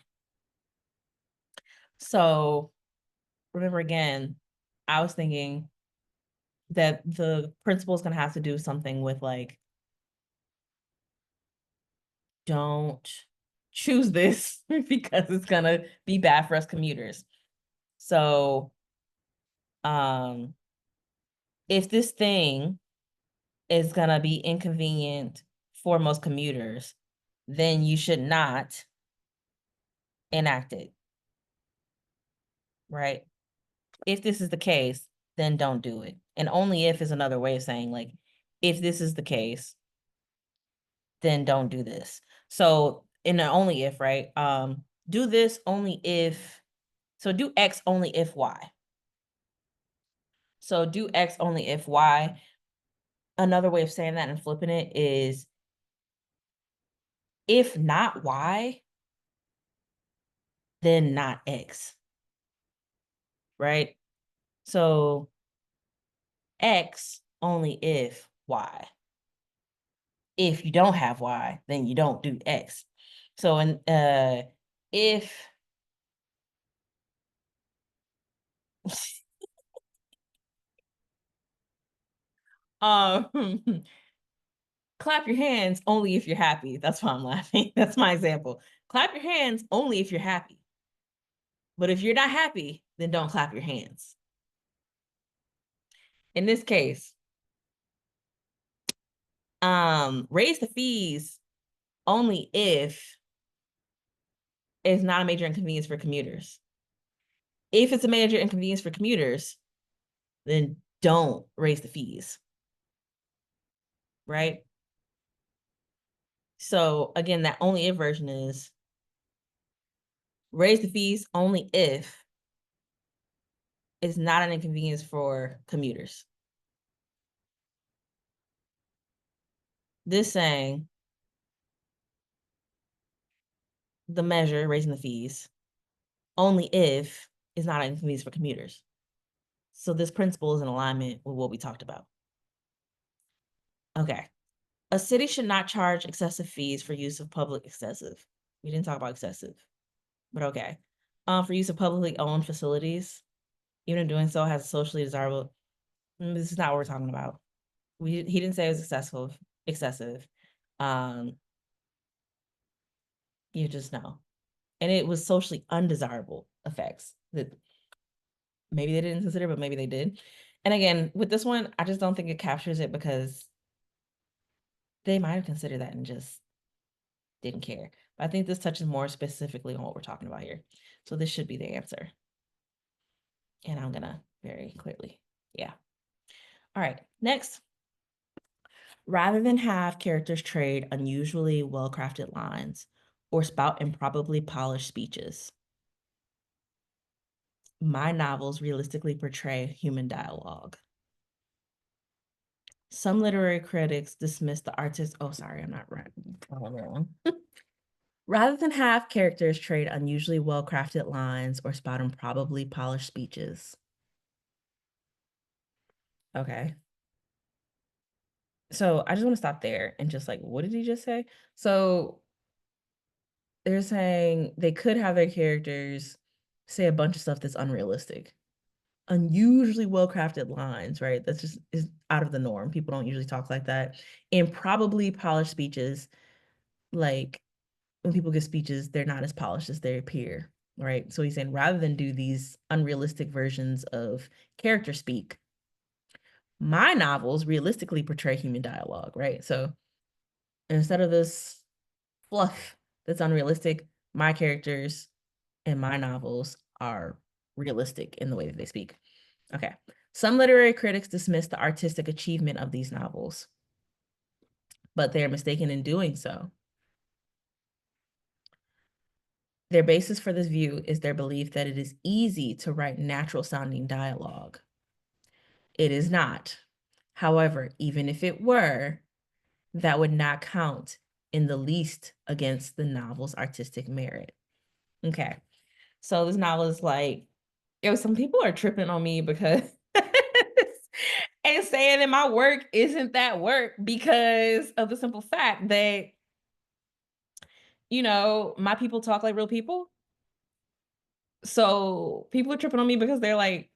So remember again, I was thinking that the principal is going to have to do something with like, don't choose this because it's going to be bad for us commuters. So if this thing is going to be inconvenient for most commuters, then you should not enact it, right? If this is the case, then don't do it. And only if is another way of saying, like, if this is the case, then don't do this. So in the only if, right? Do this only if, so do X only if Y. So do X only if Y. Another way of saying that and flipping it is if not Y, then not X, right? So X only if Y. If you don't have Y, then you don't do X. So if um clap your hands only if you're happy. That's why I'm laughing. That's my example. Clap your hands only if you're happy. But if you're not happy, then don't clap your hands. In this case, raise the fees only if it's not a major inconvenience for commuters. If it's a major inconvenience for commuters, then don't raise the fees, right? So again, that only if version is raise the fees only if it's not an inconvenience for commuters. This saying the measure raising the fees only if it's not an inconvenience for commuters. So this principle is in alignment with what we talked about. Okay. A city should not charge excessive fees for use of public excessive. We didn't talk about excessive, but okay. For use of publicly owned facilities, even in doing so has a socially desirable. This is not what we're talking about. He didn't say it was excessive. Excessive. Um, you just know. And it was socially undesirable effects that maybe they didn't consider, but maybe they did. And again, with this one, I just don't think it captures it because they might have considered that and just didn't care. But I think this touches more specifically on what we're talking about here. So this should be the answer. And I'm gonna very clearly, yeah. All right, next. Rather than have characters trade unusually well-crafted lines or spout improbably polished speeches. My novels realistically portray human dialogue. Some literary critics dismiss the artist. Oh, sorry, I'm not right. Wrong. Rather than have characters trade unusually well-crafted lines or spout improbably polished speeches. Okay. So I just want to stop there and just like, what did he just say? So they're saying they could have their characters say a bunch of stuff that's unrealistic. Unusually well-crafted lines, right? That's just is out of the norm. People don't usually talk like that. And probably polished speeches, like when people give speeches, they're not as polished as they appear, right? So he's saying rather than do these unrealistic versions of character speak, my novels realistically portray human dialogue, right? So instead of this fluff that's unrealistic, my characters in my novels are realistic in the way that they speak. Okay. Some literary critics dismiss the artistic achievement of these novels, but they're mistaken in doing so. Their basis for this view is their belief that it is easy to write natural sounding dialogue. It is not. However, even if it were, that would not count in the least against the novel's artistic merit. Okay. So this novel is like, some people are tripping on me because and saying that my work isn't that work because of the simple fact that, my people talk like real people. So people are tripping on me because they're like,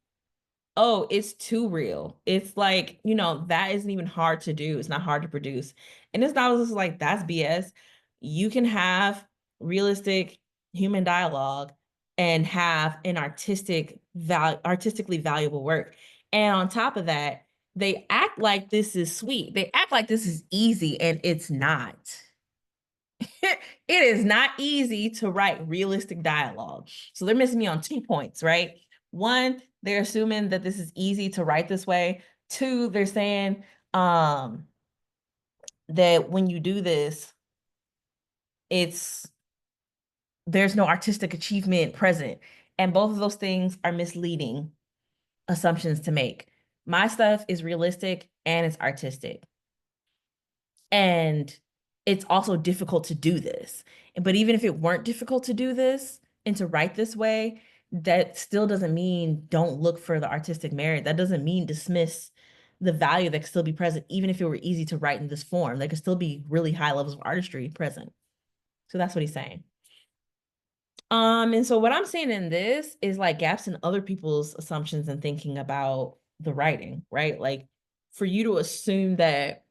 oh, it's too real. It's like, that isn't even hard to do. It's not hard to produce. And this novel is like, that's BS. You can have realistic human dialogue and have an artistically valuable work. And on top of that, they act like this is sweet. They act like this is easy, and it's not. It is not easy to write realistic dialogue. So they're missing me on 2 points, right? One, they're assuming that this is easy to write this way. Two, they're saying that when you do this, there's no artistic achievement present. And both of those things are misleading assumptions to make. My stuff is realistic and it's artistic. And it's also difficult to do this. But even if it weren't difficult to do this and to write this way, that still doesn't mean don't look for the artistic merit. That doesn't mean dismiss the value that could still be present, even if it were easy to write in this form. There could still be really high levels of artistry present. So that's what he's saying. And so what I'm seeing in this is like gaps in other people's assumptions and thinking about the writing, right? Like for you to assume that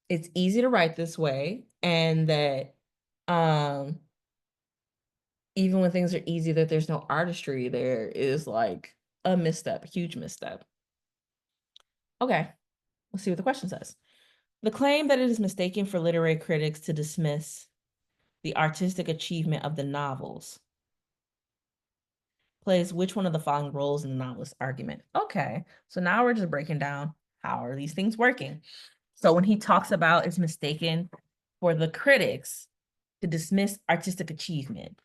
it's easy to write this way and that even when things are easy, that there's no artistry, there is like a misstep, a huge misstep. Okay, let's see what the question says. The claim that it is mistaken for literary critics to dismiss the artistic achievement of the novels plays which one of the following roles in the novelist's argument? Okay, so now we're just breaking down how are these things working. So when he talks about it's mistaken for the critics to dismiss artistic achievement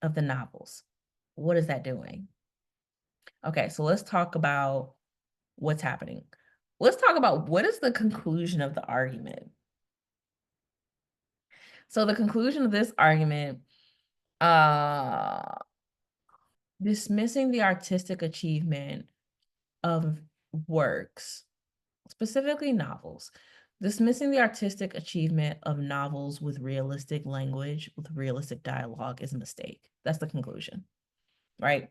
of the novels, what is that doing? Okay, so let's talk about what's happening. Let's talk about what is the conclusion of the argument. So the conclusion of this argument, dismissing the artistic achievement of works, specifically novels, dismissing the artistic achievement of novels with realistic language, with realistic dialogue is a mistake. That's the conclusion, right?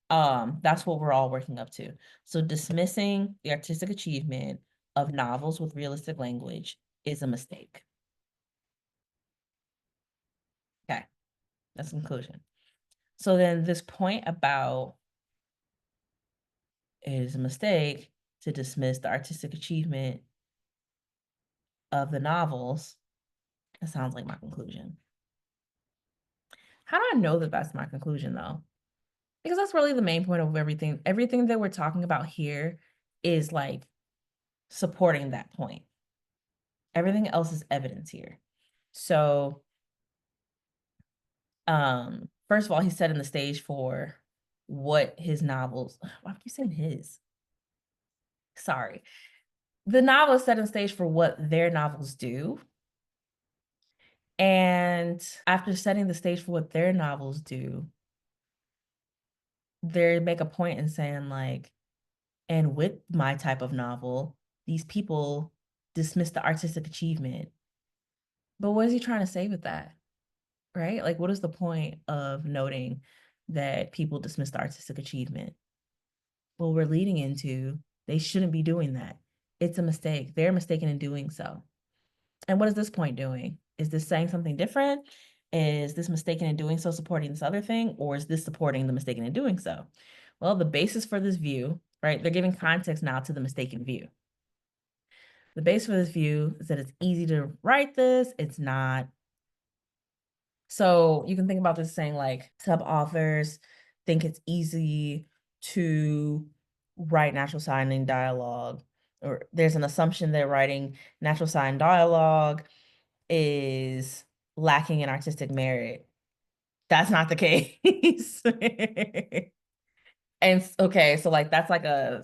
That's what we're all working up to. So dismissing the artistic achievement of novels with realistic language is a mistake. Okay, that's the conclusion. So then this point about it is a mistake to dismiss the artistic achievement of the novels, that sounds like my conclusion. How do I know that that's my conclusion though? Because that's really the main point of everything. Everything that we're talking about here is like supporting that point. Everything else is evidence here. So First of all, he's setting the stage for what his novels, why are you saying his? Sorry. The novel is setting the stage for what their novels do. And after setting the stage for what their novels do, they make a point in saying, like, and with my type of novel, these people dismiss the artistic achievement. But what is he trying to say with that? Right? Like, what is the point of noting that people dismiss the artistic achievement? Well, we're leading into they shouldn't be doing that. It's a mistake. They're mistaken in doing so. And what is this point doing? Is this saying something different? Is this mistaken in doing so supporting this other thing? Or is this supporting the mistaken in doing so? Well, the basis for this view, right? They're giving context now to the mistaken view. The base for this view is that it's easy to write this. It's not. So you can think about this saying, like, sub authors think it's easy to write natural signing dialogue, or there's an assumption that writing natural sign dialogue is lacking in artistic merit. That's not the case. And okay, so like that's like a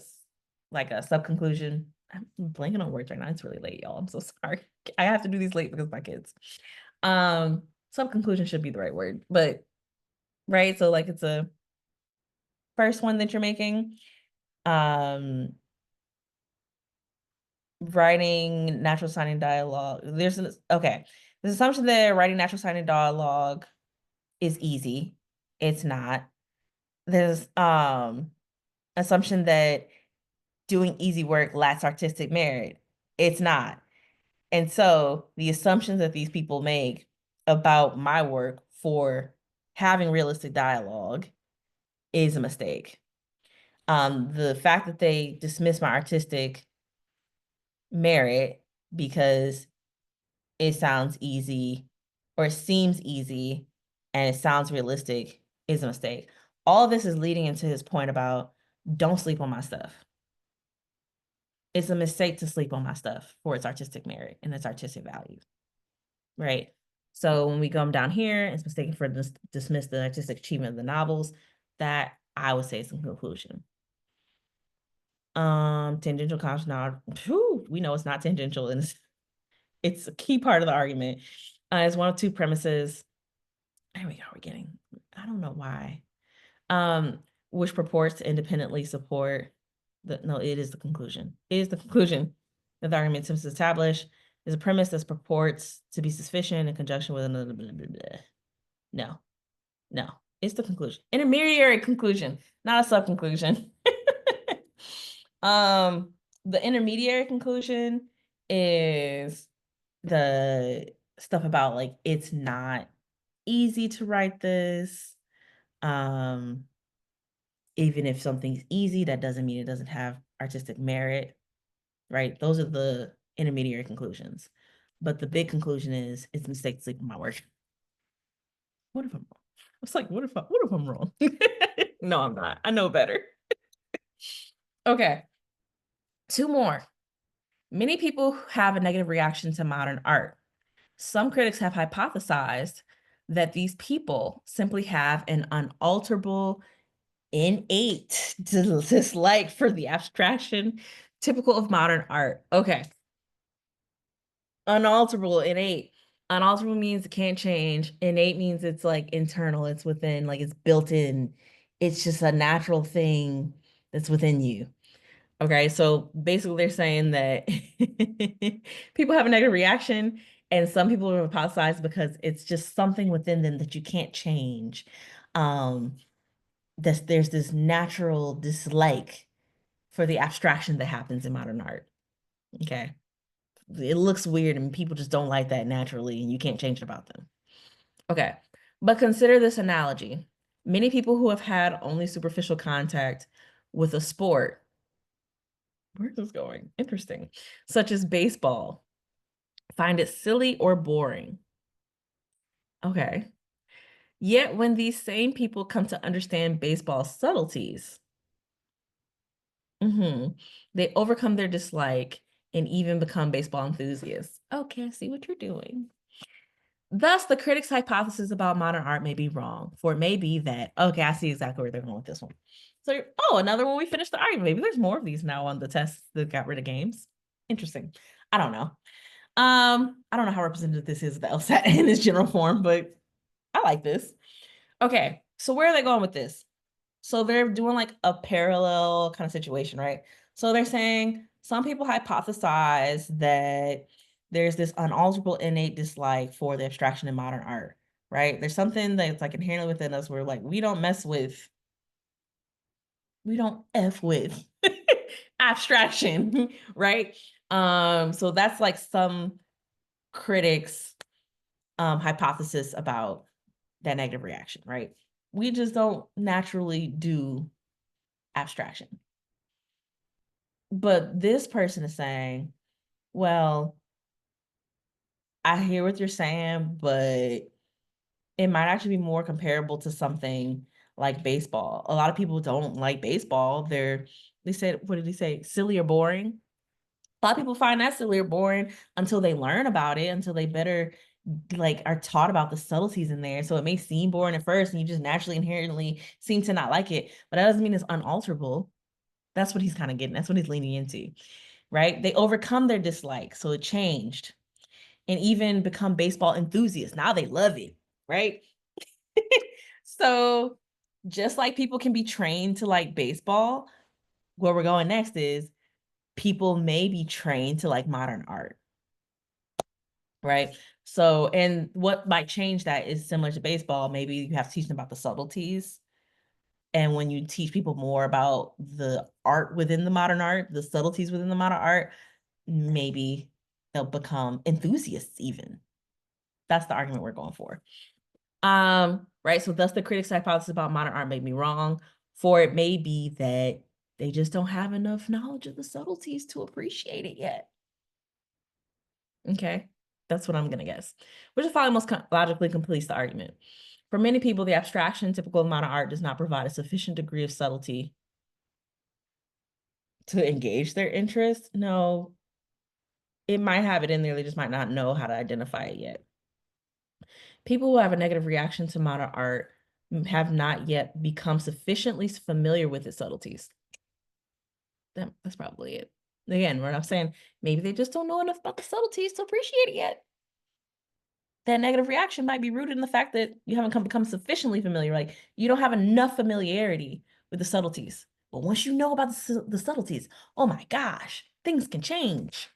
sub conclusion. I'm blanking on words right now. It's really late, y'all. I'm so sorry. I have to do these late because of my kids. Sub conclusion should be the right word, but right. So like it's a first one that you're making. Writing natural signing dialogue. There's an assumption that writing natural signing dialogue is easy. It's not. There's assumption that doing easy work lacks artistic merit. It's not. And so the assumptions that these people make about my work for having realistic dialogue is a mistake. The fact that they dismiss my artistic merit because it sounds easy or it seems easy and it sounds realistic is a mistake. All of this is leading into his point about don't sleep on my stuff. It's a mistake to sleep on my stuff for its artistic merit and its artistic value, right? So when we come down here, it's mistaken for dismiss the artistic achievement of the novels. That I would say is the conclusion. Tangential consonant. We know it's not tangential, and it's a key part of the argument. It's one of two premises. There we go. We're getting. I don't know why. Which purports to independently support the. No, it is the conclusion. It is the conclusion that the argument attempts to establish is a premise that purports to be sufficient in conjunction with another. Blah, blah, blah. No, no, it's the conclusion. Intermediary conclusion, not a sub conclusion. The intermediary conclusion is the stuff about like it's not easy to write this. Even if something's easy, that doesn't mean it doesn't have artistic merit, right? Those are the intermediary conclusions. But the big conclusion is it's a mistake to sleep on my work. What if I'm wrong? It's like, what if I'm wrong? No, I'm not. I know better. Okay. Two more. Many people have a negative reaction to modern art. Some critics have hypothesized that these people simply have an unalterable innate dislike for the abstraction typical of modern art. Okay. Unalterable, innate. Unalterable means it can't change. Innate means it's like internal, it's within, like it's built in. It's just a natural thing that's within you. Okay, so basically they're saying that people have a negative reaction and some people are hypothesized because it's just something within them that you can't change. There's this natural dislike for the abstraction that happens in modern art. Okay. It looks weird and people just don't like that naturally and you can't change it about them. Okay. But consider this analogy. Many people who have had only superficial contact with a sport, where's this going? Interesting. Such as baseball, find it silly or boring. Okay. Yet when these same people come to understand baseball subtleties, they overcome their dislike and even become baseball enthusiasts. Okay, I see what you're doing. Thus, the critics' hypothesis about modern art may be wrong, for it may be that, okay, I see exactly where they're going with this one. So, oh, another one, we finished the argument. Maybe there's more of these now on the tests that got rid of games. Interesting. I don't know. I don't know how representative this is, the LSAT in its general form, but I like this. Okay, so where are they going with this? So they're doing like a parallel kind of situation, right? So they're saying some people hypothesize that there's this unalterable innate dislike for the abstraction in modern art, right? There's something that's like inherently within us where like we don't F with abstraction, right? So that's like some critics' hypothesis about that negative reaction, right? We just don't naturally do abstraction. But this person is saying, well, I hear what you're saying, but it might actually be more comparable to something like baseball. A lot of people don't like baseball. They said, what did he say? Silly or boring. A lot of people find that silly or boring until they learn about it, until they better like are taught about the subtleties in there. So it may seem boring at first and you just naturally inherently seem to not like it, but that doesn't mean it's unalterable. That's what he's kind of getting. That's what he's leaning into, right? They overcome their dislike. So it changed and even become baseball enthusiasts. Now they love it, right? So just like people can be trained to like baseball, where we're going next is people may be trained to like modern art, right? So, and what might change that is similar to baseball. Maybe you have to teach them about the subtleties. And when you teach people more about the art within the modern art, the subtleties within the modern art, maybe they'll become enthusiasts even. That's the argument we're going for. Right. So thus the critics' hypothesis about modern art may be wrong, for it may be that they just don't have enough knowledge of the subtleties to appreciate it yet. Okay. That's what I'm gonna guess. Which is probably most logically completes the argument. For many people, the abstraction typical of modern art does not provide a sufficient degree of subtlety to engage their interest. No, it might have it in there, they just might not know how to identify it yet. People who have a negative reaction to modern art have not yet become sufficiently familiar with its subtleties. That's probably it. Again, what I'm saying, maybe they just don't know enough about the subtleties to appreciate it yet. That negative reaction might be rooted in the fact that you haven't become sufficiently familiar. Like you don't have enough familiarity with the subtleties. But once you know about the subtleties, oh my gosh, things can change.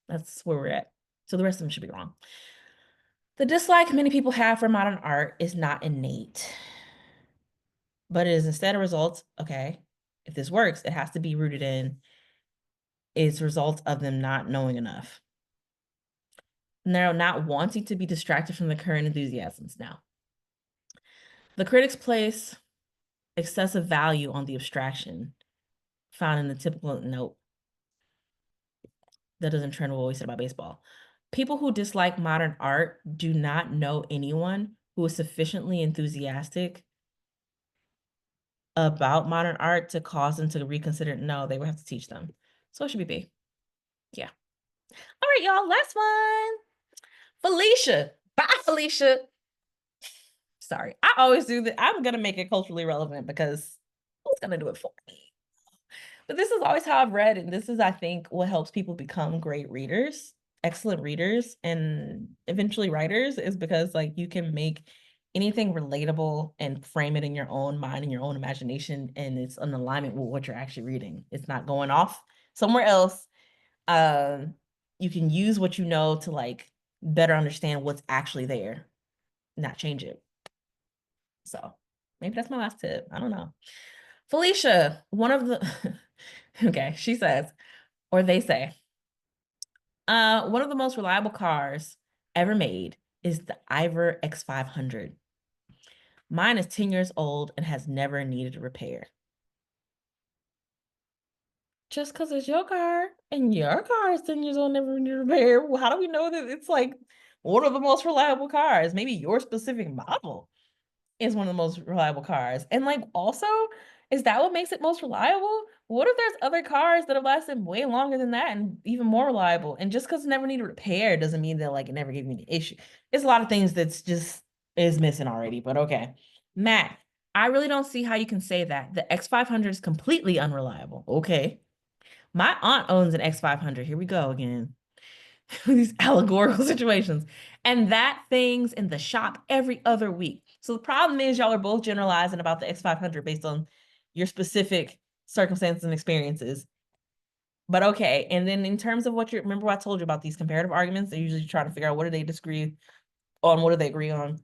That's where we're at. So the rest of them should be wrong. The dislike many people have for modern art is not innate, but it is instead a result, okay, if this works, it has to be rooted in its result of them not knowing enough. And they're not wanting to be distracted from the current enthusiasms now. The critics place excessive value on the abstraction found in the typical note. That doesn't trend with what we said about baseball. People who dislike modern art do not know anyone who is sufficiently enthusiastic about modern art to cause them to reconsider. No, they would have to teach them. So it should be B. Yeah. All right, y'all. Last one. Felicia. Bye, Felicia. Sorry. I always do that. I'm going to make it culturally relevant because who's going to do it for me? But this is always how I've read. And this is, I think, what helps people become great readers, excellent readers, and eventually writers is because like you can make anything relatable and frame it in your own mind and your own imagination. And it's in alignment with what you're actually reading. It's not going off somewhere else. You can use what you know to like better understand what's actually there, not change it. So maybe that's my last tip. I don't know. Felicia, one of the, okay, she says, or they say, one of the most reliable cars ever made is the Ivor X500. Mine is 10 years old and has never needed a repair. Just because it's your car and your car is 10 years old, never needed a repair, well, how do we know that it's like one of the most reliable cars? Maybe your specific model is one of the most reliable cars. And like also, is that what makes it most reliable? What if there's other cars that have lasted way longer than that and even more reliable? And just because it never needed repair doesn't mean that like it never gave me the issue. It's a lot of things that's just is missing already, but okay. Matt, I really don't see how you can say that. The X500 is completely unreliable. Okay. My aunt owns an X500. Here we go again. These allegorical situations. And that thing's in the shop every other week. So the problem is y'all are both generalizing about the X500 based on your specific circumstances and experiences. But okay. And then in terms of what you remember what I told you about these comparative arguments, they're usually trying to figure out what do they disagree on, what do they agree on.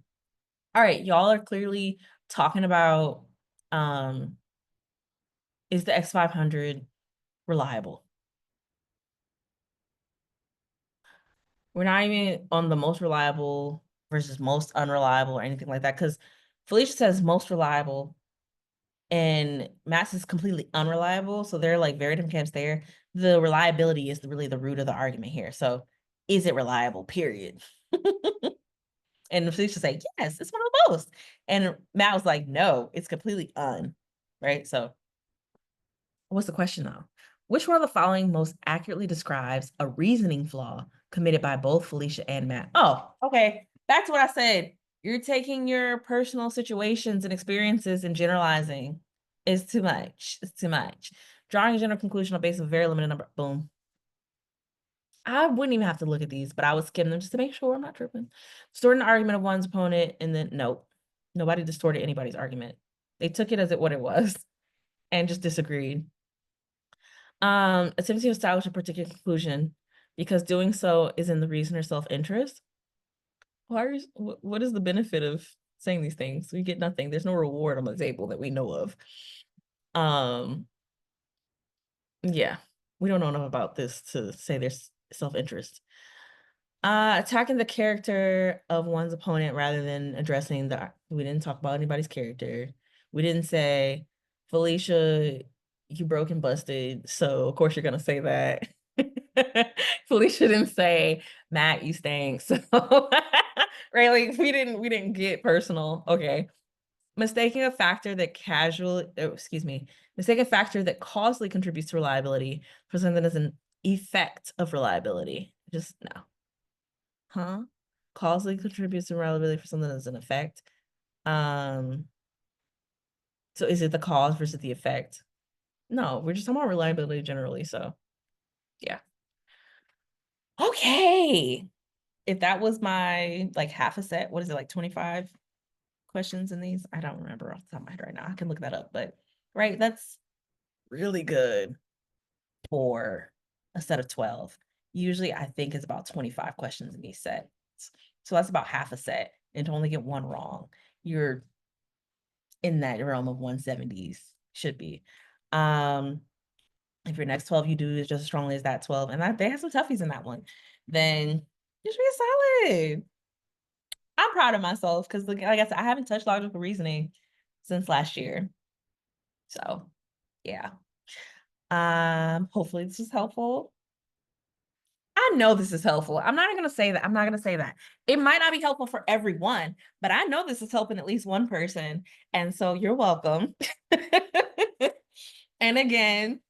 All right, y'all are clearly talking about is the X500 reliable? We're not even on the most reliable versus most unreliable or anything like that. Because Felicia says most reliable and Matt's is completely unreliable. So they're like very different camps there. The reliability is really the root of the argument here. So is it reliable? Period. And Felicia say, yes, it's one of the most. And Matt was like, no, it's completely right? So what's the question though? Which one of the following most accurately describes a reasoning flaw committed by both Felicia and Matt? Oh, okay. Back to what I said. You're taking your personal situations and experiences and generalizing. It's too much. It's too much. Drawing a general conclusion on basis of a very limited number. Boom. I wouldn't even have to look at these, but I would skim them just to make sure I'm not tripping. Distorting the argument of one's opponent, and then nope. Nobody distorted anybody's argument. They took it as what it was and just disagreed. Attempting to establish a particular conclusion because doing so is in the reasoner's self-interest. What is the benefit of saying these things? We get nothing. There's no reward on the table that we know of. Yeah, we don't know enough about this to say there's self-interest. Attacking the character of one's opponent rather than addressing we didn't talk about anybody's character. We didn't say, Felicia, you broke and busted, so of course you're gonna say that. Felicia didn't say, Matt, you stink. So right, like we didn't get personal. Okay. Mistaking a factor that mistaking a factor that causally contributes to reliability for something that is an effect of reliability. Just no. Huh? Causally contributes to reliability for something that's an effect. So is it the cause versus the effect? No, we're just talking about reliability generally. So yeah. Okay. If that was my like half a set, what is it, like 25 questions in these? I don't remember off the top of my head right now. I can look that up, but right, that's really good for a set of 12. Usually I think it's about 25 questions in these sets. So that's about half a set. And to only get one wrong, you're in that realm of 170s, should be. If your next 12 you do is just as strongly as that 12, and they have some toughies in that one, then you should be solid. I'm proud of myself because like I said, I haven't touched logical reasoning since last year. So yeah. Hopefully this is helpful. I know this is helpful. I'm not gonna say that. I'm not gonna say that. It might not be helpful for everyone, but I know this is helping at least one person. And so you're welcome. And again,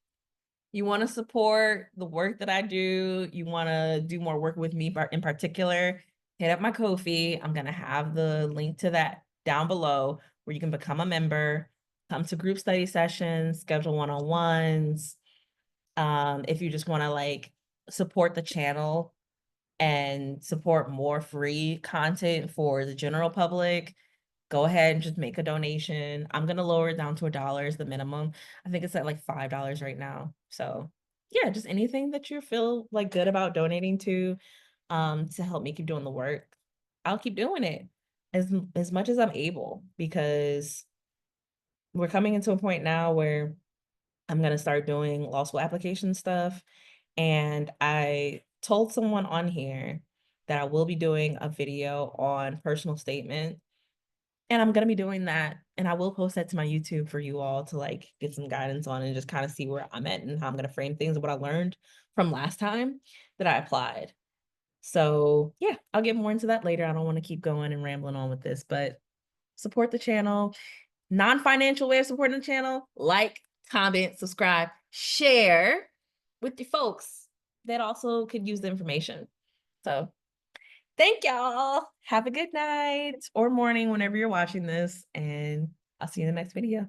you want to support the work that I do, you want to do more work with me in particular, hit up my Ko-fi. I'm going to have the link to that down below where you can become a member, come to group study sessions, schedule one-on-ones. If you just want to like support the channel and support more free content for the general public, go ahead and just make a donation. I'm going to lower it down to $1 is the minimum. I think it's at like $5 right now. So yeah, just anything that you feel like good about donating to help me keep doing the work. I'll keep doing it as much as I'm able, because we're coming into a point now where I'm going to start doing law school application stuff. And I told someone on here that I will be doing a video on personal statement. And I'm gonna be doing that, and I will post that to my YouTube for you all to like get some guidance on and just kind of see where I'm at and how I'm gonna frame things and what I learned from last time that I applied. So yeah, I'll get more into that later. I don't want to keep going and rambling on with this, but support the channel. Non-financial way of supporting the channel: like, comment, subscribe, share with your folks that also could use the information. So thank y'all. Have a good night or morning whenever you're watching this, and I'll see you in the next video.